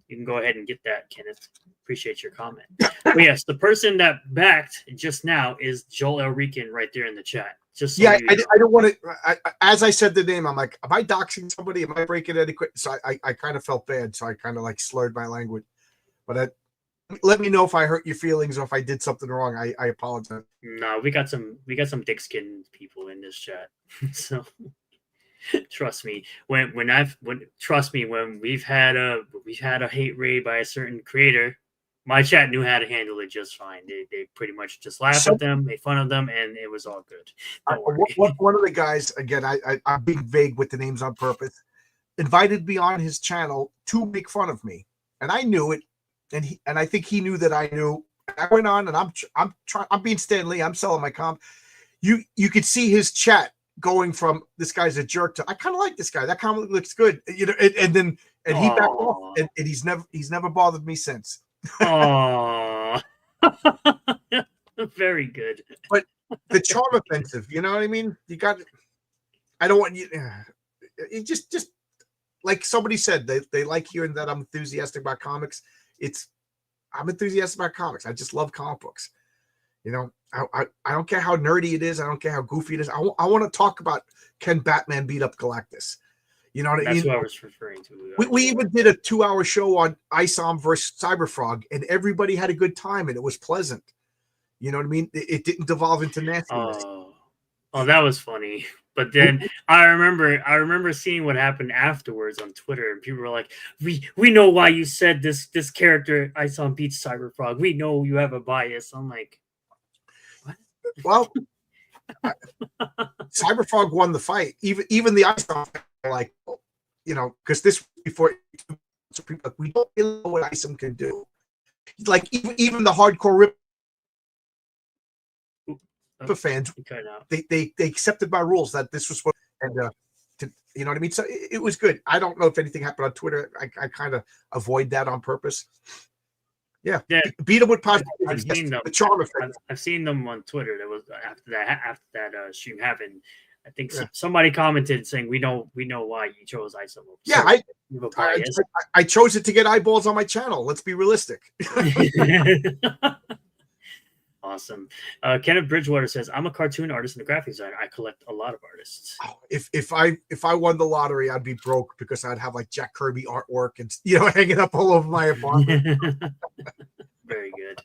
You can go ahead and get that, Kenneth. Appreciate your comment. But yes, the person that backed just now is Joel Elrican right there in the chat. Just so I don't want to. As I said the name, I'm like, am I doxing somebody? Am I breaking etiquette? So I kind of felt bad. So I kind of like slurred my language. But let me know if I hurt your feelings or if I did something wrong. I apologize. No, we got some thick-skinned people in this chat. So trust me, when we've had a hate raid by a certain creator, my chat knew how to handle it just fine. They pretty much just laughed at them, made fun of them, and it was all good. One of the guys, again, I'm being vague with the names on purpose, invited me on his channel to make fun of me, and I knew it. And I think he knew that I knew. I went on and I'm being Stan Lee. I'm selling my comp. You could see his chat going from this guy's a jerk to I kind of like this guy. That comic looks good, and then he backed off, and he's never bothered me since. Aww. Very good. But the charm offensive, you know what I mean? You got. I don't want you. It just like somebody said, they like hearing that I'm enthusiastic about comics. I'm enthusiastic about comics. I just love comic books. I don't care how nerdy it is. I don't care how goofy it is. I want to talk about can Batman beat up Galactus? You know what I mean? That's what I was referring to. We even did a 2-hour show on Isom versus Cyberfrog, and everybody had a good time, and it was pleasant. You know what I mean? It didn't devolve into nastiness. Oh, that was funny. But then I remember seeing what happened afterwards on Twitter, and people were like, "We know why you said this character Isom beats Cyberfrog. We know you have a bias." I'm like, what? Well, Cyberfrog won the fight. Even the Isom, like, because this before we don't really know what Isom can do. Like even the hardcore Rip fans, they accepted my rules that this was what, and you know what I mean. So it was good. I don't know if anything happened on Twitter. I kind of avoid that on purpose. Yeah. Beat them with positivity. The charm effect. I've seen them on Twitter. That was after that stream happened. I think Yeah. somebody commented saying we know why you chose Isom. Yeah, So, you have a I, bias. I chose it to get eyeballs on my channel. Let's be realistic. Awesome. Kenneth Bridgewater says, "I'm a cartoon artist and a graphic designer. I collect a lot of artists." If I won the lottery, I'd be broke because I'd have like Jack Kirby artwork and hanging up all over my apartment. Very good.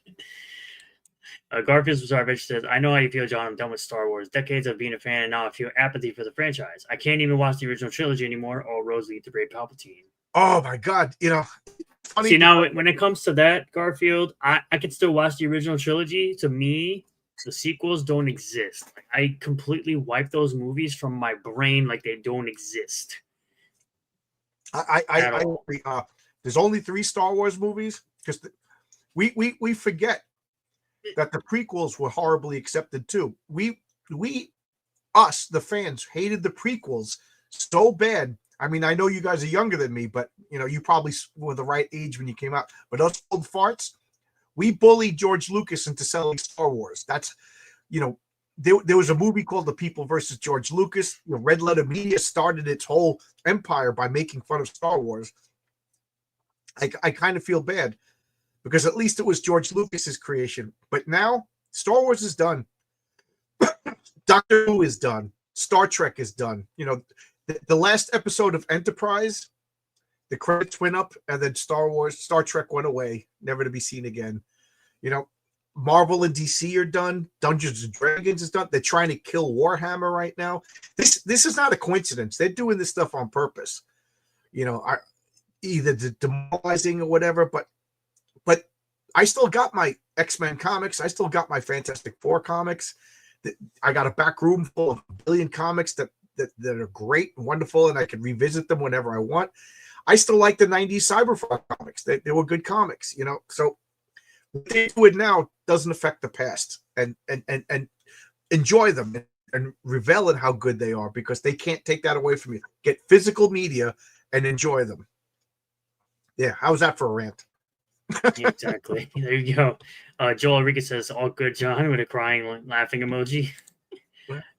Garfield's Bizarre Bitch says, "I know how you feel, John. I'm done with Star Wars. Decades of being a fan, and now I feel apathy for the franchise. I can't even watch the original trilogy anymore. All roads lead to Great Palpatine." Oh my God! Funny. See, now when it comes to that, Garfield, I can still watch the original trilogy. To me, the sequels don't exist. Like, I completely wipe those movies from my brain like they don't exist. I agree. There's only 3 Star Wars movies because we forget that the prequels were horribly accepted too. Us, the fans, hated the prequels so bad. I mean, I know you guys are younger than me, but you probably were the right age when you came out. But us old farts, we bullied George Lucas into selling Star Wars. That's, there was a movie called The People versus George Lucas. Red Letter Media started its whole empire by making fun of Star Wars. I kind of feel bad because at least it was George Lucas's creation. But now Star Wars is done. Doctor Who is done. Star Trek is done. The last episode of Enterprise, the credits went up, and then Star Trek went away, never to be seen again. Marvel and DC are done. Dungeons and Dragons is done. They're trying to kill Warhammer right now. This is not a coincidence. They're doing this stuff on purpose. Either demoralizing or whatever. But I still got my X-Men comics. I still got my Fantastic Four comics. I got a back room full of a billion comics that are great and wonderful, and I can revisit them whenever I want. I still like the 90s Cyberpunk comics. They were good comics, So what they do it now doesn't affect the past, and enjoy them and revel in how good they are, because they can't take that away from you. Get physical media and enjoy them. Yeah, how's that for a rant? Exactly. There you go. Joel Enriquez says, "All good, John," with a crying, laughing emoji.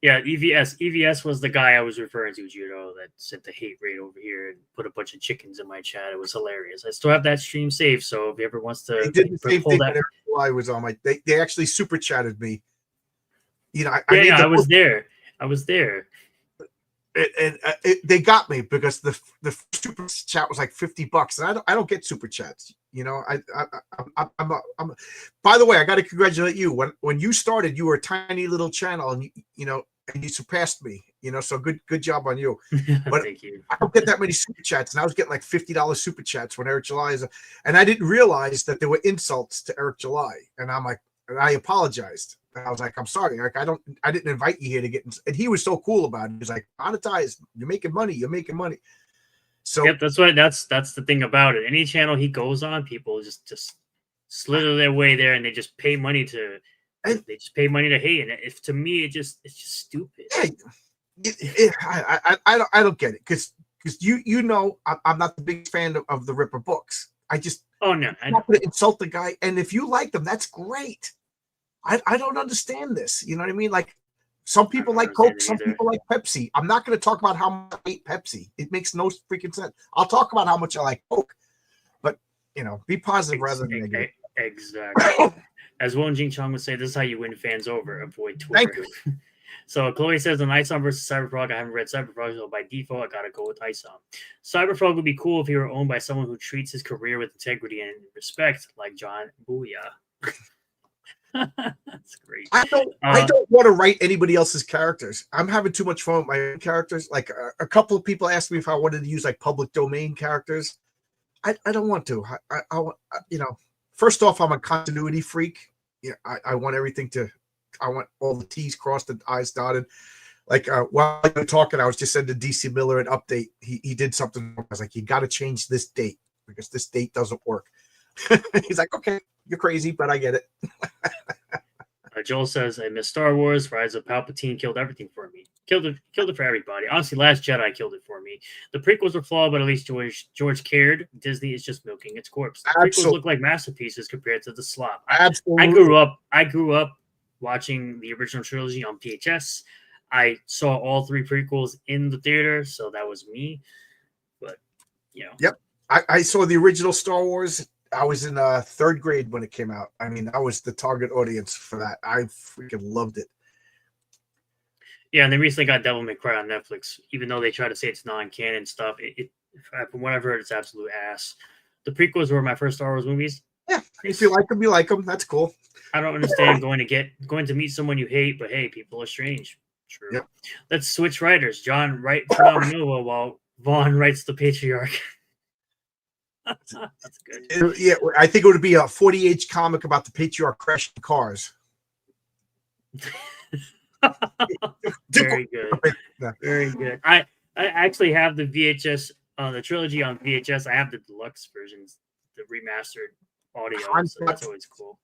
Yeah, EVS. EVS was the guy I was referring to, Judo, that sent the hate rate over here and put a bunch of chickens in my chat. It was hilarious. I still have that stream saved, so if he ever wants to, they did the same thing that. When I was on my. They actually super chatted me. I was there. I was there. And they got me because the super chat was like $50, and I don't get super chats. I'm by the way, I got to congratulate you. When you started, you were a tiny little channel, and you surpassed me. So good job on you. But Thank you. I don't get that many super chats, and I was getting like $50 super chats when Eric July is, and I didn't realize that there were insults to Eric July, and I'm like, and I apologized. I was like, I'm sorry, Eric. I didn't invite you here to get. And he was so cool about it. He was like, monetize. You're making money. You're making money. So yep, that's the thing about it. Any channel he goes on, people just slither their way there, and they just pay money to. They just pay money to hate, and if to me, it's just stupid. I don't get it because I'm not the biggest fan of the Ripper books. I'm not going to insult the guy, and if you like them, that's great. I don't understand this. You know what I mean? Like, some people like Coke, some people like Pepsi. I'm not going to talk about how much I hate Pepsi. It makes no freaking sense. I'll talk about how much I like Coke, but be positive rather than negative. Exactly. As Won Jing Chong would say, this is how you win fans over. Avoid Twitter. Thank you. So Chloe says, on Isom versus Cyberfrog, I haven't read Cyberfrog, so by default, I gotta go with Isom. Cyberfrog would be cool if he were owned by someone who treats his career with integrity and respect, like John Booyah. That's great. I don't want to write anybody else's characters. I'm having too much fun with my own characters. Like, a couple of people asked me if I wanted to use like public domain characters. I don't want to. First off, I'm a continuity freak. I want everything to. I want all the T's crossed and I's dotted. Like, while you were talking, I was just sending DC Miller an update. He did something. I was like, you got to change this date because this date doesn't work. He's like, okay, you're crazy, but I get it. Joel says, I miss Star Wars. Rise of Palpatine killed everything for me. Killed it for everybody. Honestly, Last Jedi killed it for me. The prequels were flawed, but at least George cared. Disney is just milking its corpse. The prequels look like masterpieces compared to the slop. Absolutely. I grew up watching the original trilogy on VHS. I saw all 3 prequels in the theater, so that was me. But Yep, I saw the original Star Wars. I was in 3rd grade when it came out. I mean, I was the target audience for that. I freaking loved it. Yeah, and they recently got Devil May Cry on Netflix. Even though they try to say it's non-canon stuff, from what I've heard, it's absolute ass. The prequels were my first Star Wars movies. Yeah, if you like them, you like them. That's cool. I don't understand going to meet someone you hate, but hey, people are strange. True. Yep. Let's switch writers. John write Phenomenal while Vaughn writes the Patriarch. That's good. Yeah, I think it would be a 40-age comic about the Patriarch crashing cars. Very good. Very good. I actually have the VHS, the trilogy on VHS. I have the deluxe versions, the remastered audio. So that's always cool.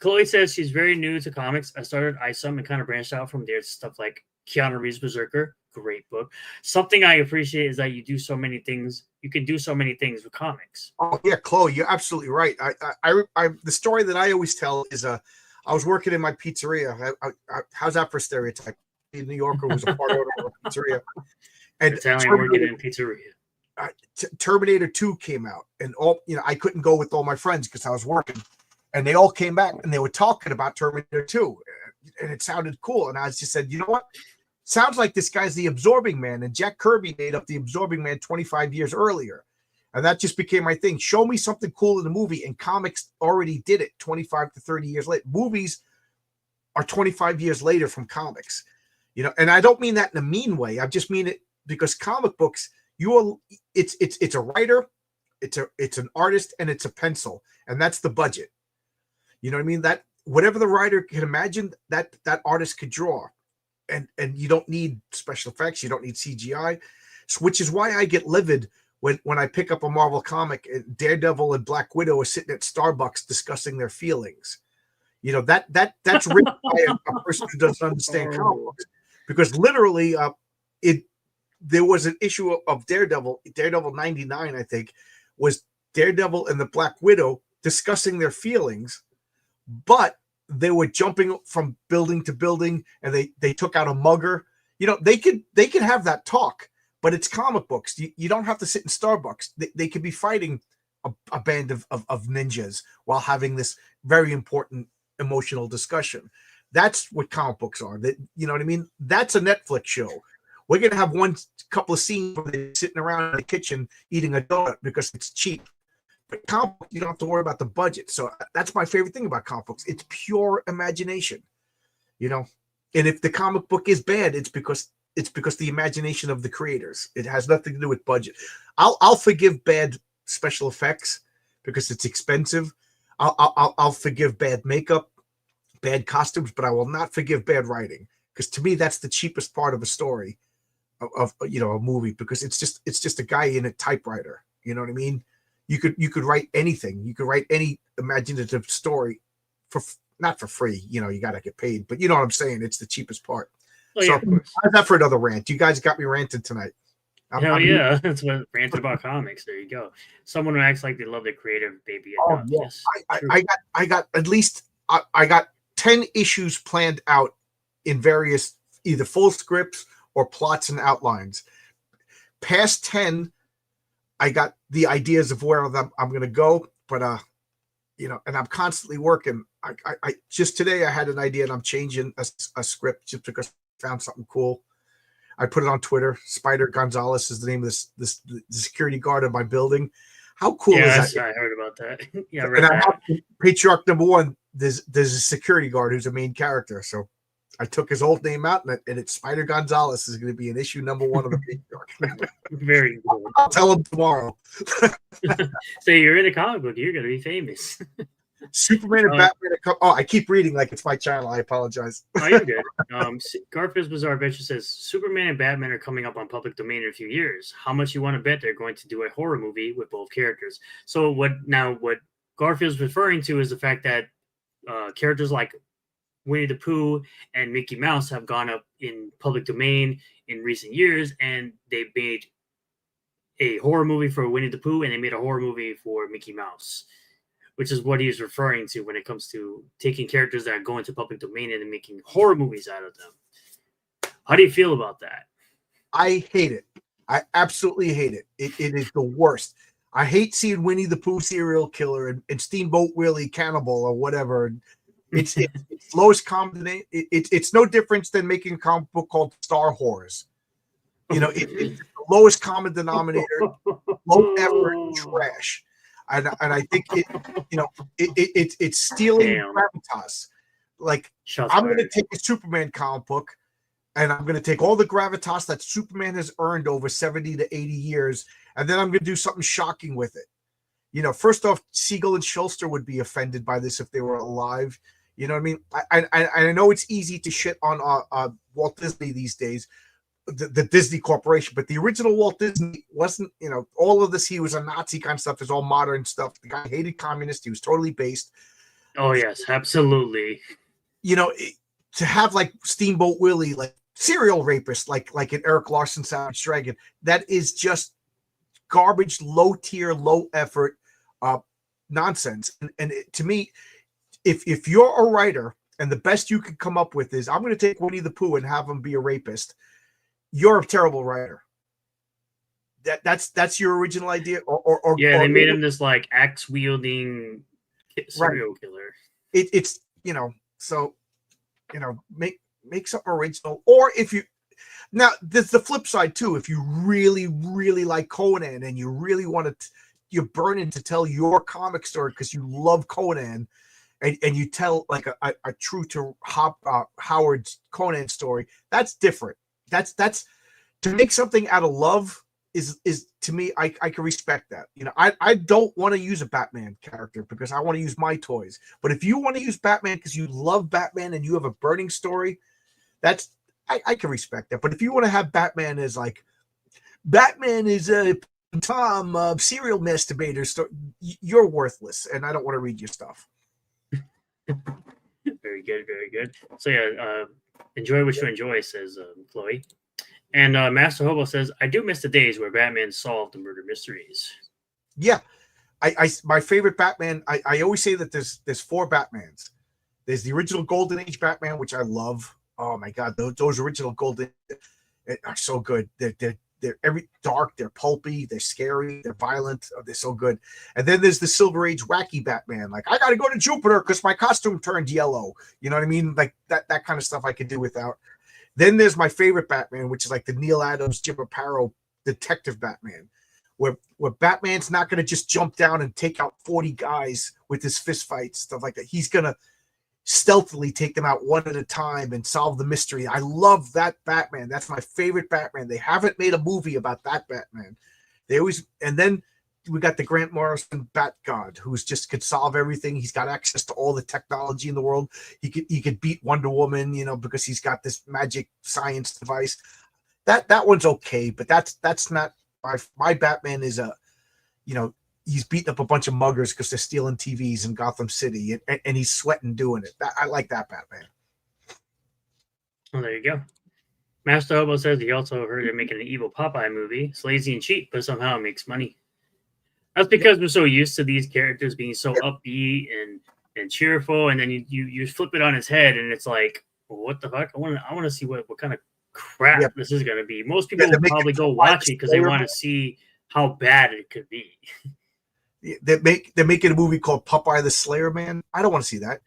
Chloe says she's very new to comics. I started ISOM and kind of branched out from there to stuff like Keanu Reeves' Berserker. Great book. Something I appreciate is that you do so many things. You can do so many things with comics. Oh yeah, Chloe, you're absolutely right. I the story that I always tell is I was working in my pizzeria. How's that for a stereotype? A New Yorker was a part owner of a pizzeria, and Italian working in pizzeria. Terminator 2 came out, and I couldn't go with all my friends because I was working, and they all came back and they were talking about Terminator 2, and it sounded cool, and I just said, you know what? Sounds like this guy's the Absorbing Man, and Jack Kirby made up the Absorbing Man 25 years earlier. And that just became my thing. Show me something cool in the movie, and comics already did it 25 to 30 years later. Movies are 25 years later from comics. And I don't mean that in a mean way. I just mean it because comic books, it's a writer, it's an artist, and it's a pencil, and that's the budget. You know what I mean? That whatever the writer can imagine, that artist could draw. And you don't need special effects, you don't need CGI, which is why I get livid when I pick up a Marvel comic and Daredevil and Black Widow are sitting at Starbucks discussing their feelings. That's written by a person who doesn't understand comic books, because literally there was an issue of Daredevil 99, I think, was Daredevil and the Black Widow discussing their feelings, but they were jumping from building to building, and they took out a mugger. They could have that talk, but it's comic books. You don't have to sit in Starbucks. They could be fighting a band of ninjas while having this very important emotional discussion. That's what comic books are. You know what I mean? That's a Netflix show. We're going to have couple of scenes where they're sitting around in the kitchen eating a donut because it's cheap. But comic books, you don't have to worry about the budget. So that's my favorite thing about comic books. It's pure imagination, And if the comic book is bad, it's because the imagination of the creators. It has nothing to do with budget. I'll forgive bad special effects because it's expensive. I'll forgive bad makeup, bad costumes, but I will not forgive bad writing, because to me that's the cheapest part of a story, of a movie, because it's just a guy in a typewriter. You know what I mean? You could write anything. You could write any imaginative story not for free. You got to get paid, but you know what I'm saying? It's the cheapest part. Yeah, of course. How's that for another rant? You guys got me ranted tonight. Hell yeah. That's what ranted about comics. There you go. Someone who acts like they love their creative baby. Oh, yes. I got at least I got 10 issues planned out in various either full scripts or plots and outlines. Past 10, I got the ideas of where I'm going to go, but and I'm constantly working. I just today I had an idea, and I'm changing a script just because I found something cool. I put it on Twitter. Spider Gonzalez is the name of the security guard of my building. How cool is that? I heard about that. Yeah, and I have Patriarch #1. There's a security guard who's a main character. So I took his old name out, and it's Spider Gonzalez is going to be in issue #1 of the Patriarch. Very cool. I'll tell him tomorrow. So you're in a comic book. You're going to be famous. Superman and Batman. I keep reading like it's my channel. I apologize. Oh, you're good. Garfield's Bizarre Adventure says Superman and Batman are coming up on public domain in a few years. How much you want to bet they're going to do a horror movie with both characters? So what Garfield's referring to is the fact that characters like Winnie the Pooh and Mickey Mouse have gone up in public domain in recent years, and they made a horror movie for Winnie the Pooh, and they made a horror movie for Mickey Mouse. which is what he's referring to when it comes to taking characters that go into public domain and making horror movies out of them. How do you feel about that? I hate it. I absolutely hate it. It is the worst. I hate seeing Winnie the Pooh serial killer and Steamboat Willie cannibal or whatever. It's lowest common. It's no difference than making a comic book called Star Horrors. You know, it's the lowest common denominator, low effort trash, and I think it's stealing gravitas. Like I'm going to take a Superman comic book, and I'm going to take all the gravitas that Superman has earned over 70 to 80 years, and then I'm going to do something shocking with it. You know, first off, Siegel and Schuster would be offended by this if they were alive. You know what I mean? I know it's easy to shit on Walt Disney these days, the Disney Corporation, but the original Walt Disney wasn't, you know, all of this. He was a Nazi kind of stuff. Is all modern stuff. The guy hated communists. He was totally based. Oh, yes, absolutely. You know, to have like Steamboat Willie, like serial rapist, like in Eric Larson Savage Dragon, that is just garbage, low tier, low effort nonsense. And to me, if you're a writer and the best you can come up with is I'm going to take Winnie the Pooh and have him be a rapist, you're a terrible writer. That's your original idea, or they made him this like axe wielding serial killer. It's you know, so you know, make something original, or if you now there's the flip side too. If you really like Conan and you really want to, you're burning to tell your comic story because you love Conan. And you tell like a true to Howard's Conan story, that's different. That's to make something out of love is to me, I can respect that. You know, I don't want to use a Batman character because I want to use my toys. But if you want to use Batman because you love Batman and you have a burning story, that's I can respect that. But if you want to have Batman as like Batman is a Tom serial masturbator story, you're worthless, and I don't want to read your stuff. Very good, very good. So yeah, enjoy what you enjoy, says Chloe. And Master Hobo says, I do miss the days where Batman solved the murder mysteries. Yeah. I my favorite Batman, I always say that there's four Batmans. There's the original Golden Age Batman, which I love. Oh my God, those original Golden are so good. They're every dark, they're pulpy, they're scary, they're violent, they're so good. And then there's the Silver Age wacky Batman, like I got to go to Jupiter because my costume turned yellow. You know what I mean? Like that kind of stuff I could do without. Then there's my favorite Batman, which is like the Neil Adams, Jim Aparo detective Batman, where Batman's not going to just jump down and take out 40 guys with his fist fights, stuff like that. He's going to stealthily take them out one at a time and solve the mystery. I love that Batman. That's my favorite Batman. They haven't made a movie about that Batman. They always, and then we got the Grant Morrison Bat God, who's just could solve everything. He's got access to all the technology in the world. He could beat Wonder Woman, you know, because he's got this magic science device. That one's okay, but that's not my Batman is a, you know, he's beating up a bunch of muggers because they're stealing TVs in Gotham City, and he's sweating doing it. I like that Batman. Well, there you go. Master Hobo says he also heard they're making an evil Popeye movie. It's lazy and cheap, but somehow it makes money. That's because we're so used to these characters being so upbeat and cheerful, and then you flip it on its head, and it's like, well, what the fuck? I want to see what kind of crap this is going to be. Most people will probably go watch it because they want to see how bad it could be. They're making a movie called Popeye the Slayer Man. I don't want to see that.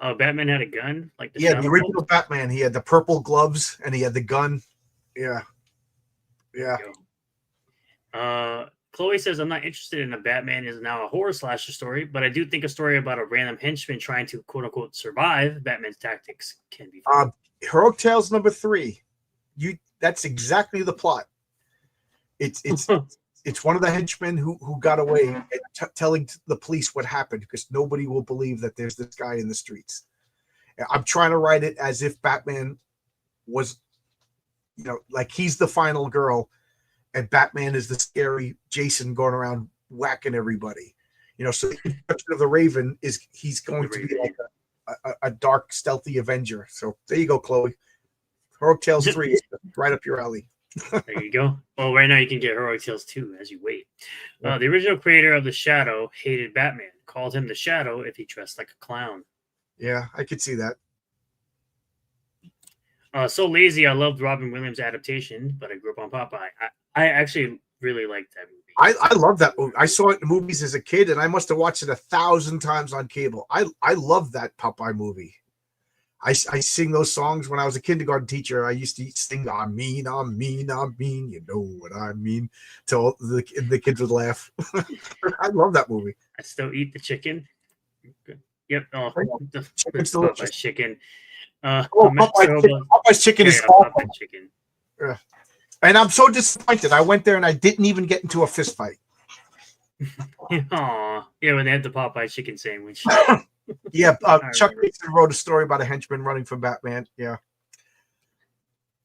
Oh, Batman had a gun? Like the original Batman. He had the purple gloves and he had the gun. Yeah. Chloe says, I'm not interested in a Batman is now a horror slasher story, but I do think a story about a random henchman trying to quote unquote survive Batman's tactics can be fun. Heroic Tales #3. That's exactly the plot. It's one of the henchmen who got away and telling the police what happened because nobody will believe that there's this guy in the streets. I'm trying to write it as if Batman was, you know, like he's the final girl and Batman is the scary Jason going around whacking everybody. You know, so the conception of the Raven is he's going to be like a dark, stealthy Avenger. So there you go, Chloe. Heroic Tales 3 is right up your alley. There you go. Oh, right now you can get Heroic Tales 2 as you wait. Yeah. The original creator of the Shadow hated Batman, called him the Shadow if he dressed like a clown. Yeah, I could see that. So lazy, I loved Robin Williams' adaptation, but I grew up on Popeye. I actually really liked that movie. I love that movie. I saw it in movies as a kid, and I must have watched it 1,000 times on cable. I love that Popeye movie. I sing those songs when I was a kindergarten teacher. I used to sing "I'm mean, I'm mean, I'm mean." You know what I mean? Till the kids would laugh. I love that movie. I still eat the chicken. Yep. Oh, the Chicken's Popeye's delicious. chicken. Oh, Popeye's chicken is awesome. Popeye chicken. Yeah. And I'm so disappointed. I went there and I didn't even get into a fist fight. Aw. Yeah, when they had the Popeye chicken sandwich. Yeah, I Chuck remember. Dixon wrote a story about a henchman running from Batman. Yeah,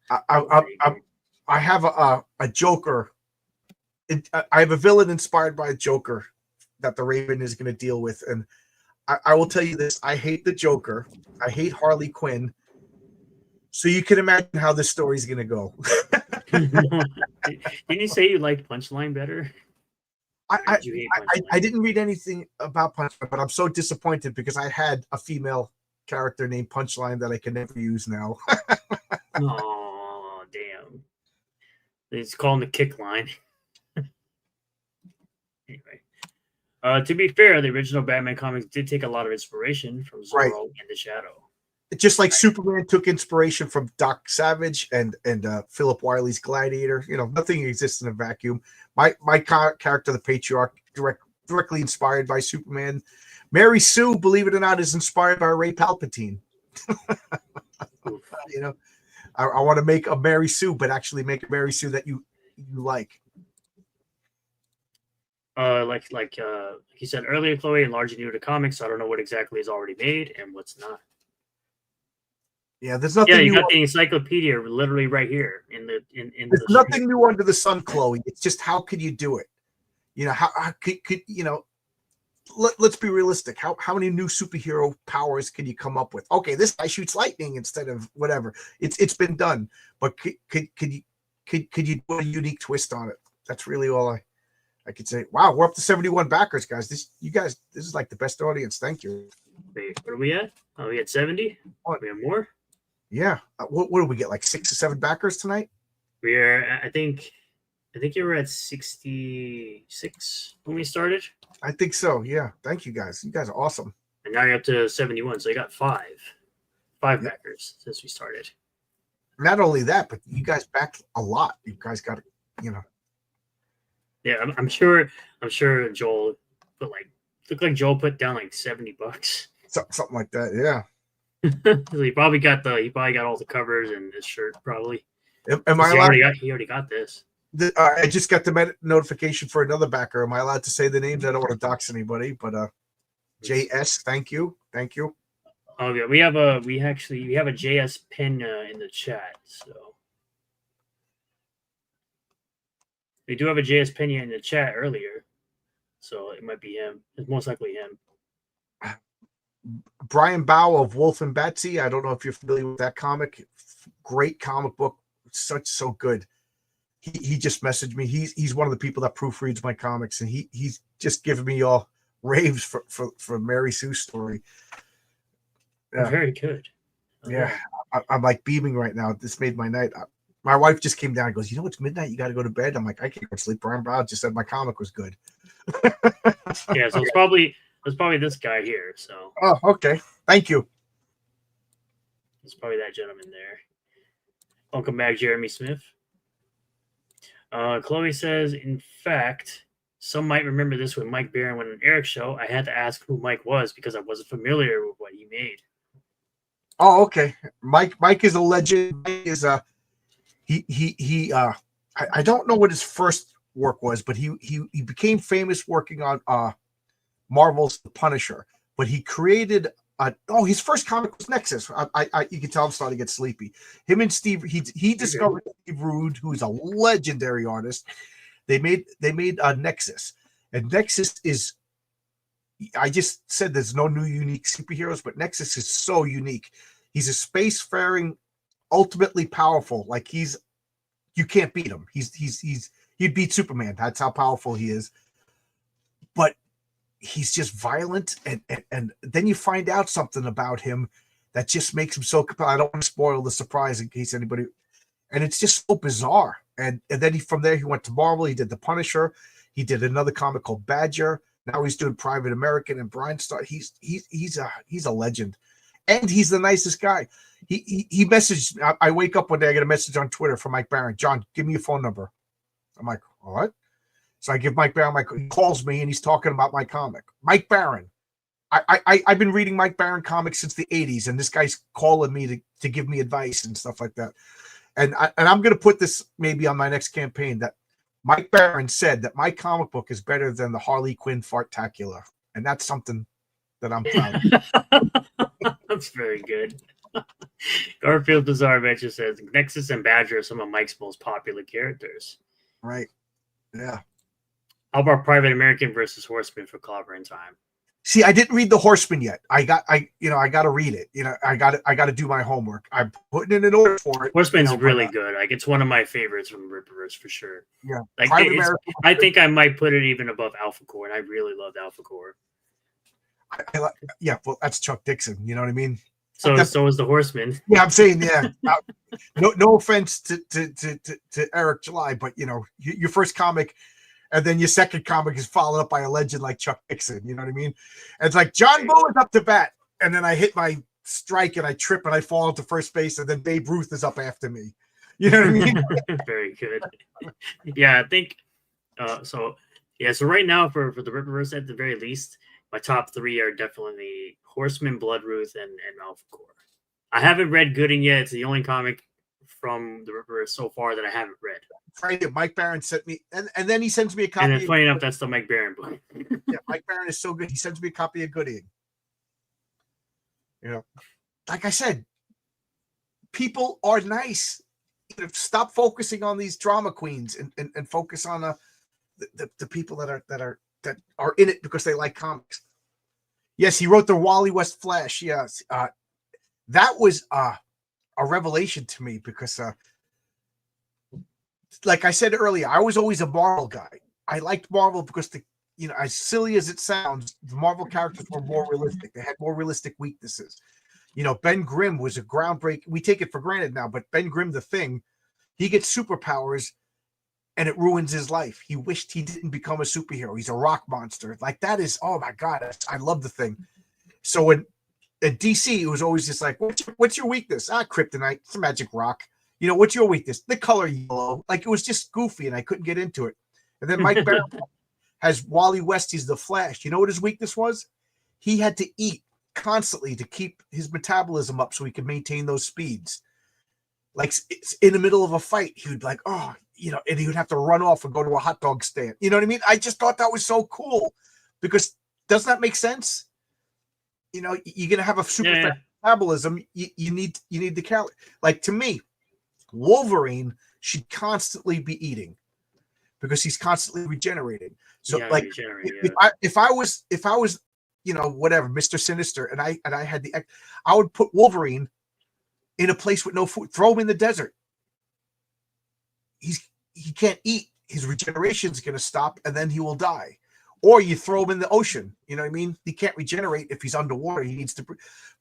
I have a Joker. I have a villain inspired by a Joker that the Raven is going to deal with, and I will tell you this: I hate the Joker. I hate Harley Quinn. So you can imagine how this story is going to go. Didn't you say you liked Punchline better? Or did you hate Punchline? I didn't read anything about Punchline, but I'm so disappointed because I had a female character named Punchline that I can never use now. Oh, damn. It's called the kick line. Anyway. To be fair, the original Batman comics did take a lot of inspiration from Zorro Right. and the Shadow. Just like Superman took inspiration from Doc Savage and Philip Wiley's Gladiator. You know, nothing exists in a vacuum. My character, the Patriarch, directly inspired by Superman. Mary Sue, believe it or not, is inspired by Ray Palpatine. You know, I want to make a Mary Sue, but actually make a Mary Sue that you like. Like you said earlier, Chloe, and largely new to comics, so I don't know what exactly is already made and what's not. Yeah, there's nothing. Yeah, you new got the encyclopedia literally right here in the in There's the nothing new under the sun, Chloe. It's just how could you do it? You know, how could you know? Let's be realistic. How many new superhero powers can you come up with? Okay, this guy shoots lightning instead of whatever. It's been done, but could you do a unique twist on it? That's really all I could say. Wow, we're up to 71 backers, guys. This is like the best audience. Thank you. Wait, what are we at? Oh, we at 70. We have more. Yeah. What did we get? Like 6 or 7 backers tonight? We are. I think you were at 66 when we started, I think so. Yeah. Thank you, guys. You guys are awesome. and now you're up to 71. So you got five backers since we started. Not only that, but you guys backed a lot. You guys got, you know. Yeah, I'm sure Joel put looked like Joel put down like $70. Something like that. Yeah. He probably got all the covers and this shirt probably. Am I allowed? He already got this. I just got the notification for another backer. Am I allowed to say the names? I don't want to dox anybody, but JS, thank you. Oh yeah, we have a JS pin in the chat, so we do have a JS pin in the chat earlier, so it might be him. It's most likely him. Brian Bow of Wolf and Betsy. I don't know if you're familiar with that comic. Great comic book, so good. He just messaged me. He's one of the people that proofreads my comics, and he's just giving me all raves for Mary Sue's story. Yeah. Very good. Yeah, I'm like beaming right now. This made my night. My wife just came down and goes, "You know, it's midnight. You got to go to bed." I'm like, "I can't go to sleep." Brian Brown just said my comic was good. Yeah, so it's probably this guy here. So. Oh, okay. Thank you. It's probably that gentleman there. Welcome back, Jeremy Smith. Chloe says, in fact, some might remember this when Mike Barron went on Eric's show. I had to ask who Mike was because I wasn't familiar with what he made. Oh, okay. Mike is a legend. Mike is a I don't know what his first work was, but he became famous working on Marvel's The Punisher. But he created his first comic was Nexus. You can tell I'm starting to get sleepy. Him and Steve, he discovered Steve Rude, who's a legendary artist. They made Nexus, and Nexus is. I just said there's no new unique superheroes, but Nexus is so unique. He's a spacefaring, ultimately powerful. Like he's you can't beat him. He'd beat Superman. That's how powerful he is. But he's just violent, and then you find out something about him that just makes him so compelling. I don't want to spoil the surprise in case anybody, and it's just so bizarre. And then from there he went to Marvel. He did The Punisher. He did another comic called Badger. Now he's doing Private American and Brian Star. He's a legend, and he's the nicest guy. He messaged. I wake up one day, I get a message on Twitter from Mike Baron. John, give me your phone number. I'm like, what? So I give Mike Baron he calls me and he's talking about my comic. Mike Baron. I've been reading Mike Baron comics since the 80s, and this guy's calling me to give me advice and stuff like that. And I'm going to put this maybe on my next campaign, that Mike Baron said that my comic book is better than the Harley Quinn Fartacular. And that's something that I'm proud of. That's very good. Garfield Bizarre Adventure says Nexus and Badger are some of Mike's most popular characters. Right. Yeah. How about Private American versus Horseman for Clobber in Time? See, I didn't read the Horseman yet. I got to read it. I got to do my homework. I'm putting in an order for it. Horseman's really good. Like, it's one of my favorites from Ripperverse for sure. Yeah. Like, I think I might put it even above Alpha Core, and I really loved Alpha Core. Yeah, well, that's Chuck Dixon. You know what I mean? So is the Horseman. Yeah, I'm saying, yeah. No offense to Eric July, but your first comic, and then your second comic is followed up by a legend like Chuck Dixon. You know what I mean? And it's like John Bull is up to bat, and then I hit my strike and I trip and I fall into first base, and then Babe Ruth is up after me. You know what I mean? Very good. Yeah, I think so. Yeah, so right now for the Ripperverse, at the very least, my top three are definitely Horseman, Bloodruth, and Alpha Core. I haven't read Gooding yet. It's the only comic from the Ripperverse so far that I haven't read. Right. Mike Baron sent me, and then he sends me a copy. And then, funny enough, that's the Mike Baron book. Yeah, Mike Baron is so good. He sends me a copy of Gooding. Like I said, people are nice. Stop focusing on these drama queens and focus on the people that are in it because they like comics. Yes, he wrote the Wally West Flash. Yes, that was a revelation to me because, like I said earlier, I was always a Marvel guy. I liked Marvel because as silly as it sounds, the Marvel characters were more realistic. They had more realistic weaknesses. Ben Grimm was a groundbreaking. We take it for granted now, but Ben Grimm, the Thing, he gets superpowers and it ruins his life. He wished he didn't become a superhero. He's a rock monster. Like, that is, oh my God, I love the Thing. So at DC, it was always just like, what's your weakness? Kryptonite. It's a magic rock. What's your weakness? The color yellow. Like, it was just goofy and I couldn't get into it. And then Mike Baron has Wally West. He's the Flash. You know what his weakness was? He had to eat constantly to keep his metabolism up so he could maintain those speeds. Like, in the middle of a fight, he would like, and he would have to run off and go to a hot dog stand. You know what I mean? I just thought that was so cool because doesn't that make sense? You're going to have a super fast metabolism. You need the calorie. Like, to me, Wolverine should constantly be eating because he's constantly regenerating. So if I was whatever, Mr. Sinister, and I had I would put Wolverine in a place with no food, throw him in the desert. He can't eat. His regeneration is going to stop, and then he will die. Or you throw him in the ocean. You know what I mean? He can't regenerate if he's underwater. He needs to,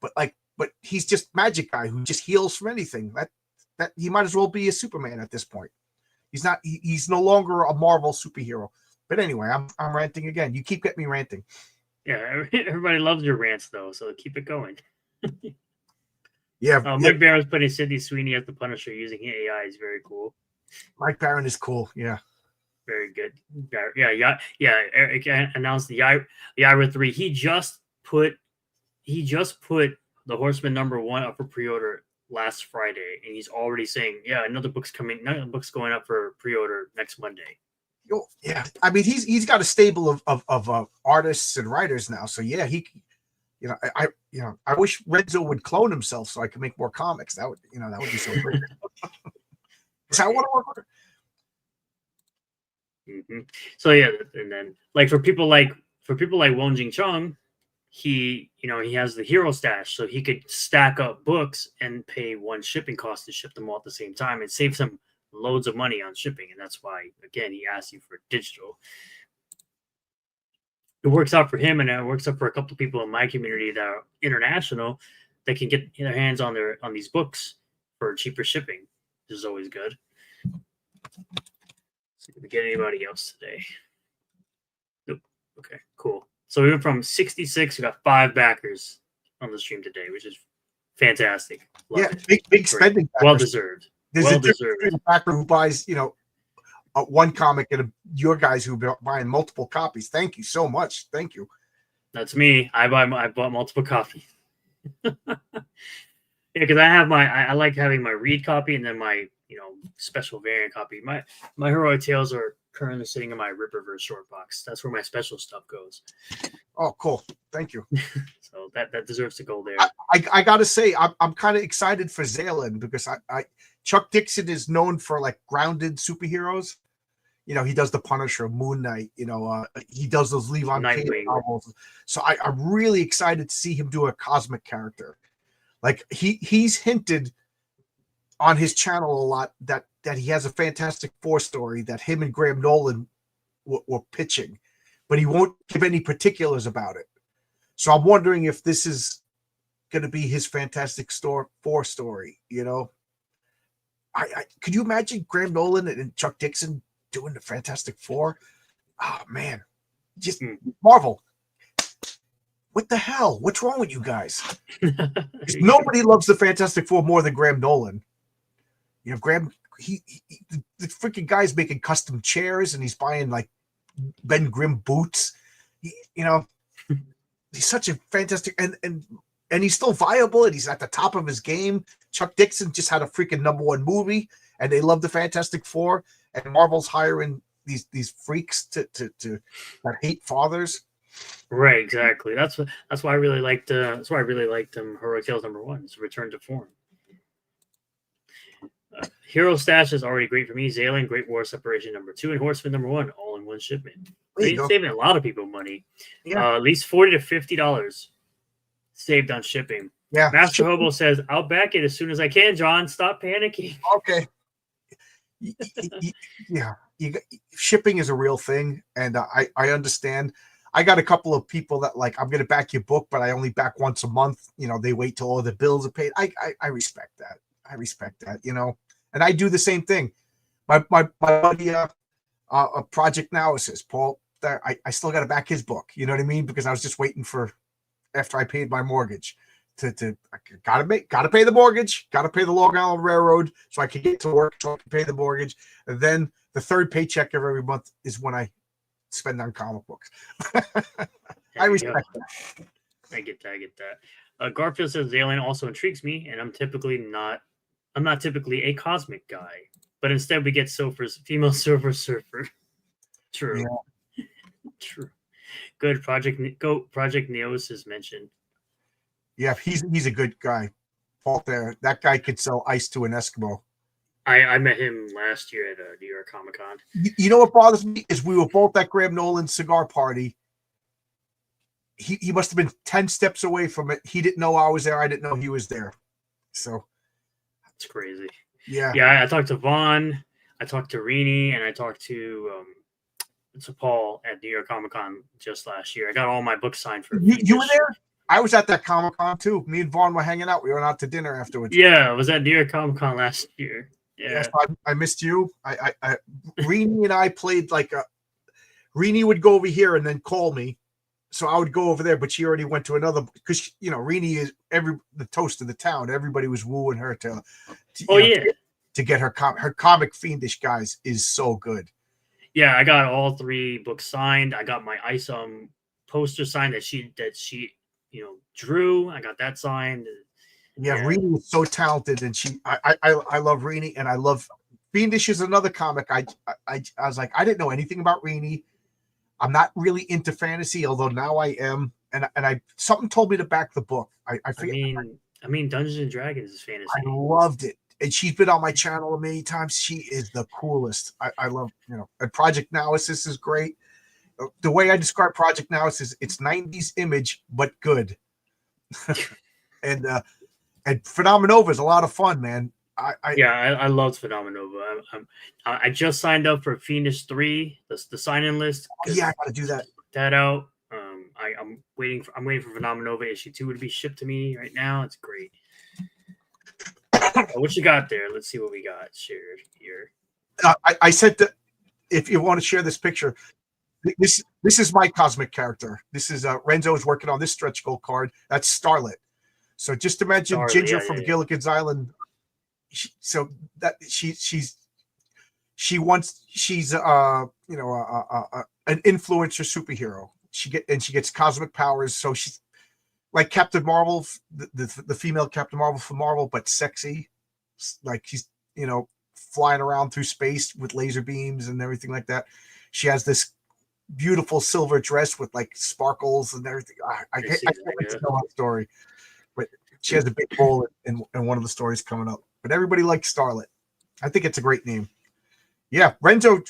but he's just magic guy who just heals from anything. That he might as well be a Superman at this point. He's not. He's no longer a Marvel superhero. But anyway, I'm ranting again. You keep getting me ranting. Yeah, everybody loves your rants though, so keep it going. Yeah, Mike Baron's putting Sidney Sweeney as the Punisher using AI is very cool. Mike Baron is cool. Yeah, very good. Yeah. Eric announced the Ira 3. He just put the Horseman #1 up for pre-order last Friday, and he's already saying, another book's coming. Another book's going up for pre-order next Monday. Yeah, I mean he's got a stable of artists and writers now. So yeah, I wish Renzo would clone himself so I could make more comics. That would be so great. So I want to work with her. Mm-hmm. So yeah, and then like for people like Won Jing Chung, he has the hero stash, so he could stack up books and pay one shipping cost to ship them all at the same time. It saves him loads of money on shipping, and that's why again he asked you for digital. It works out for him, and it works out for a couple of people in my community that are international that can get their hands on these books for cheaper shipping, which is always good. See if we get anybody else today. Nope. Okay, cool. So we went from 66. We got 5 backers on the stream today, which is fantastic. Love it. Big spending. Well deserved. There's a difference between a backer who buys, one comic and your guys who are buying multiple copies. Thank you so much. Thank you. That's me. I bought multiple copies. Yeah, because I like having my read copy and then my special variant copy. My Heroic Tales are currently sitting in my Ripperverse short box. That's where my special stuff goes. Oh, cool. Thank you. So that deserves to go there. I gotta say, I'm kind of excited for Zalen because Chuck Dixon is known for like grounded superheroes. He does the Punisher, Moon Knight. He does those Levon Kane novels. So I'm really excited to see him do a cosmic character. Like he's hinted on his channel a lot that he has a Fantastic Four story that him and Graham Nolan were pitching, but he won't give any particulars about it. So I'm wondering if this is going to be his Fantastic Four story. Could you imagine Graham Nolan and Chuck Dixon doing the Fantastic Four? Oh man, just Marvel. What the hell? What's wrong with you guys? Nobody loves the Fantastic Four more than Graham Nolan. Graham, the freaking guy's making custom chairs and he's buying like Ben Grimm boots. He's such a fantastic and he's still viable and he's at the top of his game. Chuck Dixon just had a freaking #1 movie and they love the Fantastic Four, and Marvel's hiring these freaks to that hate fathers. Right, exactly. That's why I really liked. That's why I really liked Heroic Tales #1. It's a return to form. Hero Stash is already great for me. Zalen, Great War Separation #2, and Horseman #1, all in one shipment. He's saving a lot of people money. Yeah. At least $40 to $50 saved on shipping. Yeah. Master Hobo says, "I'll back it as soon as I can." John, stop panicking. Okay. Yeah. Shipping is a real thing, and I understand. I got a couple of people that like, I'm going to back your book, but I only back once a month. They wait till all the bills are paid. I respect that. And I do the same thing. My buddy, Project Analysis, Paul, I still got to back his book. You know what I mean? Because I was just waiting for after I paid my mortgage to gotta pay the mortgage, gotta pay the Long Island Railroad so I can get to work, so I can pay the mortgage. And then the third paycheck of every month is when I spend on comic books. I respect that. I get that. Garfield says Zalen also intrigues me, and I'm not typically a cosmic guy, but instead we get female Silver Surfer. True. Yeah. True. Good. Project Neos is mentioned. Yeah, he's a good guy. Paul there. That guy could sell ice to an Eskimo. I met him last year at New York Comic Con. You know what bothers me is we were both at Graham Nolan's cigar party. He must have been 10 steps away from it. He didn't know I was there. I didn't know he was there. So that's crazy. Yeah. Yeah, I talked to Vaughn, I talked to Rini, and I talked to Paul at New York Comic Con just last year. I got all my books signed for you were there? I was at that Comic Con too. Me and Vaughn were hanging out. We went out to dinner afterwards. Yeah, I was at New York Comic Con last year. Yeah. Yes, I missed you. Rini and I played like Rini would go over here and then call me. So I would go over there, but she already went to another because Rini is the toast of the town. Everybody was wooing her to get her comic fiendish guys is so good. Yeah, I got all 3 books signed. I got my Ice poster signed that she drew. I got that signed. Yeah, Rini is so talented, and I love Rini, and I love Fiendish is another comic. I was like, I didn't know anything about Rini. I'm not really into fantasy, although now I am. And I something told me to back the book. I mean, Dungeons and Dragons is fantasy. I loved it, and she's been on my channel many times. She is the coolest. I love And Project Analysis is great. The way I describe Project Analysis, it's 90s image but good. And Phenomenova is a lot of fun, man. I loved Phenomenova. I just signed up for Phoenix 3, the sign-in list. Yeah, I got to do that. That out. I'm waiting for Phenomenova issue 2 to be shipped to me right now. It's great. What you got there? Let's see what we got shared here. I said that if you want to share this picture, this is my cosmic character. This is Renzo is working on this stretch goal card. That's Starlet. So just imagine Ginger from Gilligan's Island. She's an influencer superhero. She gets cosmic powers. So she's like Captain Marvel, the female Captain Marvel from Marvel, but sexy. Like she's flying around through space with laser beams and everything like that. She has this beautiful silver dress with like sparkles and everything. I can't wait to know that story, but she has a big role in one of the stories coming up. But everybody likes Starlet. I think it's a great name. Yeah, Renzo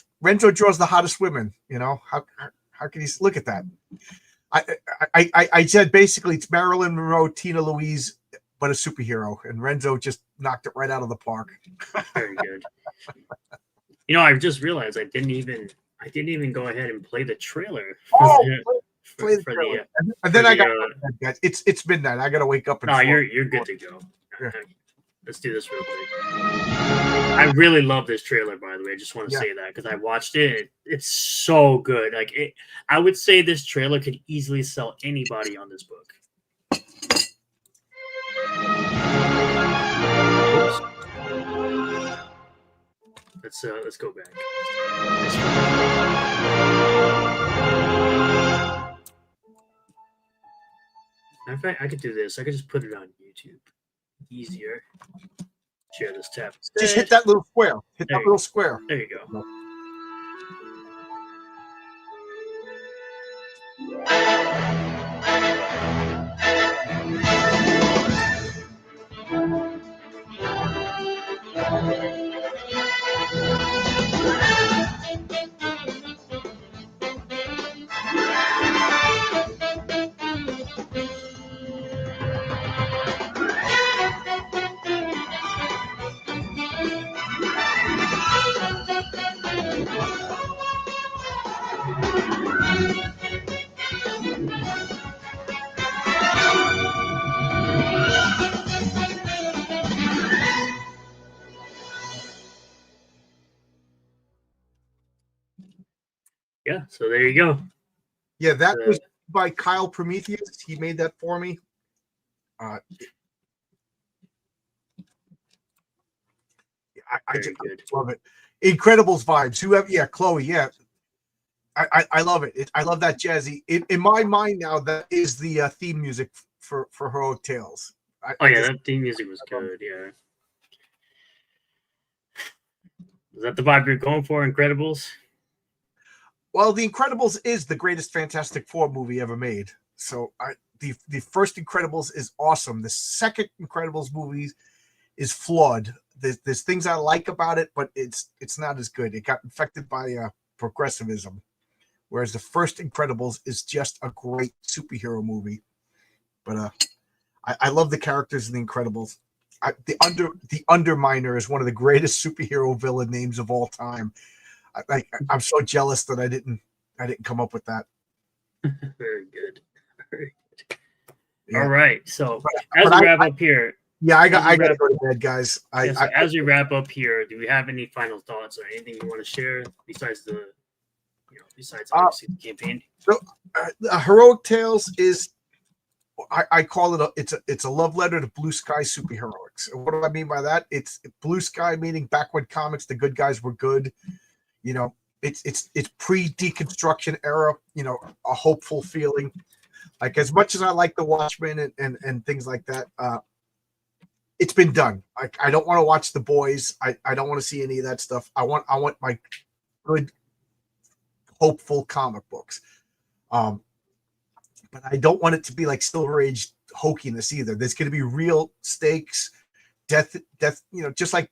draws the hottest women. How can you look at that? I said basically it's Marilyn Monroe, Tina Louise, but a superhero, and Renzo just knocked it right out of the park. Very good. I just realized I didn't even go ahead and play the trailer. Play the trailer. And then I got it's midnight. I got to wake up. No, you're good to go. Yeah. Let's do this real quick. I really love this trailer, by the way. I just want to say that because I watched it. It's so good. I would say this trailer could easily sell anybody on this book. Let's go back. Matter of fact, I could do this. I could just put it on YouTube. Easier. Share this tab. Just hit that little square. Hit that little square. There you go. Yeah, so there you go. Yeah, that was by Kyle Prometheus. He made that for me. I just love it. Incredibles vibes. Chloe. Yeah, I love it. I love that jazzy. In my mind now, that is the theme music for Heroic Tales. That theme music was good. Yeah. Is that the vibe you're going for, Incredibles? Well, The Incredibles is the greatest Fantastic Four movie ever made. So the first Incredibles is awesome. The second Incredibles movie is flawed. There's things I like about it, but it's not as good. It got infected by progressivism, whereas the first Incredibles is just a great superhero movie. But I love the characters in The Incredibles. The Underminer is one of the greatest superhero villain names of all time. I'm so jealous that I didn't come up with that. Very good. Very good. Yeah. All right. So as we wrap up here. Yeah, I got to go to bed, guys. As we wrap up here, do we have any final thoughts or anything you want to share besides obviously the campaign? So, Heroic Tales is, I call it it's a love letter to Blue Sky superheroics. And what do I mean by that? It's Blue Sky meaning back when comics, the good guys were good. It's pre-deconstruction era. A hopeful feeling. Like as much as I like the Watchmen and things like that. It's been done. I don't want to watch The Boys. I don't want to see any of that stuff. I want my good, hopeful comic books. But I don't want it to be like Silver Age hokiness either. There's going to be real stakes, death. Just like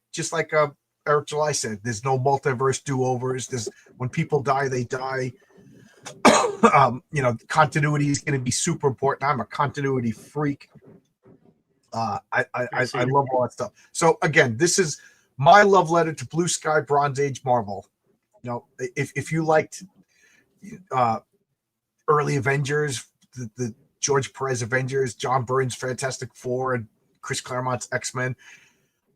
Eric July said. There's no multiverse do-overs. There's when people die, they die. Continuity is going to be super important. I'm a continuity freak. I love all that stuff. So again, this is my love letter to Blue Sky Bronze Age Marvel. You know, if you liked early Avengers, the George Perez Avengers, John Byrne's Fantastic Four, and Chris Claremont's X-Men,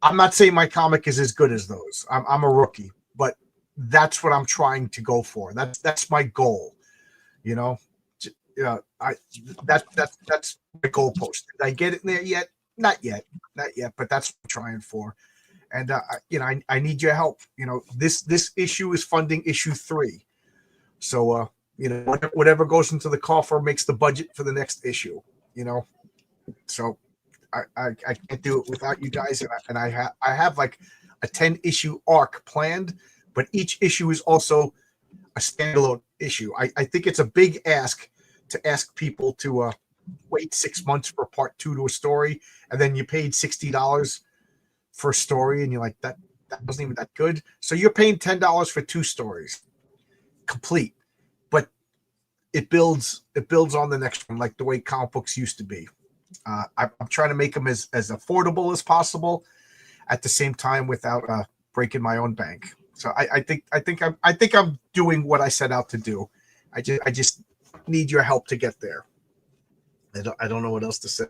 I'm not saying my comic is as good as those. I'm a rookie, but that's what I'm trying to go for. That's my goal. You know, that's my goalpost. Did I get it in there yet? Not yet, but that's what I'm trying for. And I need your help. You know, this issue is funding issue 3, so whatever goes into the coffer makes the budget for the next issue. You know, so I can't do it without you guys, and I have like a 10-issue arc planned, but each issue is also a standalone issue. I think it's a big ask to ask people to wait 6 months for part 2 to a story, and then you paid $60 for a story, and you're like, that wasn't even that good. So you're paying $10 for 2 stories complete, but it builds on the next one, like the way comic books used to be. I'm trying to make them as affordable as possible, at the same time without breaking my own bank. So I think I'm doing what I set out to do. I just need your help to get there. I don't know what else to say.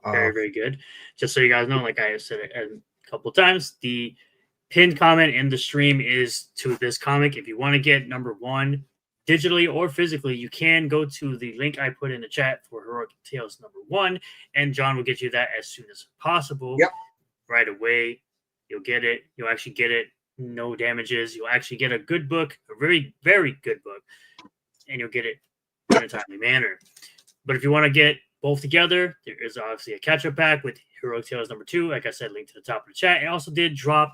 Very, very good. Just so you guys know, like I have said it a couple of times, the pinned comment in the stream is to this comic. If you want to get number 1 digitally or physically, you can go to the link I put in the chat for Heroic Tales number 1, and John will get you that as soon as possible. Yep. Right away. You'll get it. You'll actually get it. No damages. You'll actually get a good book, a very, very good book, and you'll get it in a timely manner. But if you want to get both together, there is obviously a catch-up pack with Heroic Tales number 2. Like I said, link to the top of the chat. I also did drop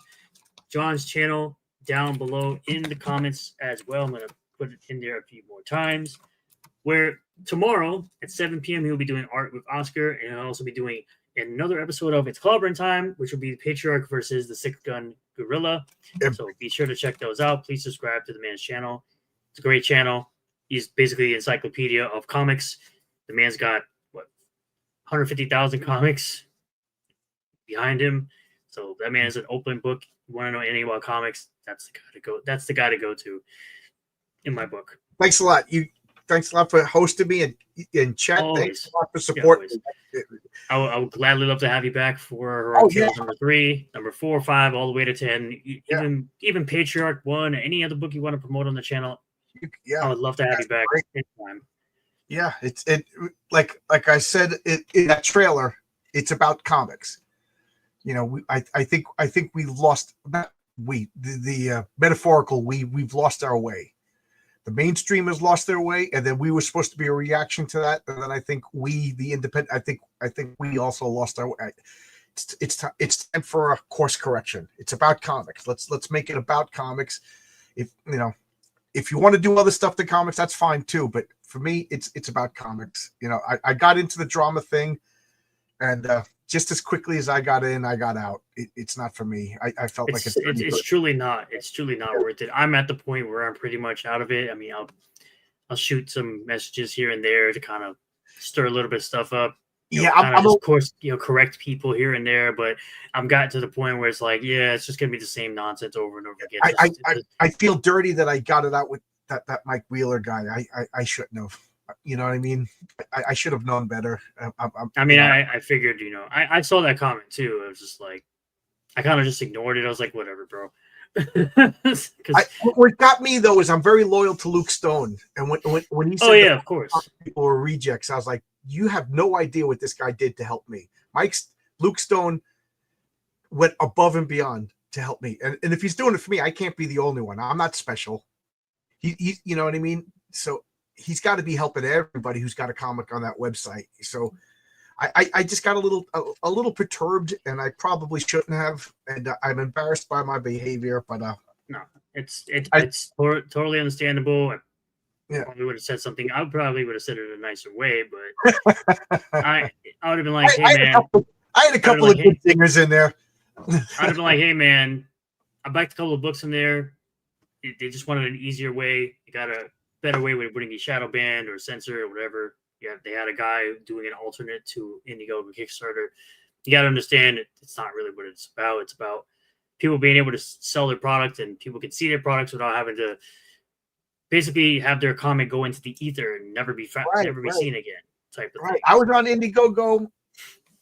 John's channel down below in the comments as well. I'm going to put it in there a few more times, where tomorrow at 7 p.m. he'll be doing art with Oscar, and he'll also be doing another episode of It's Clobbering Time, which will be the Patriarch versus the Six Gun Gorilla. Yep. So be sure to check those out. Please subscribe to the man's channel. It's a great channel. He's basically the encyclopedia of comics. The man's got 150,000 comics behind him. So that man is an open book. You want to know anything about comics? That's the guy to go. That's the guy to go to in my book. Thanks a lot. Thanks a lot for hosting me in chat. Always. Thanks a lot for support. Yeah, I would gladly love to have you back for number 3, number 4, 5, all the way to 10. Even Patriarch 1, any other book you want to promote on the channel. I would love to have you back anytime. Yeah, it's like I said in that trailer, it's about comics. You know, I think we lost the metaphorical we've lost our way. The mainstream has lost their way, and then we were supposed to be a reaction to that. And then I think the independent, I think we also lost our way. It's time for a course correction. It's about comics. Let's make it about comics. If you want to do other stuff than comics, that's fine too. But for me, it's about comics. You know, I got into the drama thing, and just as quickly as I got in, I got out. It's not for me. I felt like it's truly not. It's truly not worth it. I'm at the point where I'm pretty much out of it. I mean, I'll shoot some messages here and there to kind of stir a little bit of stuff up. Of course, correct people here and there, but I'm gotten to the point where it's like, it's just gonna be the same nonsense over and over again. I feel dirty that I got it out with that Mike Wheeler guy. I shouldn't have. You know what I mean? I should have known better. I figured. I saw that comment too. It was just like, I kind of just ignored it. I was like, whatever, bro. What got me though is I'm very loyal to Luke Stone, and when he said, of course, people were rejects, I was like, you have no idea what this guy did to help me. Luke Stone went above and beyond to help me, and if he's doing it for me, I can't be the only one. I'm not special. He you know what I mean? So he's got to be helping everybody who's got a comic on that website. So I just got a little perturbed, and I probably shouldn't have, and I'm embarrassed by my behavior. But no, it's totally understandable. I probably would have said something. I probably would have said it in a nicer way, but I would have been like, hey man, I had a couple of good singers in there. I'd have been like, hey man, I backed a couple of books in there. They just wanted an easier way. You got a better way with putting the shadow banned or censor or whatever. Yeah, they had a guy doing an alternate to Indiegogo Kickstarter. You got to understand it's not really what it's about. It's about people being able to sell their product and people can see their products without having to basically have their comic go into the ether and never be seen again, type of thing. I was on Indiegogo.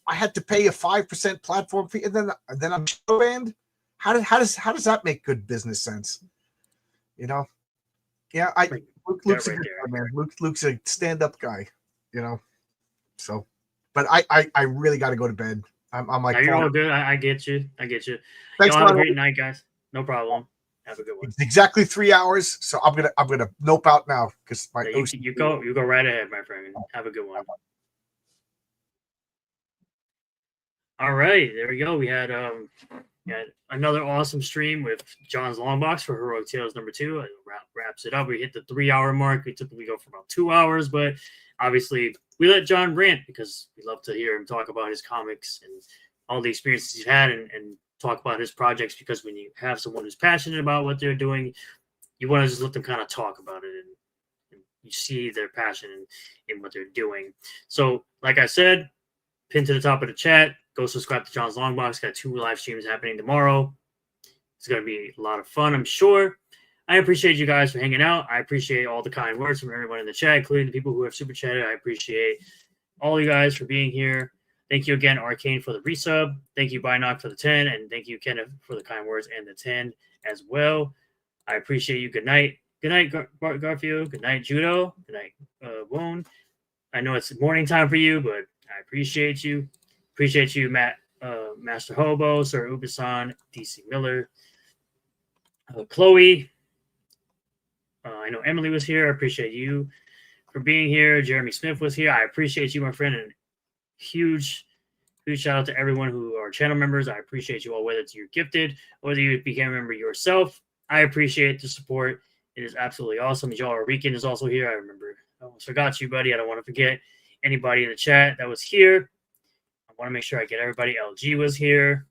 I had to pay a 5% platform fee, and then I'm banned. How does that make good business sense? You know? Yeah, Luke's a good guy, man. Luke's a stand-up guy. You know? So, but I really got to go to bed. I'm like, now you're all good. I get you. Thanks. Y'all have a great night, guys. No problem. Have a good one. It's exactly 3 hours, so I'm gonna nope out now because my you go right ahead, my friend. Have a good one. All right, there we go. We had another awesome stream with John's Longbox for Heroic Tales #2. It wraps it up. We hit the 3-hour mark. We typically go for about 2 hours, but obviously we let John rant because we love to hear him talk about his comics and all the experiences he's had and talk about his projects, because when you have someone who's passionate about what they're doing, you want to just let them kind of talk about it and you see their passion in what they're doing. So like I said, pin to the top of the chat, go subscribe to John's Longbox. Got 2 live streams happening tomorrow. It's going to be a lot of fun, I'm sure. I appreciate you guys for hanging out. I appreciate all the kind words from everyone in the chat, including the people who have super chatted. I appreciate all you guys for being here. Thank you again, Arcane, for the resub. Thank you, Binoc, for the 10. And thank you, Kenneth, for the kind words and the 10 as well. I appreciate you. Good night. Good night, Garfield. Good night, Judo. Good night, Wone. I know it's morning time for you, but I appreciate you. Appreciate you, Matt, Master Hobo, Sir Ubisan, DC Miller, Chloe. I know Emily was here. I appreciate you for being here. Jeremy Smith was here. I appreciate you, my friend, and huge shout out to everyone who are channel members. I appreciate you all, whether it's you're gifted, whether you became a member yourself. I appreciate the support. It is absolutely awesome. Y'all, Rican is also here. I remember. I almost forgot you, buddy. I don't want to forget anybody in the chat that was here. I want to make sure I get everybody. LG was here.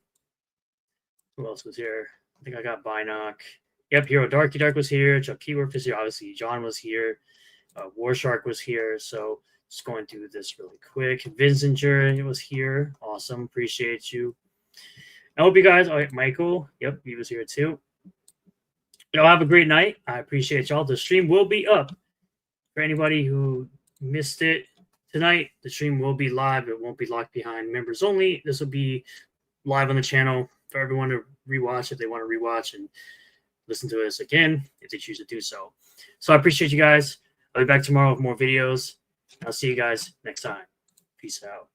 Who else was here? I think I got Binoc. Yep, Hero Darky Dark was here. Chuck Keyworth was here. Obviously, John was here. War Shark was here. So just going through this really quick. Vinzinger was here. Awesome. Appreciate you. I hope you guys, all right, Michael. Yep, he was here too. Y'all have a great night. I appreciate y'all. The stream will be up. For anybody who missed it tonight, the stream will be live. It won't be locked behind members only. This will be live on the channel for everyone to rewatch if they want to rewatch and listen to us again if they choose to do so. So I appreciate you guys. I'll be back tomorrow with more videos. I'll see you guys next time. Peace out.